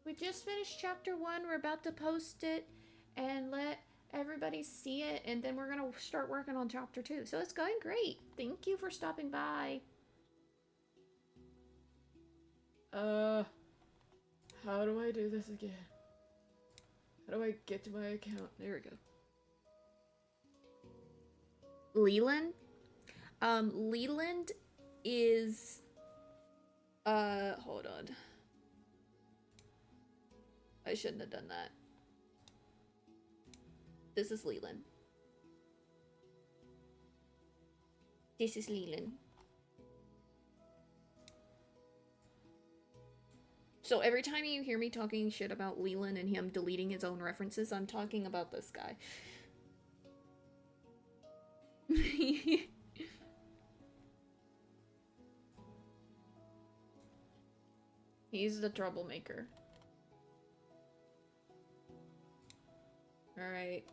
We just finished chapter 1. We're about to post it and let everybody see it, and then we're gonna start working on chapter 2. So it's going great. Thank you for stopping by. How do I do this again? How do I get to my account? There we go. Leland? Leland is... hold on. I shouldn't have done that. This is Leland. This is Leland. So every time you hear me talking shit about Leland and him deleting his own references, I'm talking about this guy. He's the troublemaker. Alright.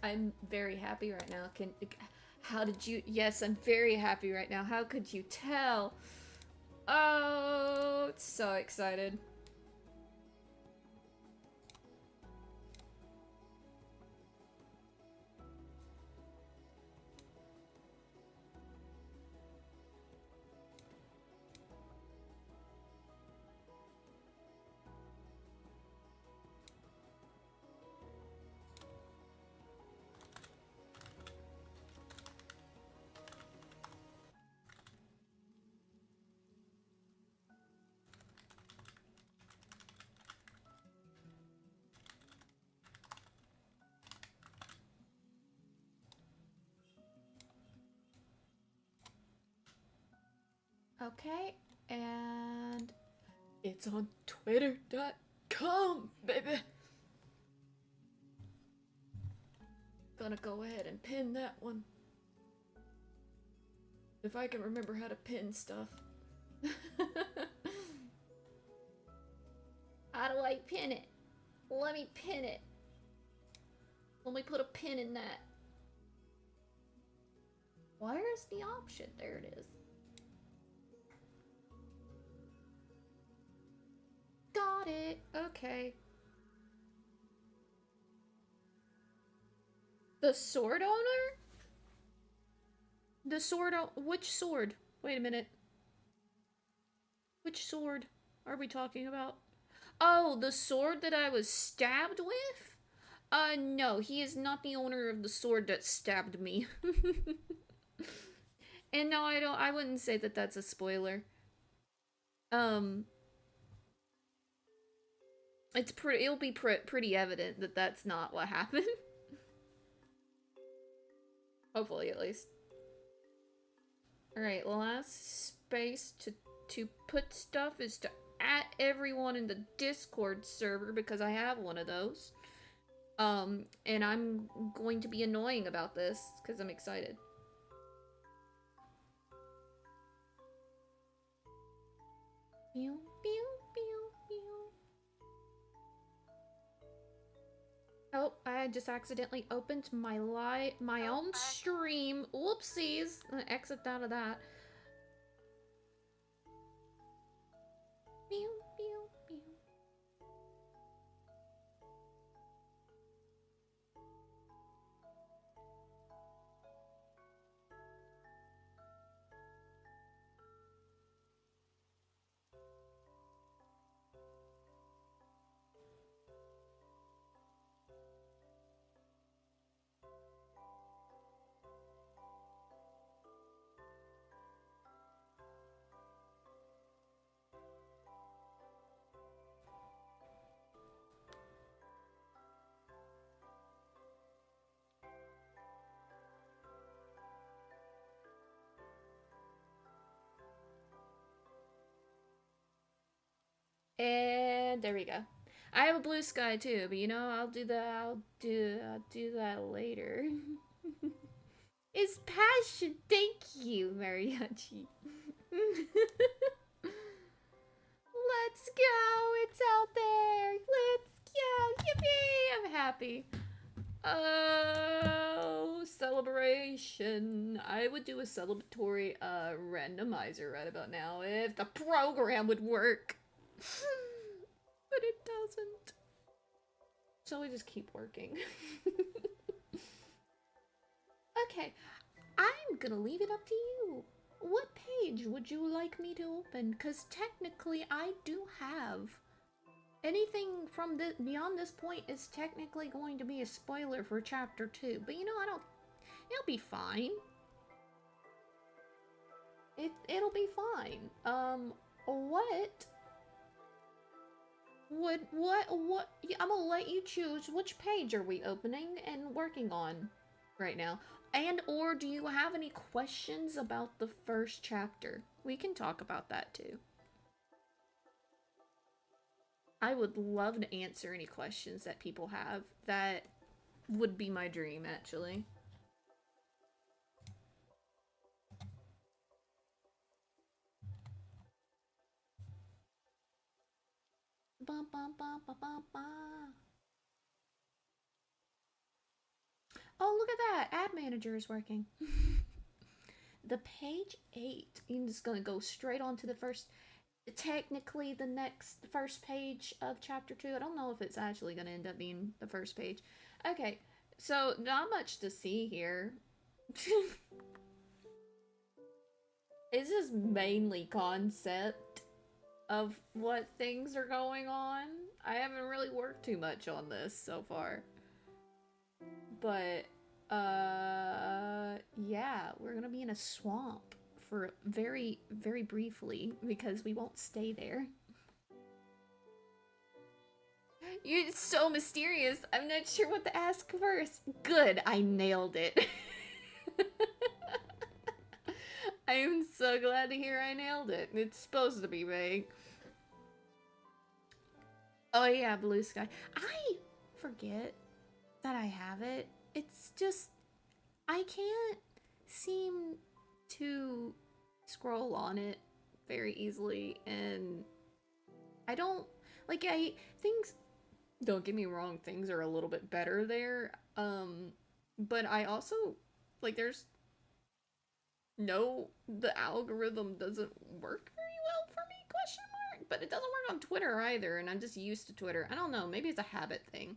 I'm very happy right now. How did you? Yes, I'm very happy right now. How could you tell? Oh, so excited. Okay, and it's on twitter.com, baby. Gonna go ahead and pin that one. If I can remember how to pin stuff. How do I pin it? Let me pin it. Let me put a pin in that. Where is the option? There it is. Got it. Okay. The sword owner? The sword which sword? Wait a minute. Which sword are we talking about? Oh, the sword that I was stabbed with? No, he is not the owner of the sword that stabbed me. And no, I wouldn't say that that's a spoiler. It'll be pretty evident that that's not what happened. Hopefully, at least. Alright, last space to put stuff is to add everyone in the Discord server, because I have one of those. And I'm going to be annoying about this, because I'm excited. Pew, pew, pew, pew. Oh, I just accidentally opened my own stream. Whoopsies. Exit out of that. Pew, pew, pew. And there we go. I have a blue sky too, but you know, I'll do that later. It's passion. Thank you, Mariachi. Let's go! It's out there! Let's go! Yippee! I'm happy. Oh, celebration. I would do a celebratory randomizer right about now if the program would work. But it doesn't. So we just keep working. Okay, I'm gonna leave it up to you. What page would you like me to open? Because technically I do have. Anything from beyond this point is technically going to be a spoiler for chapter 2. But you know, it'll be fine. It'll be fine. I'm gonna let you choose which page are we opening and working on right now. And or do you have any questions about the first chapter? We can talk about that too. I would love to answer any questions that people have. That would be my dream, actually. Ba, ba, ba, ba, ba, ba. Oh, look at that! Ad manager is working. The page 8. You're just gonna go straight on to the first. Technically, the first page of chapter 2. I don't know if it's actually gonna end up being the first page. Okay, so not much to see here. It's just mainly concept of what things are going on. I haven't really worked too much on this so far. But, yeah, we're gonna be in a swamp for very, very briefly because we won't stay there. You're so mysterious. I'm not sure what to ask first. Good, I nailed it. I am so glad to hear I nailed it. It's supposed to be vague. Oh yeah, blue sky. I forget that I have it. It's just, I can't seem to scroll on it very easily, and I don't, like, things, don't get me wrong, things are a little bit better there, but I also, like, the algorithm doesn't work very well for me, question mark, but it doesn't work on Twitter either, and I'm just used to Twitter. I don't know, maybe it's a habit thing.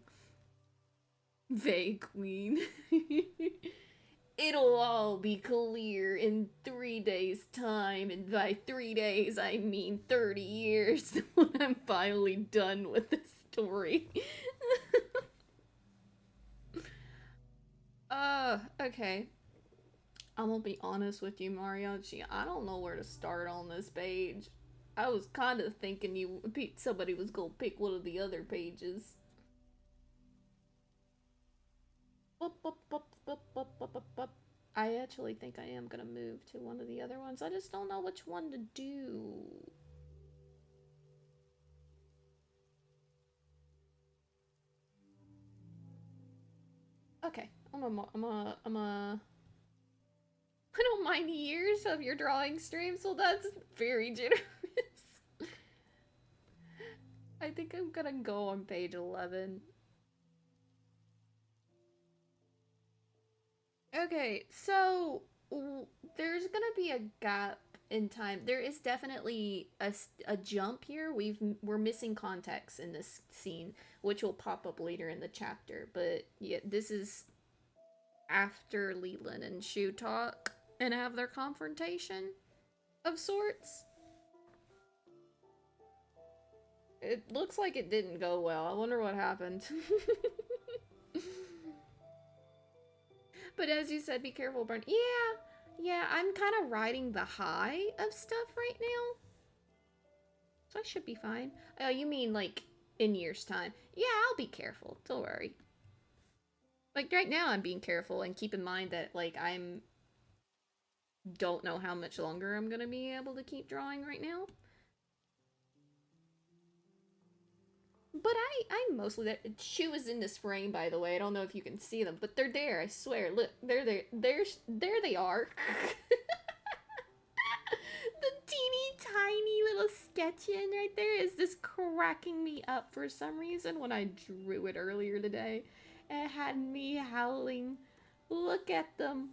Vague queen. It'll all be clear in 3 days' time, and by 3 days I mean 30 years when I'm finally done with the story. Okay. I'm gonna be honest with you, Mariachi. I don't know where to start on this page. I was kind of thinking somebody was gonna pick one of the other pages. I actually think I am gonna move to one of the other ones. I just don't know which one to do. Okay, I don't mind years of your drawing streams, so that's very generous. I think I'm gonna go on page 11. Okay, so there's gonna be a gap in time. There is definitely a jump here. We're missing context in this scene, which will pop up later in the chapter. But yeah, this is after Leland and Shu talk and have their confrontation of sorts. It looks like it didn't go well. I wonder what happened. But as you said, be careful, Burn. Yeah, I'm kind of riding the high of stuff right now. So I should be fine. Oh, you mean like in years' time? Yeah, I'll be careful. Don't worry. Like right now I'm being careful, and keep in mind that like don't know how much longer I'm gonna be able to keep drawing right now. But I'm mostly there. Shu is in this frame, by the way. I don't know if you can see them, but they're there. I swear. Look, there they are. The teeny tiny little sketching right there is just cracking me up for some reason when I drew it earlier today. It had me howling. Look at them.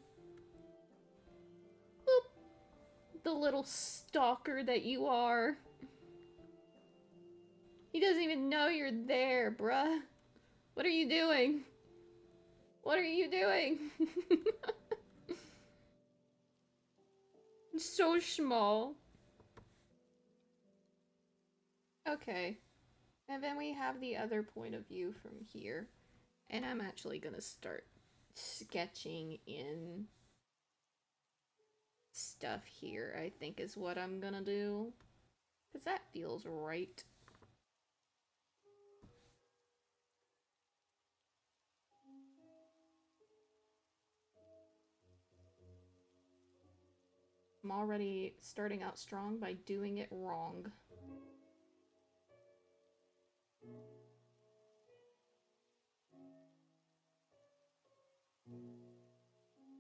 Boop. The little stalker that you are. He doesn't even know you're there, bruh. What are you doing? What are you doing? So small. Okay. And then we have the other point of view from here. And I'm actually gonna start sketching in stuff here, I think is what I'm gonna do. Because that feels right. I'm already starting out strong by doing it wrong.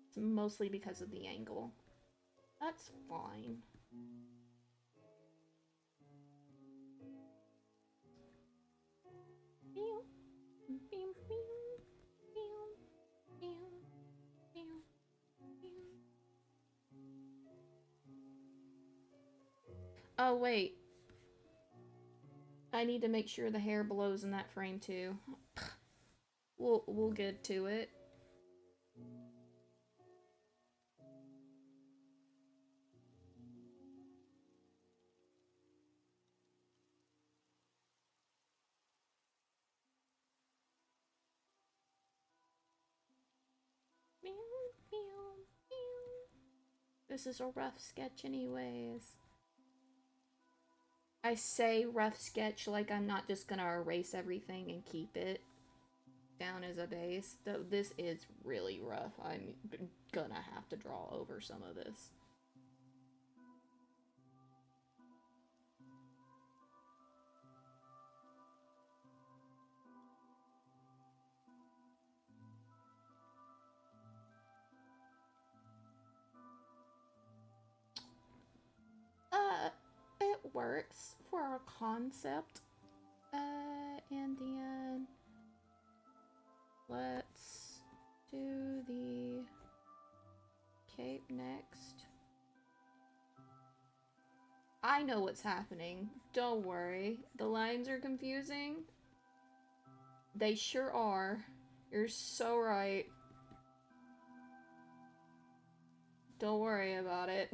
It's mostly because of the angle. That's fine. Oh, wait. I need to make sure the hair blows in that frame too. We'll get to it. This is a rough sketch anyways. I say rough sketch like I'm not just gonna erase everything and keep it down as a base. Though this is really rough. I'm gonna have to draw over some of this. It works for our concept. And then let's do the cape next. I know what's happening. Don't worry. The lines are confusing. They sure are. You're so right. Don't worry about it.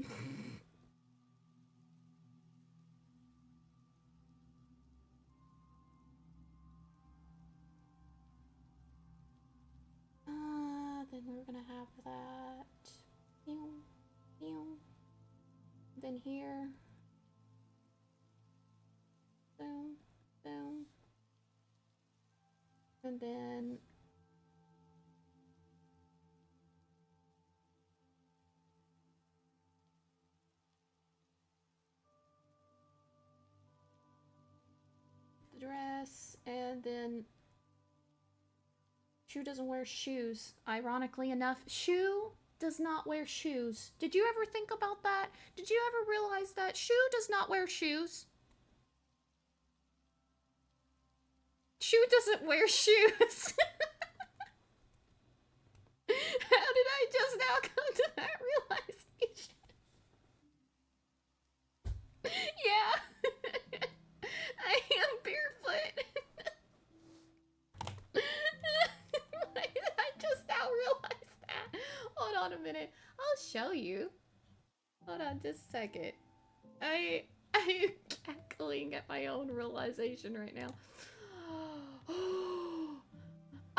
Then we're gonna have that. Then here. Boom, boom. And then the dress, and then Shu doesn't wear shoes. Ironically enough, Shu does not wear shoes. Did you ever think about that? Did you ever realize that Shu does not wear shoes? Shu doesn't wear shoes. How did I just now come to that realization? Yeah. I am barefoot. I just now realized that. Hold on a minute. I'll show you. Hold on just a second. I am cackling at my own realization right now.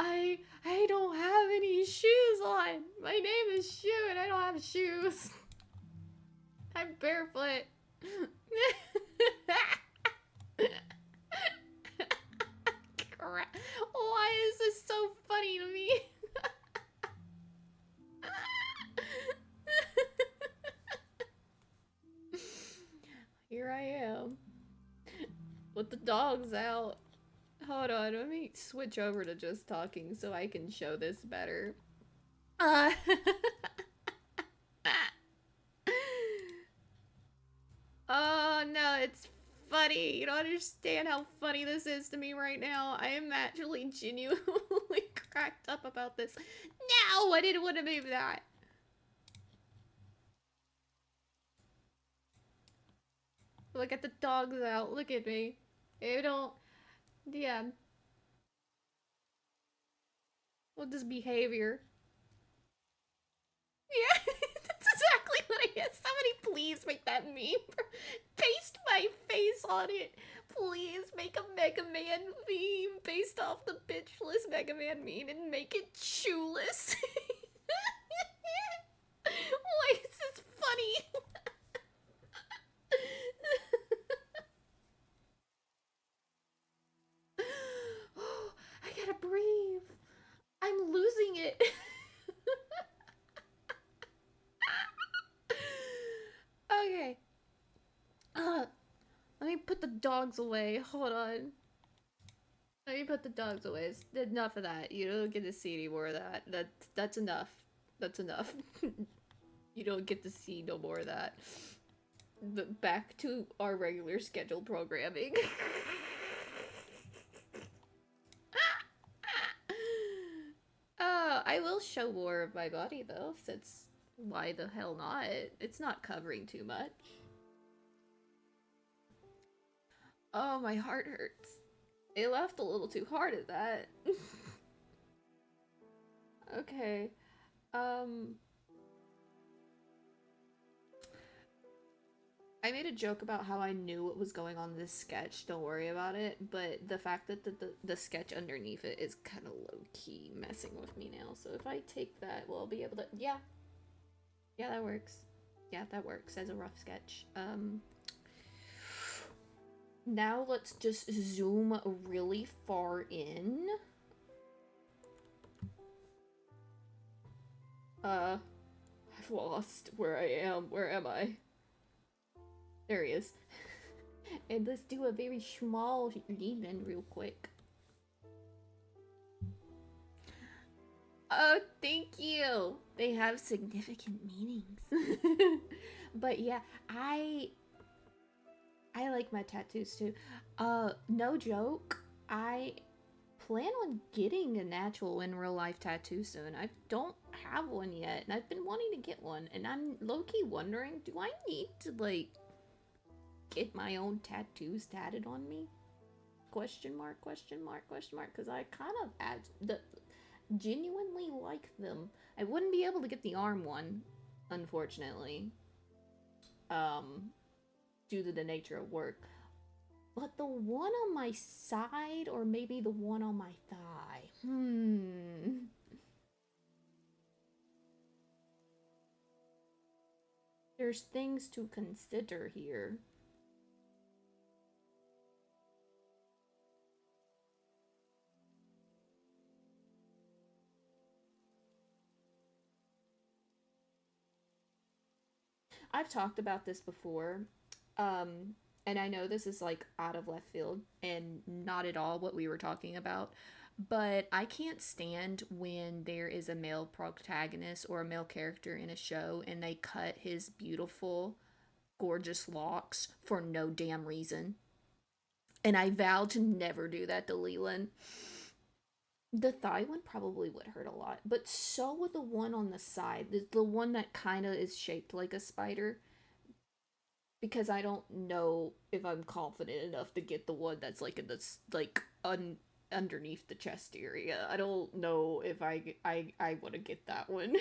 I don't have any shoes on. My name is Shu and I don't have shoes. I'm barefoot. Crap. Why is this so funny to me? Here I am. With the dogs out. Hold on, let me switch over to just talking so I can show this better. Oh no, it's funny. You don't understand how funny this is to me right now. I am actually genuinely cracked up about this. No, I didn't want to move that. Look at the dogs out. Look at me. They don't. Yeah. What this behavior? Yeah, that's exactly what it is. Somebody please make that meme. Paste my face on it. Please make a Mega Man meme based off the bitchless Mega Man meme and make it shoeless. Why is this funny? Oh, I gotta breathe. I'm losing it. Okay. Let me put the dogs away. Hold on. Let me put the dogs away. Enough of that. You don't get to see any more of that. That's enough. That's enough. You don't get to see no more of that. Back to our regular scheduled programming. I will show more of my body though, since why the hell not? It's not covering too much. Oh, my heart hurts. It laughed a little too hard at that. Okay. I made a joke about how I knew what was going on in this sketch, don't worry about it, but the fact that the sketch underneath it is kind of low-key messing with me now, so if I take that, we'll be able to- yeah. Yeah, that works. Yeah, that works as a rough sketch. Now let's just zoom really far in. I've lost where I am. Where am I? There he is. And let's do a very small lean-in real quick. Oh, thank you! They have significant meanings. But yeah, I like my tattoos too. No joke, I plan on getting an actual in real life tattoo soon. I don't have one yet, and I've been wanting to get one, and I'm low-key wondering, do I need to, like, get my own tattoos tatted on me? Question mark, question mark, question mark, because I kind of genuinely like them. I wouldn't be able to get the arm one, unfortunately, due to the nature of work. But the one on my side, or maybe the one on my thigh. There's things to consider here. I've talked about this before, and I know this is like out of left field and not at all what we were talking about, but I can't stand when there is a male protagonist or a male character in a show and they cut his beautiful, gorgeous locks for no damn reason. And I vow to never do that to Leland. The thigh one probably would hurt a lot, but so would the one on the side, the one that kind of is shaped like a spider. Because I don't know if I'm confident enough to get the one that's like in this underneath the chest area. I don't know if I want to get that one.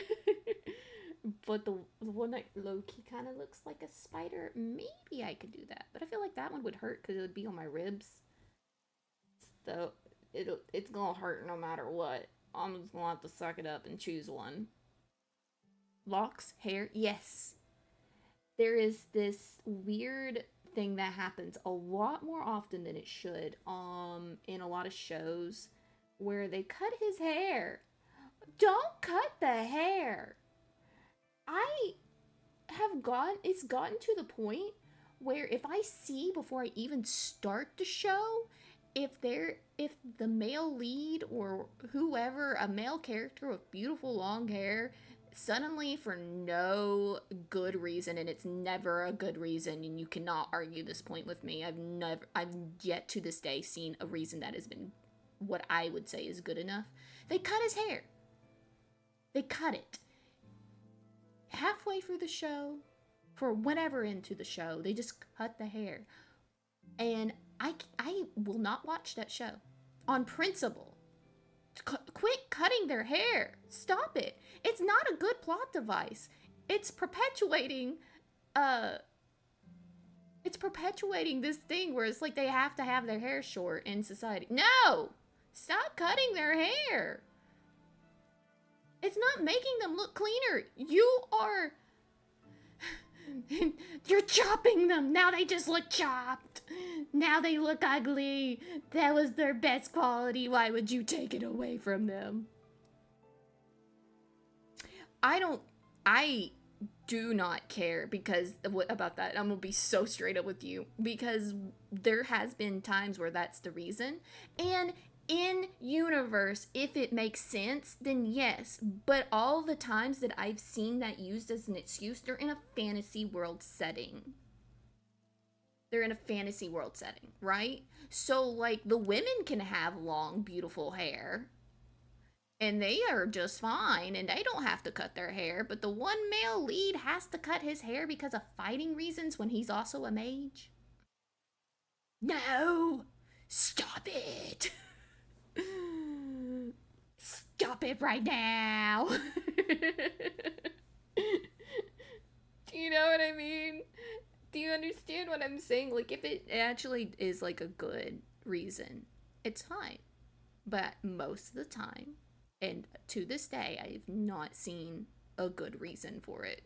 But the one that low-key kind of looks like a spider, maybe I could do that. But I feel like that one would hurt because it would be on my ribs. So it's gonna hurt no matter what. I'm just gonna have to suck it up and choose one. Locks, hair, yes. There is this weird thing that happens a lot more often than it should in a lot of shows where they cut his hair. Don't cut the hair. I have gotten to the point where if I see before I even start the show if the male lead or whoever, a male character with beautiful long hair, suddenly for no good reason, and it's never a good reason, and you cannot argue this point with me. I've yet to this day seen a reason that has been what I would say is good enough. They cut his hair. They cut it. Halfway through the show, for whenever into the show, they just cut the hair. And I will not watch that show on principle. Quit cutting their hair. Stop it. It's not a good plot device. It's perpetuating this thing where it's like they have to have their hair short in society. No! Stop cutting their hair. It's not making them look cleaner. You are you're chopping them. Now they just look chopped. Now they look ugly. That was their best quality. Why would you take it away from them? I do not care because about that. I'm gonna be so straight up with you because there has been times where that's the reason. And in universe, if it makes sense, then yes. But all the times that I've seen that used as an excuse, they're in a fantasy world setting. They're in a fantasy world setting, right? So, like, the women can have long, beautiful hair. And they are just fine, and they don't have to cut their hair. But the one male lead has to cut his hair because of fighting reasons when he's also a mage. No! Stop it! Stop it right now. Do you know what I mean? Do you understand what I'm saying? Like, if it actually is like a good reason, it's fine. But most of the time, and to this day, I have not seen a good reason for it.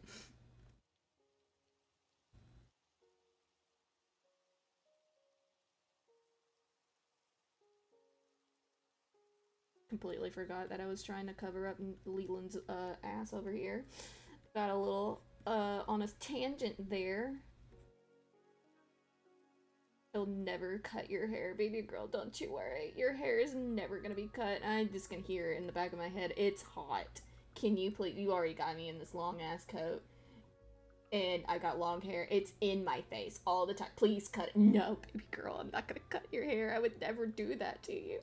Completely forgot that I was trying to cover up Leland's ass over here. Got a little on a tangent there. They'll never cut your hair, baby girl, don't you worry. Your hair is never gonna be cut. I'm just gonna hear it in the back of my head. It's hot. Can you please? You already got me in this long ass coat. And I got long hair. It's in my face all the time. Please cut it. No, baby girl, I'm not gonna cut your hair. I would never do that to you.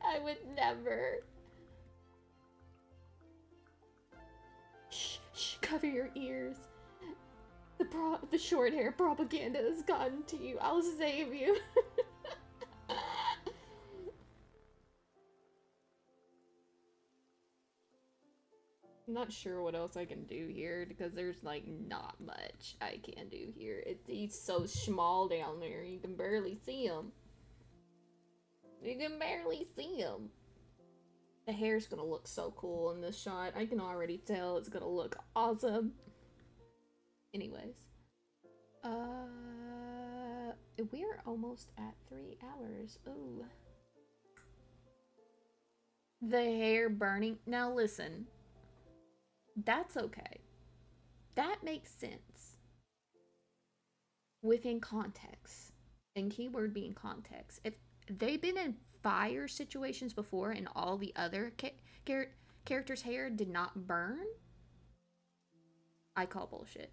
I would never. Shh, shh, cover your ears. The short hair propaganda has gotten to you. I'll save you. I'm not sure what else I can do here because there's like not much I can do here. He's so small down there, you can barely see him. You can barely see him. The hair's gonna look so cool in this shot. I can already tell it's gonna look awesome. Anyways. We're almost at 3 hours. Ooh. The hair burning. Now listen. That's okay. That makes sense. Within context. And keyword being context. If they've been in fire situations before and all the other characters' hair did not burn, I call bullshit.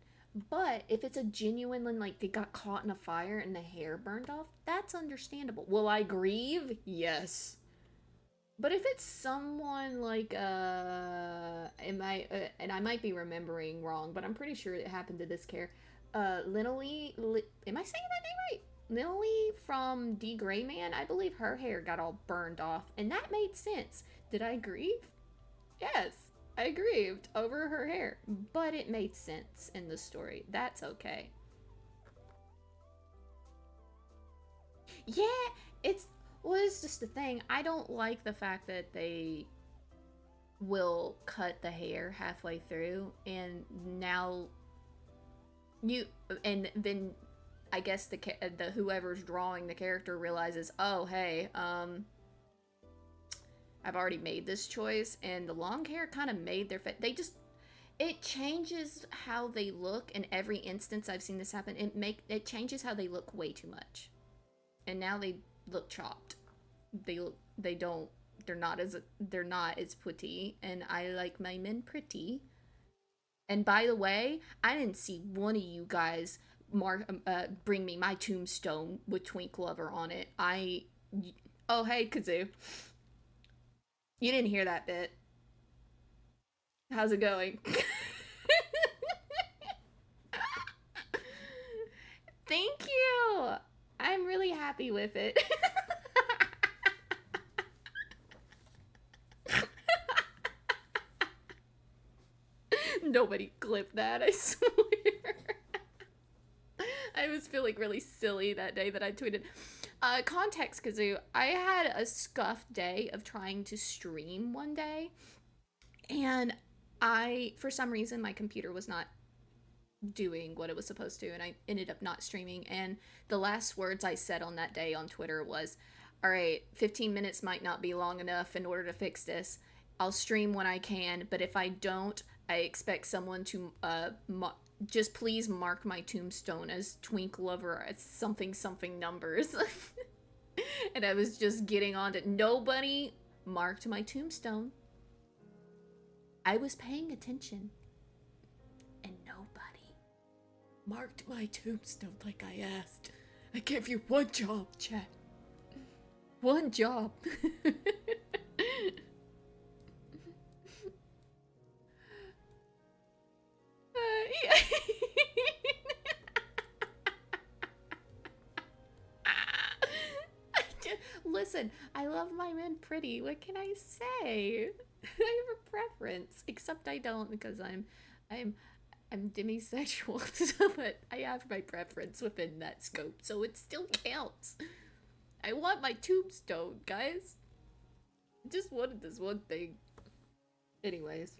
But if it's a genuine, like, they got caught in a fire and the hair burned off, that's understandable. Will I grieve? Yes. But if it's someone like, and I might be remembering wrong, but I'm pretty sure it happened to this character. Linolee, am I saying that name right? Linolee from D. Gray Man, I believe her hair got all burned off, and that made sense. Did I grieve? Yes. I grieved over her hair, but it made sense in the story. That's okay. Yeah, it's just the thing. I don't like the fact that they will cut the hair halfway through, and now and then I guess the whoever's drawing the character realizes, oh hey, I've already made this choice, and the long hair kind of made their face. It changes how they look. In every instance I've seen this happen, it changes how they look way too much, and now they look chopped. They don't they're not as pretty, and I like my men pretty. And by the way, I didn't see one of you guys bring me my tombstone with Twink Lover on it. Oh, hey, Kazoo. You didn't hear that bit. How's it going? Thank you. I'm really happy with it. Nobody clipped that, I swear. I was feeling really silly that day that I tweeted. Context, Kazoo. I had a scuffed day of trying to stream one day, and for some reason, my computer was not doing what it was supposed to, and I ended up not streaming. And the last words I said on that day on Twitter was, all right, 15 minutes might not be long enough in order to fix this. I'll stream when I can, but if I don't, I expect someone to just please mark my tombstone as Twink Lover as something numbers. And I was just getting on to nobody marked my tombstone. I was paying attention, and nobody marked my tombstone like I asked. I gave you one job, chat. One job. Yeah. Listen, I love my men pretty. What can I say? I have a preference, except I don't because I'm demisexual, but I have my preference within that scope, so it still counts. I want my tombstone, guys. I just wanted this one thing. Anyways.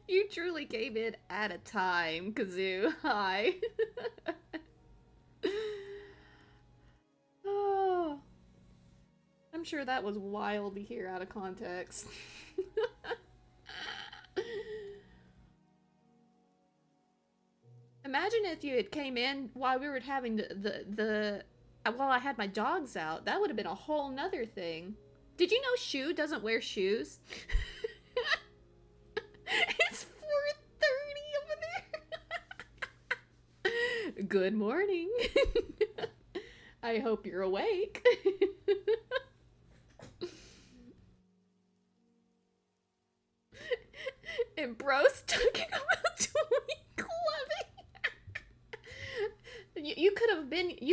You truly came in at a time, Kazoo. Hi. Oh, I'm sure that was wild to hear out of context. Imagine if you had came in while we were having while I had my dogs out. That would have been a whole nother thing. Did you know Shu doesn't wear shoes? It's 4:30 over there. Good morning. I hope you're awake. And bro's talking about Twink Loving. You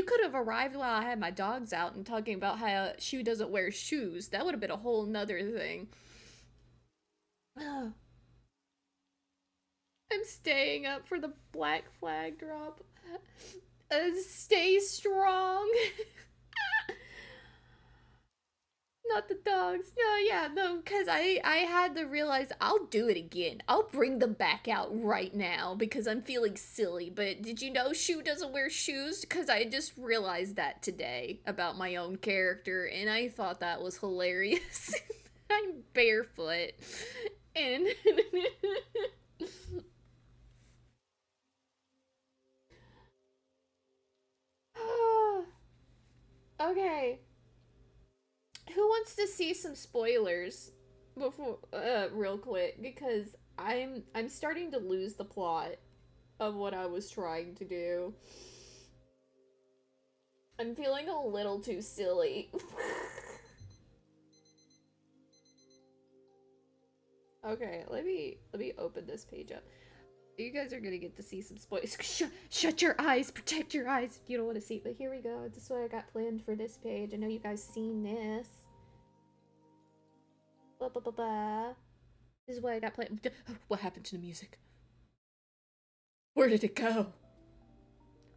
could have arrived while I had my dogs out and talking about how Shu doesn't wear shoes. That would have been a whole nother thing. I'm staying up for the Black Flag drop. Stay strong. Not the dogs. No, yeah, no, because I had to realize I'll do it again. I'll bring them back out right now because I'm feeling silly. But did you know Shu doesn't wear shoes? Because I just realized that today about my own character, and I thought that was hilarious. I'm barefoot. And... Okay. Who wants to see some spoilers before real quick, because I'm starting to lose the plot of what I was trying to do. I'm feeling a little too silly. Okay, let me open this page up. You guys are gonna get to see some spoilers. Shut your eyes, protect your eyes if you don't want to see. But here we go. This is what I got planned for this page. I know you guys seen this. Blah, blah, blah, blah. This is what I got planned. What happened to the music? Where did it go?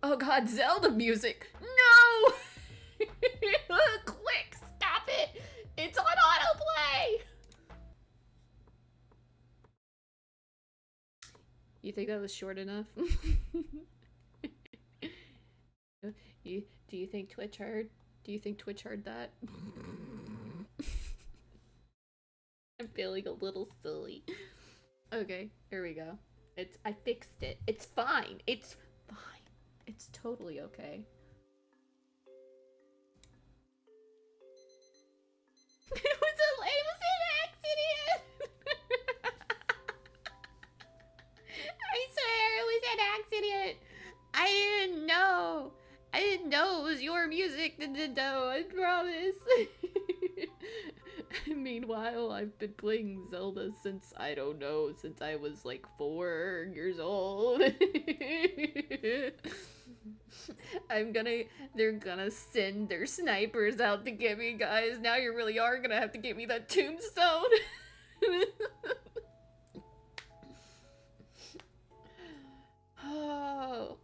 Oh god, Zelda music! No! Quick, stop it! It's on autoplay! You think that was short enough? Do you think Twitch heard? Do you think Twitch heard that? I'm feeling a little silly. Okay, here we go. I fixed it. It's fine. It's fine. It's totally okay. idiot! I didn't know! I didn't know it was your music, Nintendo, I promise! Meanwhile, I've been playing Zelda since, I don't know, since I was like 4 years old. They're gonna send their snipers out to get me, guys. Now you really are gonna have to get me that tombstone. Oh.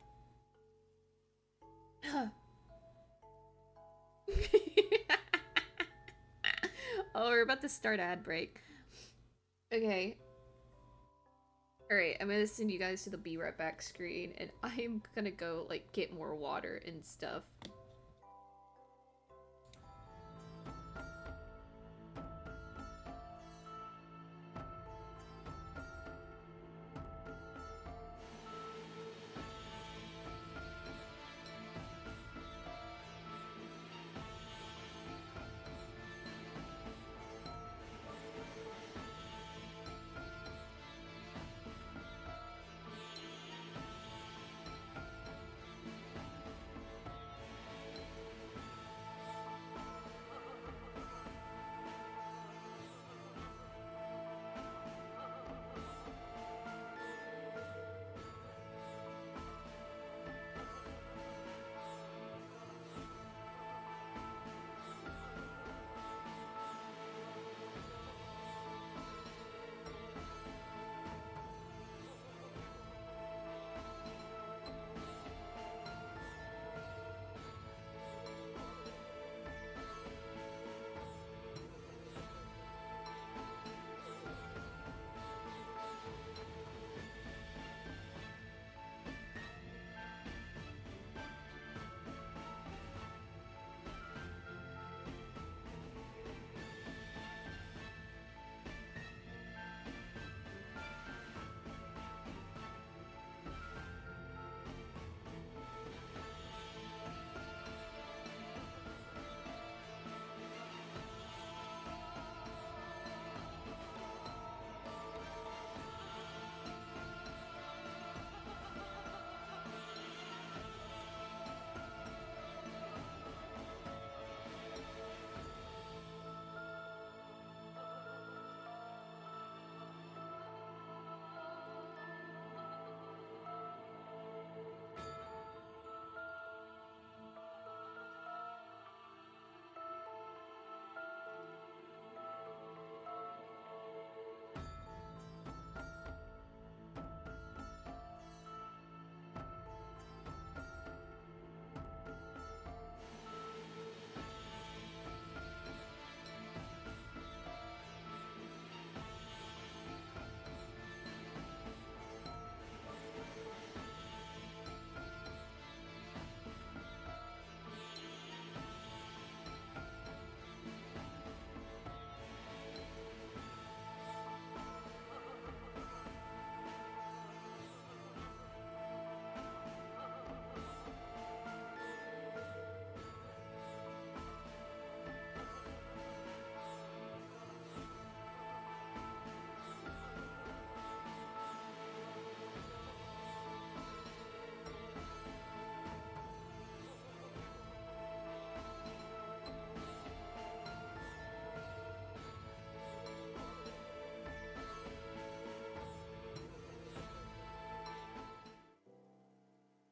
Oh, we're about to start ad break. Okay. Alright, I'm gonna send you guys to the be right back screen, and I'm gonna go, like, get more water and stuff.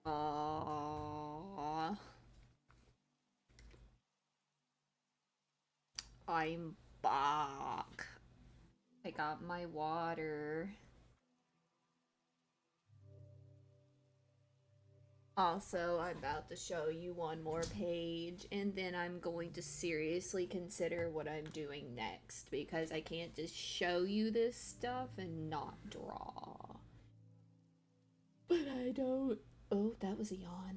Aww. I'm back. I got my water. Also, I'm about to show you one more page, and then I'm going to seriously consider what I'm doing next, because I can't just show you this stuff and not draw. But I don't. Oh, that was a yawn.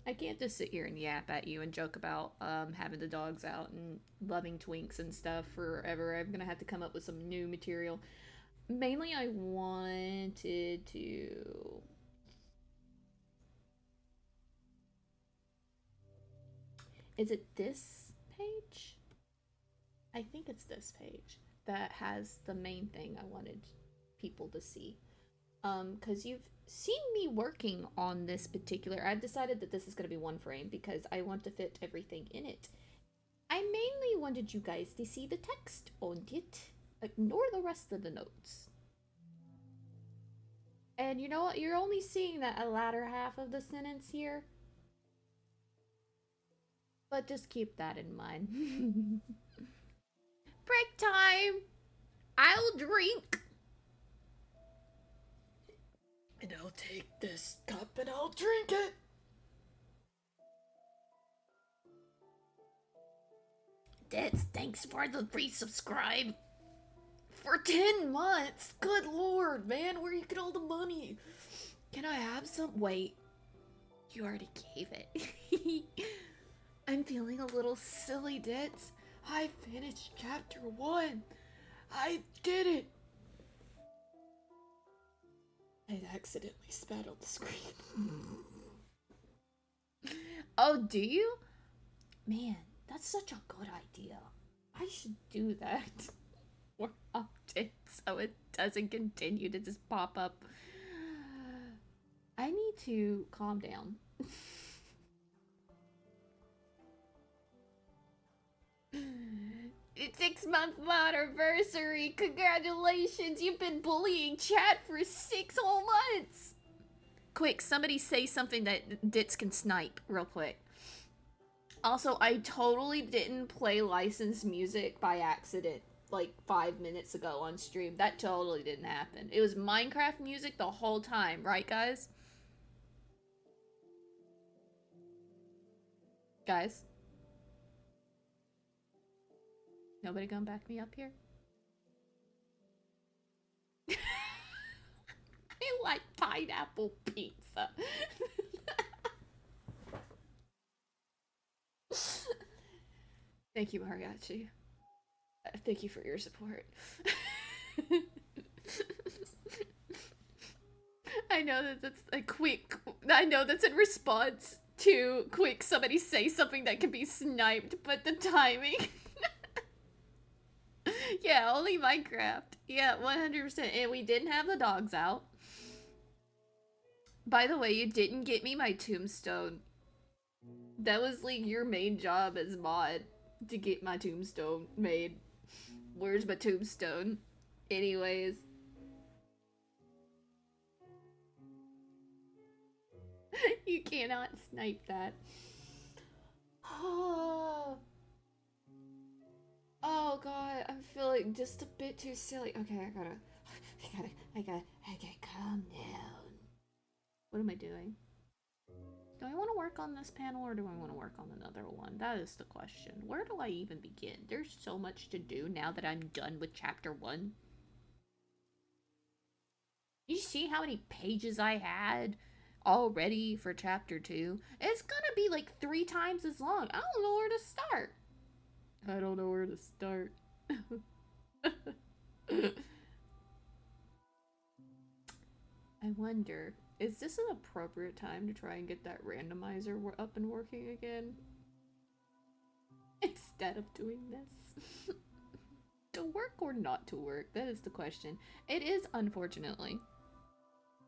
I can't just sit here and yap at you and joke about having the dogs out and loving twinks and stuff forever. I'm gonna have to come up with some new material. Mainly, I wanted to. Is it this page? I think it's this page that has the main thing I wanted people to see. because you've seen me working on this particular. I've decided that this is going to be one frame because I want to fit everything in it. I mainly wanted you guys to see the text on it. Ignore the rest of the notes. And you know what? You're only seeing that latter half of the sentence here. But just keep that in mind. Break time! I'll drink! And I'll take this cup and I'll drink it! That's thanks for the resubscribe. For 10 months? Good lord, man, where you get all the money? Can I have some? Wait. You already gave it. I'm feeling a little silly, Ditz. I finished chapter 1. I did it. I accidentally spat on the screen. Oh, do you? Man, that's such a good idea. I should do that more often so it doesn't continue to just pop up. I need to calm down. It's 6-month anniversary! Congratulations! You've been bullying chat for 6 whole months! Quick, somebody say something that Ditz can snipe real quick. Also, I totally didn't play licensed music by accident like 5 minutes ago on stream. That totally didn't happen. It was Minecraft music the whole time, right guys? Guys? Nobody gonna back me up here? I like pineapple pizza. Thank you, Mariachi. Thank you for your support. I know that that's a quick. I know that's in response to quick somebody say something that can be sniped, but the timing. Yeah, only Minecraft. Yeah, 100%. And we didn't have the dogs out. By the way, you didn't get me my tombstone. That was like your main job as mod, to get my tombstone made. Where's my tombstone? Anyways. You cannot snipe that. Oh god, I'm feeling just a bit too silly. Okay, I gotta calm down. What am I doing? Do I want to work on this panel or do I want to work on another one? That is the question. Where do I even begin? There's so much to do now that I'm done with chapter 1. You see how many pages I had already for chapter 2? It's gonna be like 3 times as long. I don't know where to start. I don't know where to start. I wonder, is this an appropriate time to try and get that randomizer up and working again? Instead of doing this? To work or not to work? That is the question. It is, unfortunately,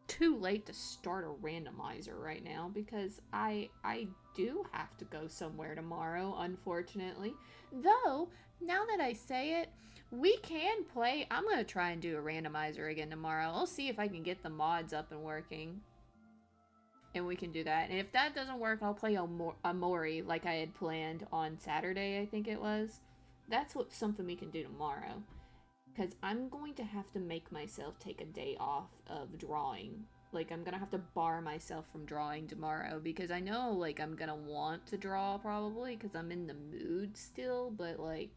too late to start a randomizer right now because I do have to go somewhere tomorrow, unfortunately. Though, now that I say it, we can play. I'm going to try and do a randomizer again tomorrow. I'll see if I can get the mods up and working. And we can do that. And if that doesn't work, I'll play Amori like I had planned on Saturday, I think it was. That's something we can do tomorrow. Because I'm going to have to make myself take a day off of drawing. Like, I'm going to have to bar myself from drawing tomorrow. Because I know, like, I'm going to want to draw probably. Because I'm in the mood still. But, like,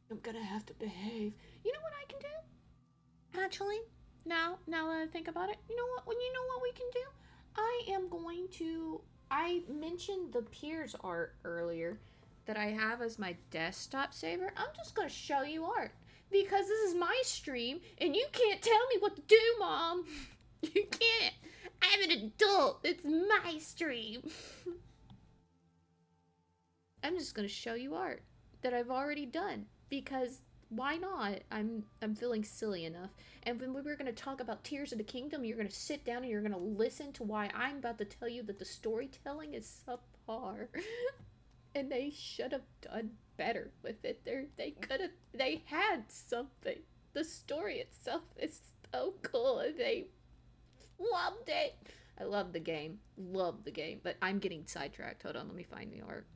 I'm going to have to behave. You know what I can do? Actually, now that I think about it. You know what? You know what we can do? I am going to... I mentioned the Piers art earlier that I have as my desktop saver. I'm just going to show you art. Because this is my stream, and you can't tell me what to do, Mom. You can't. I'm an adult. It's my stream. I'm just going to show you art that I've already done. Because Why not? I'm feeling silly enough. And when we were gonna talk about Tears of the Kingdom, you're gonna sit down and you're gonna listen to why I'm about to tell you that the storytelling is subpar. And they should have done better with it. They had something. The story itself is so cool and they loved it. I love the game. Love the game. But I'm getting sidetracked. Hold on, let me find the art.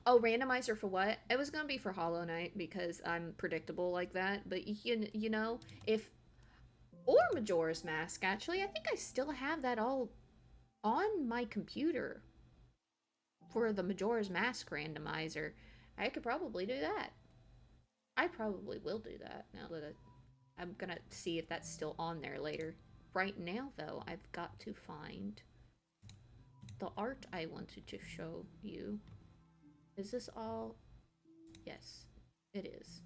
Oh, randomizer for what? It was gonna be for Hollow Knight because I'm predictable like that. But you know, if or Majora's Mask actually, I think I still have that all on my computer for the Majora's Mask randomizer. I could probably do that. I probably will do that now that I'm gonna see if that's still on there later. Right now, though, I've got to find the art I wanted to show you. Is this all? Yes, it is.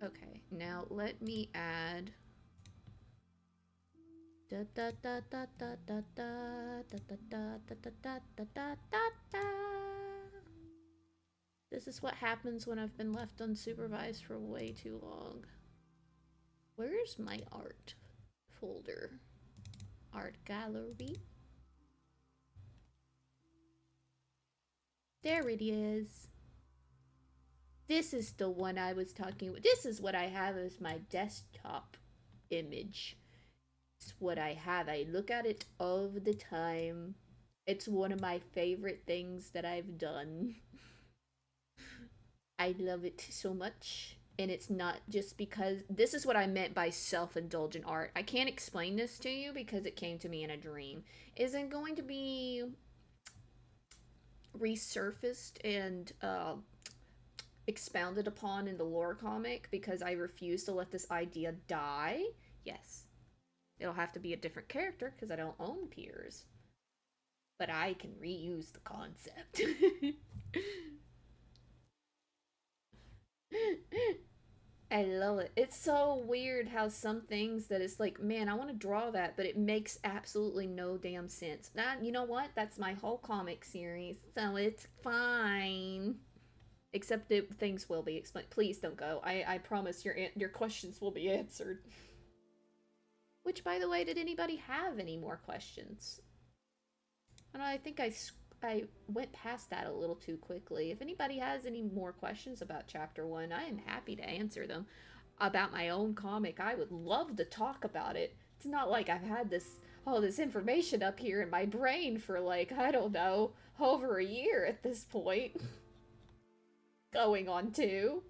Okay, now let me add. Da da da da da da da da da da da da da da da da. This is what happens when I've been left unsupervised for way too long. Where's my art folder? Art gallery. There it is. This is the one I was talking about. This is what I have as my desktop image. It's what I have. I look at it all the time. It's one of my favorite things that I've done. I love it so much. And it's not just because this is what I meant by self-indulgent art. I can't explain this to you because it came to me in a dream. Isn't going to be resurfaced and expounded upon in the lore comic because I refuse to let this idea die. Yes. It'll have to be a different character because I don't own peers. But I can reuse the concept. I love it. It's so weird how some things that it's like, man, I want to draw that, but it makes absolutely no damn sense. That, you know what? That's my whole comic series, so it's fine. Except that things will be explained. Please don't go. I promise your questions will be answered. Which, by the way, did anybody have any more questions? I don't know, I think I went past that a little too quickly. If anybody has any more questions about Chapter 1, I am happy to answer them. About my own comic, I would love to talk about it. It's not like I've had all this information up here in my brain for like, I don't know, over a year at this point. Going on 2.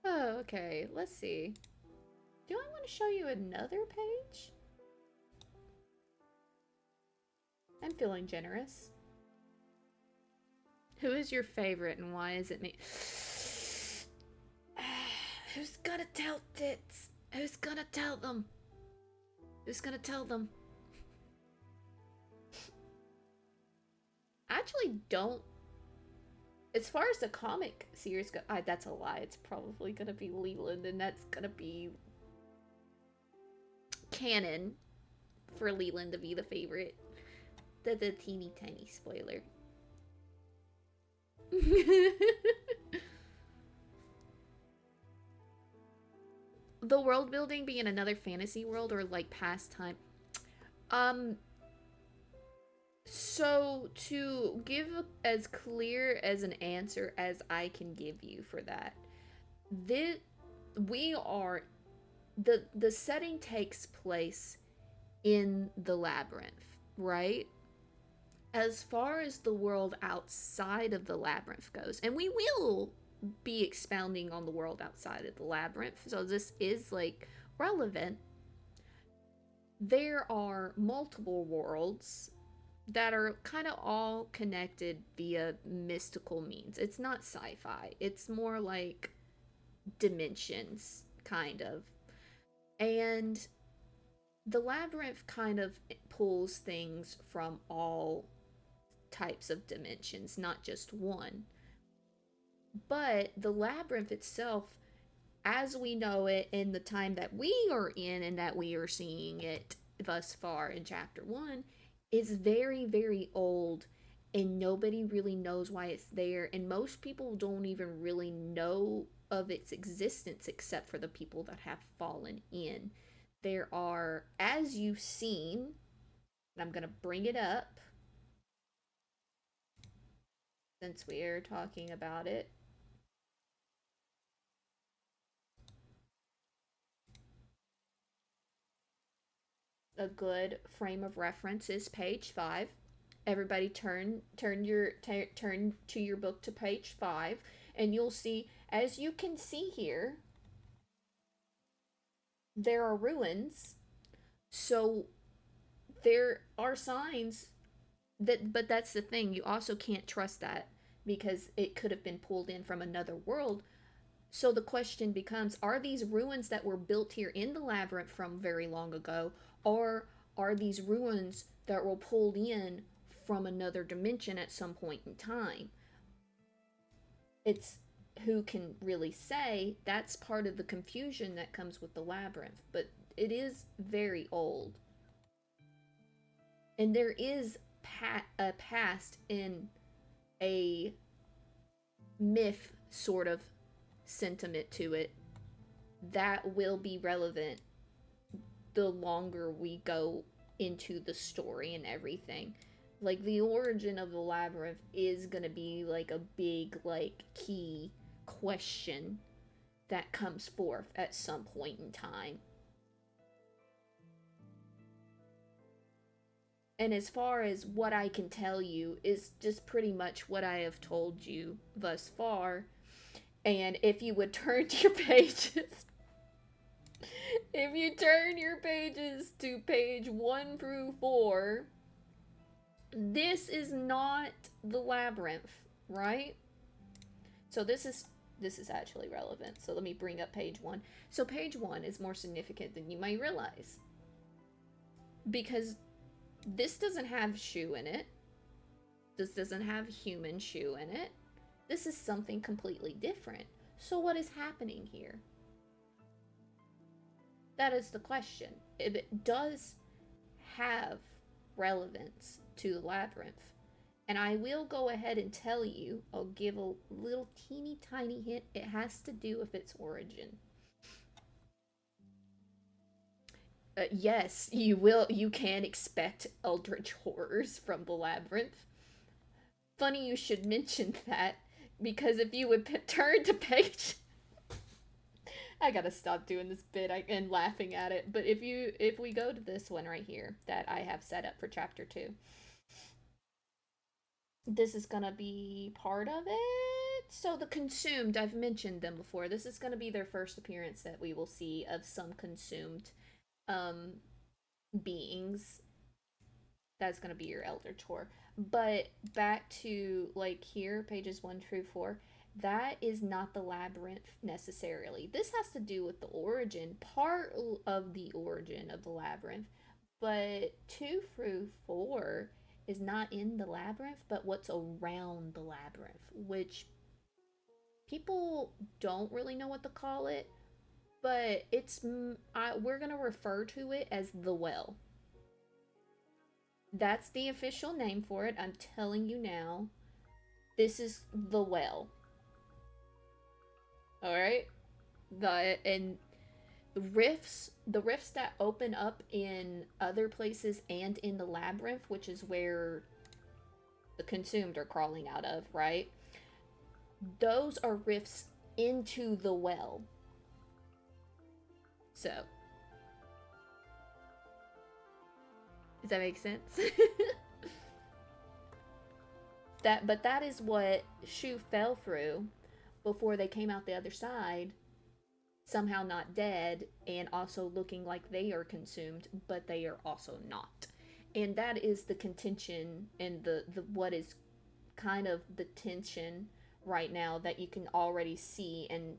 Oh, okay, let's see. Do I want to show you another page? I'm feeling generous. Who is your favorite and why is it me? Who's gonna tell tits? Who's gonna tell them? Who's gonna tell them? I actually don't. As far as the comic series go, that's a lie. It's probably gonna be Leland, and that's gonna be canon for Leland to be the favorite. The teeny tiny spoiler. The world building being another fantasy world or like pastime. So to give as clear as an answer as I can give you for that, the setting takes place in the labyrinth, right? As far as the world outside of the labyrinth goes, and we will be expounding on the world outside of the labyrinth, so this is like relevant. There are multiple worlds that are kind of all connected via mystical means. It's not sci-fi. It's more like dimensions, kind of. And the labyrinth kind of pulls things from all types of dimensions, not just one. But the labyrinth itself, as we know it in the time that we are in and that we are seeing it, thus far in chapter 1 is very, very old, and nobody really knows why it's there, and most people don't even really know of its existence except for the people that have fallen in. There are, as you've seen, and I'm going to bring it up since we are talking about it. A good frame of reference is page 5. Everybody turn to your book to page 5, and you'll see, as you can see here, there are ruins. So there are signs that, but that's the thing, you also can't trust that because it could have been pulled in from another world. So the question becomes, are these ruins that were built here in the labyrinth from very long ago, or are these ruins that were pulled in from another dimension at some point in time? It's who can really say. That's part of the confusion that comes with the labyrinth, but it is very old. And there is a past in a myth sort of sentiment to it that will be relevant the longer we go into the story and everything. Like, the origin of the labyrinth is gonna be like a big, like, key question that comes forth at some point in time. And as far as what I can tell you is just pretty much what I have told you thus far. And if you would turn to your pages, if you turn your pages to page 1 through 4, this is not the labyrinth, right? So this is actually relevant. So let me bring up page 1. So page 1 is more significant than you might realize, because this doesn't have Shu in it. This doesn't have human Shu in it. This is something completely different. So what is happening here? That is the question. If it does have relevance to the labyrinth, and I will go ahead and tell you, I'll give a little teeny tiny hint, it has to do with its origin. Yes, you can expect eldritch horrors from the labyrinth. Funny you should mention that, because if you would turn to page I gotta stop doing this bit and laughing at it, but if we go to this one right here that I have set up for chapter 2, this is gonna be part of it. So the consumed, I've mentioned them before. This is gonna be their first appearance that we will see of some consumed beings. That's gonna be your elder tour. But back to, like, here, pages 1 through 4, that is not the labyrinth necessarily. This has to do with the origin, part of the origin of the labyrinth. But 2 through 4 is not in the labyrinth, but what's around the labyrinth, which people don't really know what to call it, but we're gonna refer to it as the well. That's the official name for it. I'm telling you now. This is the well. Alright? And the rifts that open up in other places and in the labyrinth, which is where the consumed are crawling out of, right? Those are rifts into the well. So, does that make sense? But that is what Shu fell through before they came out the other side, somehow not dead, and also looking like they are consumed, but they are also not. And that is the contention and the what is kind of the tension right now that you can already see in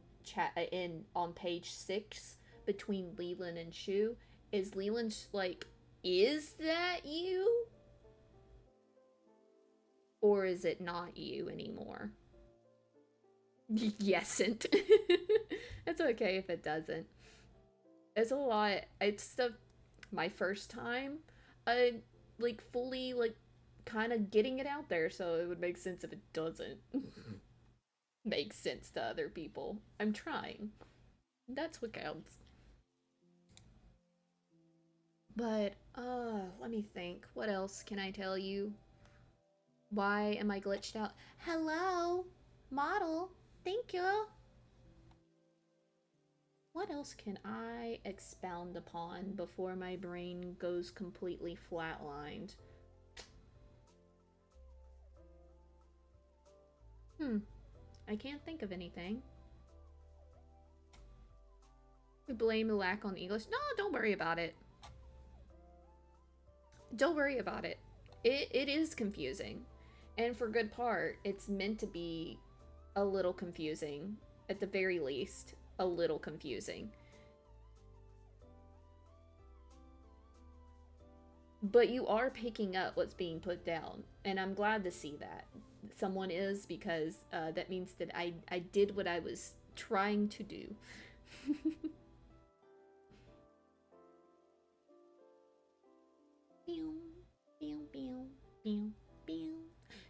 on page 6 between Leland and Shu. Is Leland's like, is that you? Or is it not you anymore? Yesn't. It's okay if it doesn't. It's a lot. It's my first time, uh, like fully like kind of getting it out there. So it would make sense if it doesn't make sense to other people. I'm trying. That's what counts. But let me think. What else can I tell you? Why am I glitched out? Hello, model. Thank you. What else can I expound upon before my brain goes completely flatlined? I can't think of anything. We blame the lack on English. No, don't worry about it. Don't worry about it. It is confusing. And for good part, it's meant to be a little confusing. At the very least, a little confusing. But you are picking up what's being put down, and I'm glad to see that. Someone is, because that means that I did what I was trying to do.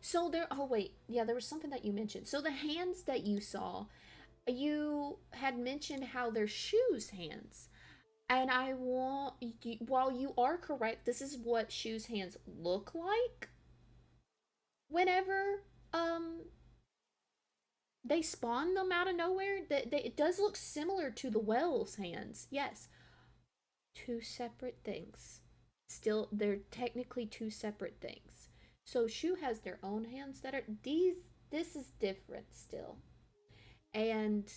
So there, oh wait, yeah, there was something that you mentioned. So the hands that you saw, you had mentioned how they're shoes hands. And I want, while you are correct, this is what shoes hands look like whenever um they spawn them out of nowhere. It does look similar to the whale's hands. Yes, two separate things. Still, they're technically two separate things. So Shu has their own hands that are these. This is different still, and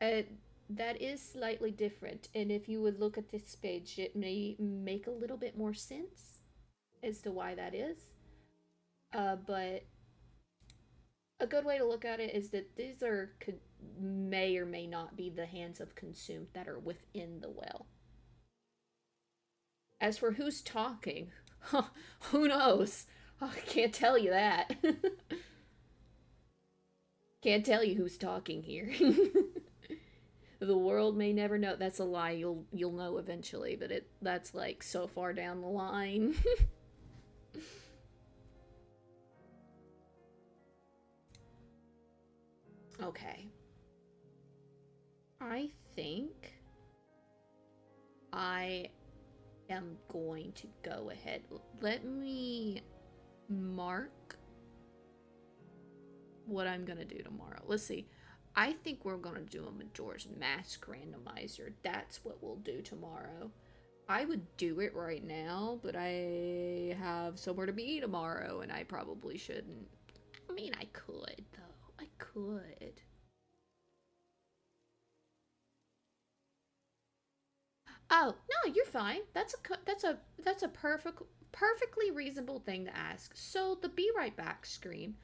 uh, that is slightly different. And if you would look at this page, it may make a little bit more sense as to why that is. But a good way to look at it is that these are may or may not be the hands of consumed that are within the well. As for who's talking, who knows? I can't tell you that. Can't tell you who's talking here. The world may never know. That's a lie. You'll know eventually, but that's like so far down the line. Okay. I think I am going to go ahead. Let me mark what I'm gonna do tomorrow. Let's see. I think we're gonna do a Majora's Mask randomizer. That's what we'll do tomorrow. I would do it right now, but I have somewhere to be tomorrow, and I probably shouldn't. I mean, I could though. I could. Oh no, you're fine. That's a perfectly reasonable thing to ask. So the be right back screen.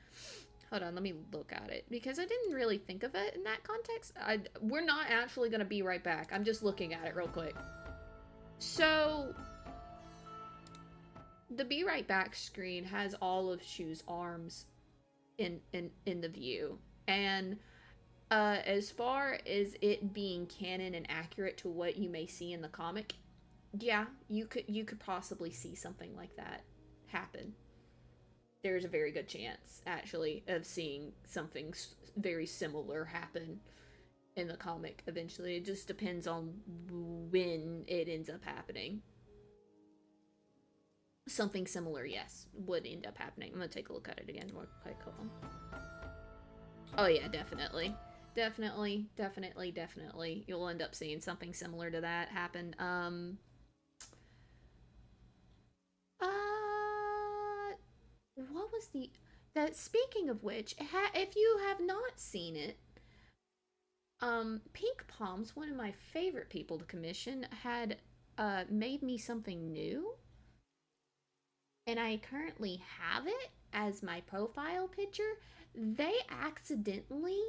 Hold on, let me look at it because I didn't really think of it in that context. We're not actually gonna be right back. I'm just looking at it real quick. So the be right back screen has all of Shu's arms in the view, and as far as it being canon and accurate to what you may see in the comic, yeah, you could possibly see something like that happen. There's a very good chance, actually, of seeing something very similar happen in the comic eventually. It just depends on when it ends up happening. Something similar, yes, would end up happening. I'm gonna take a look at it again real quick. Hold on. Oh yeah, definitely. Definitely. You'll end up seeing something similar to that happen. What was the that? Speaking of which, if you have not seen it, Pink Palms, one of my favorite people to commission, had made me something new, and I currently have it as my profile picture. They accidentally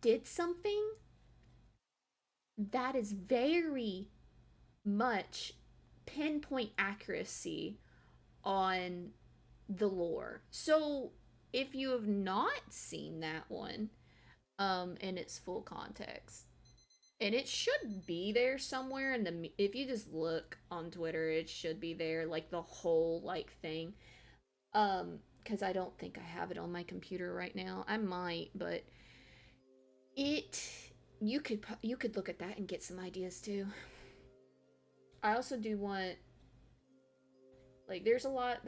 did something that is very much pinpoint accuracy on the lore. So if you have not seen that one in its full context, And it should be there somewhere in the, if you just look on Twitter, it should be there, like the whole like thing. Because I don't think I have it on my computer right now. I might, but it, you could look at that and get some ideas too. I also do want, like, there's a lot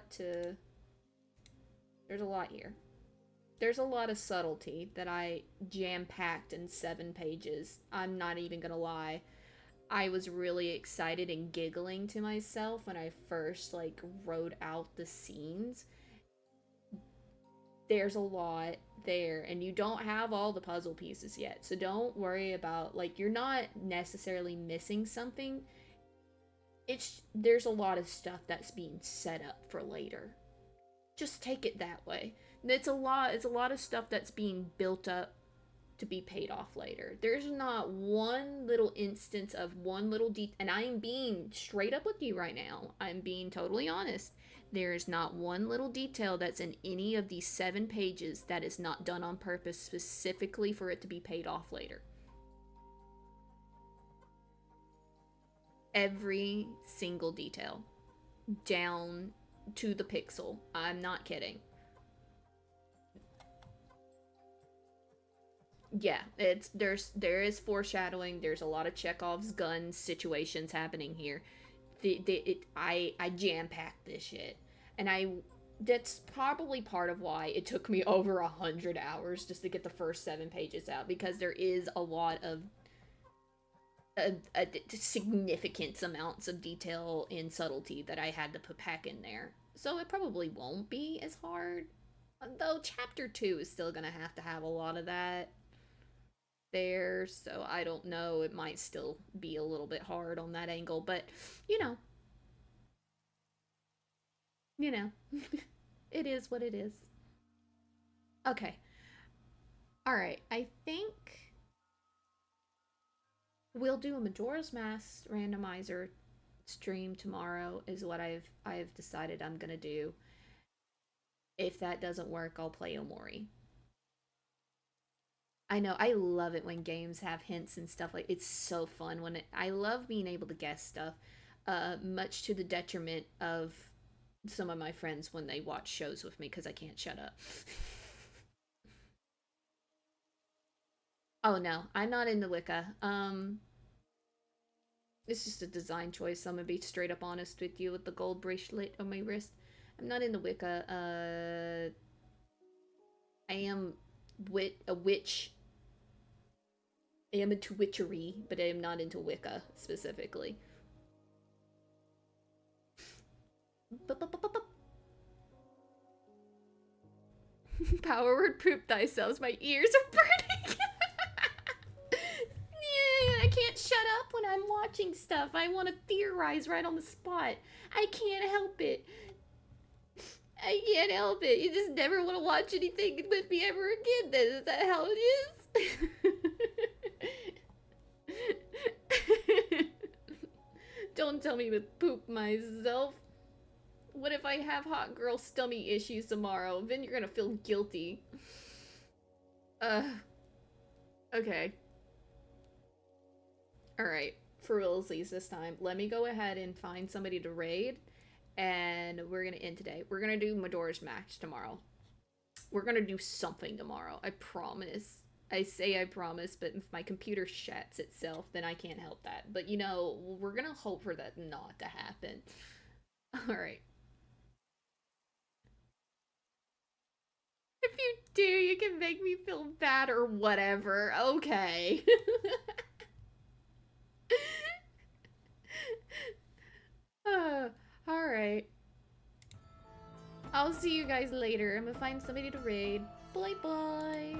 here. There's a lot of subtlety that I jam-packed in 7 pages. I'm not even gonna lie. I was really excited and giggling to myself when I first, like, wrote out the scenes. There's a lot there, and you don't have all the puzzle pieces yet, so don't worry about, like, you're not necessarily missing something. There's a lot of stuff that's being set up for later. Just take it that way. It's a lot of stuff that's being built up to be paid off later. There's not one little instance of one little and I am being straight up with you right now. I'm being totally honest. There is not one little detail that's in any of these 7 pages that is not done on purpose specifically for it to be paid off later. Every single detail, down to the pixel. I'm not kidding. Yeah, there is foreshadowing. There's a lot of Chekhov's gun situations happening here. I jam packed this shit, and that's probably part of why it took me over 100 hours just to get the first 7 pages out, because there is a lot of significant amounts of detail and subtlety that I had to put back in there. So it probably won't be as hard. Though chapter 2 is still gonna have to have a lot of that there, so I don't know. It might still be a little bit hard on that angle, but you know. You know. It is what it is. Okay. Alright, I think we'll do a Majora's Mask randomizer stream tomorrow is what I've decided I'm gonna do. If that doesn't work, I'll play Omori. I know, I love it when games have hints and stuff. Like, it's so fun when I love being able to guess stuff, much to the detriment of some of my friends when they watch shows with me because I can't shut up. Oh no, I'm not into Wicca. It's just a design choice. I'm gonna be straight up honest with you with the gold bracelet on my wrist. I'm not into Wicca. I am a witch. I am into witchery, but I am not into Wicca specifically. Power word poop thyself. My ears are burning. Yeah, I can't shut up when I'm watching stuff. I want to theorize right on the spot. I can't help it. I can't help it. You just never want to watch anything with me ever again. Then is that how it is? Don't tell me to poop myself. What if I have hot girl stomach issues tomorrow? Then you're gonna feel guilty. Okay. Alright, for realsies this time. Let me go ahead and find somebody to raid, and we're gonna end today. We're gonna do Majora's Mask tomorrow. We're gonna do something tomorrow, I promise. I say I promise, but if my computer shuts itself, then I can't help that. But you know, we're gonna hope for that not to happen. Alright. If you do, you can make me feel bad or whatever. Okay. Alright. I'll see you guys later. I'm gonna find somebody to raid. Bye bye.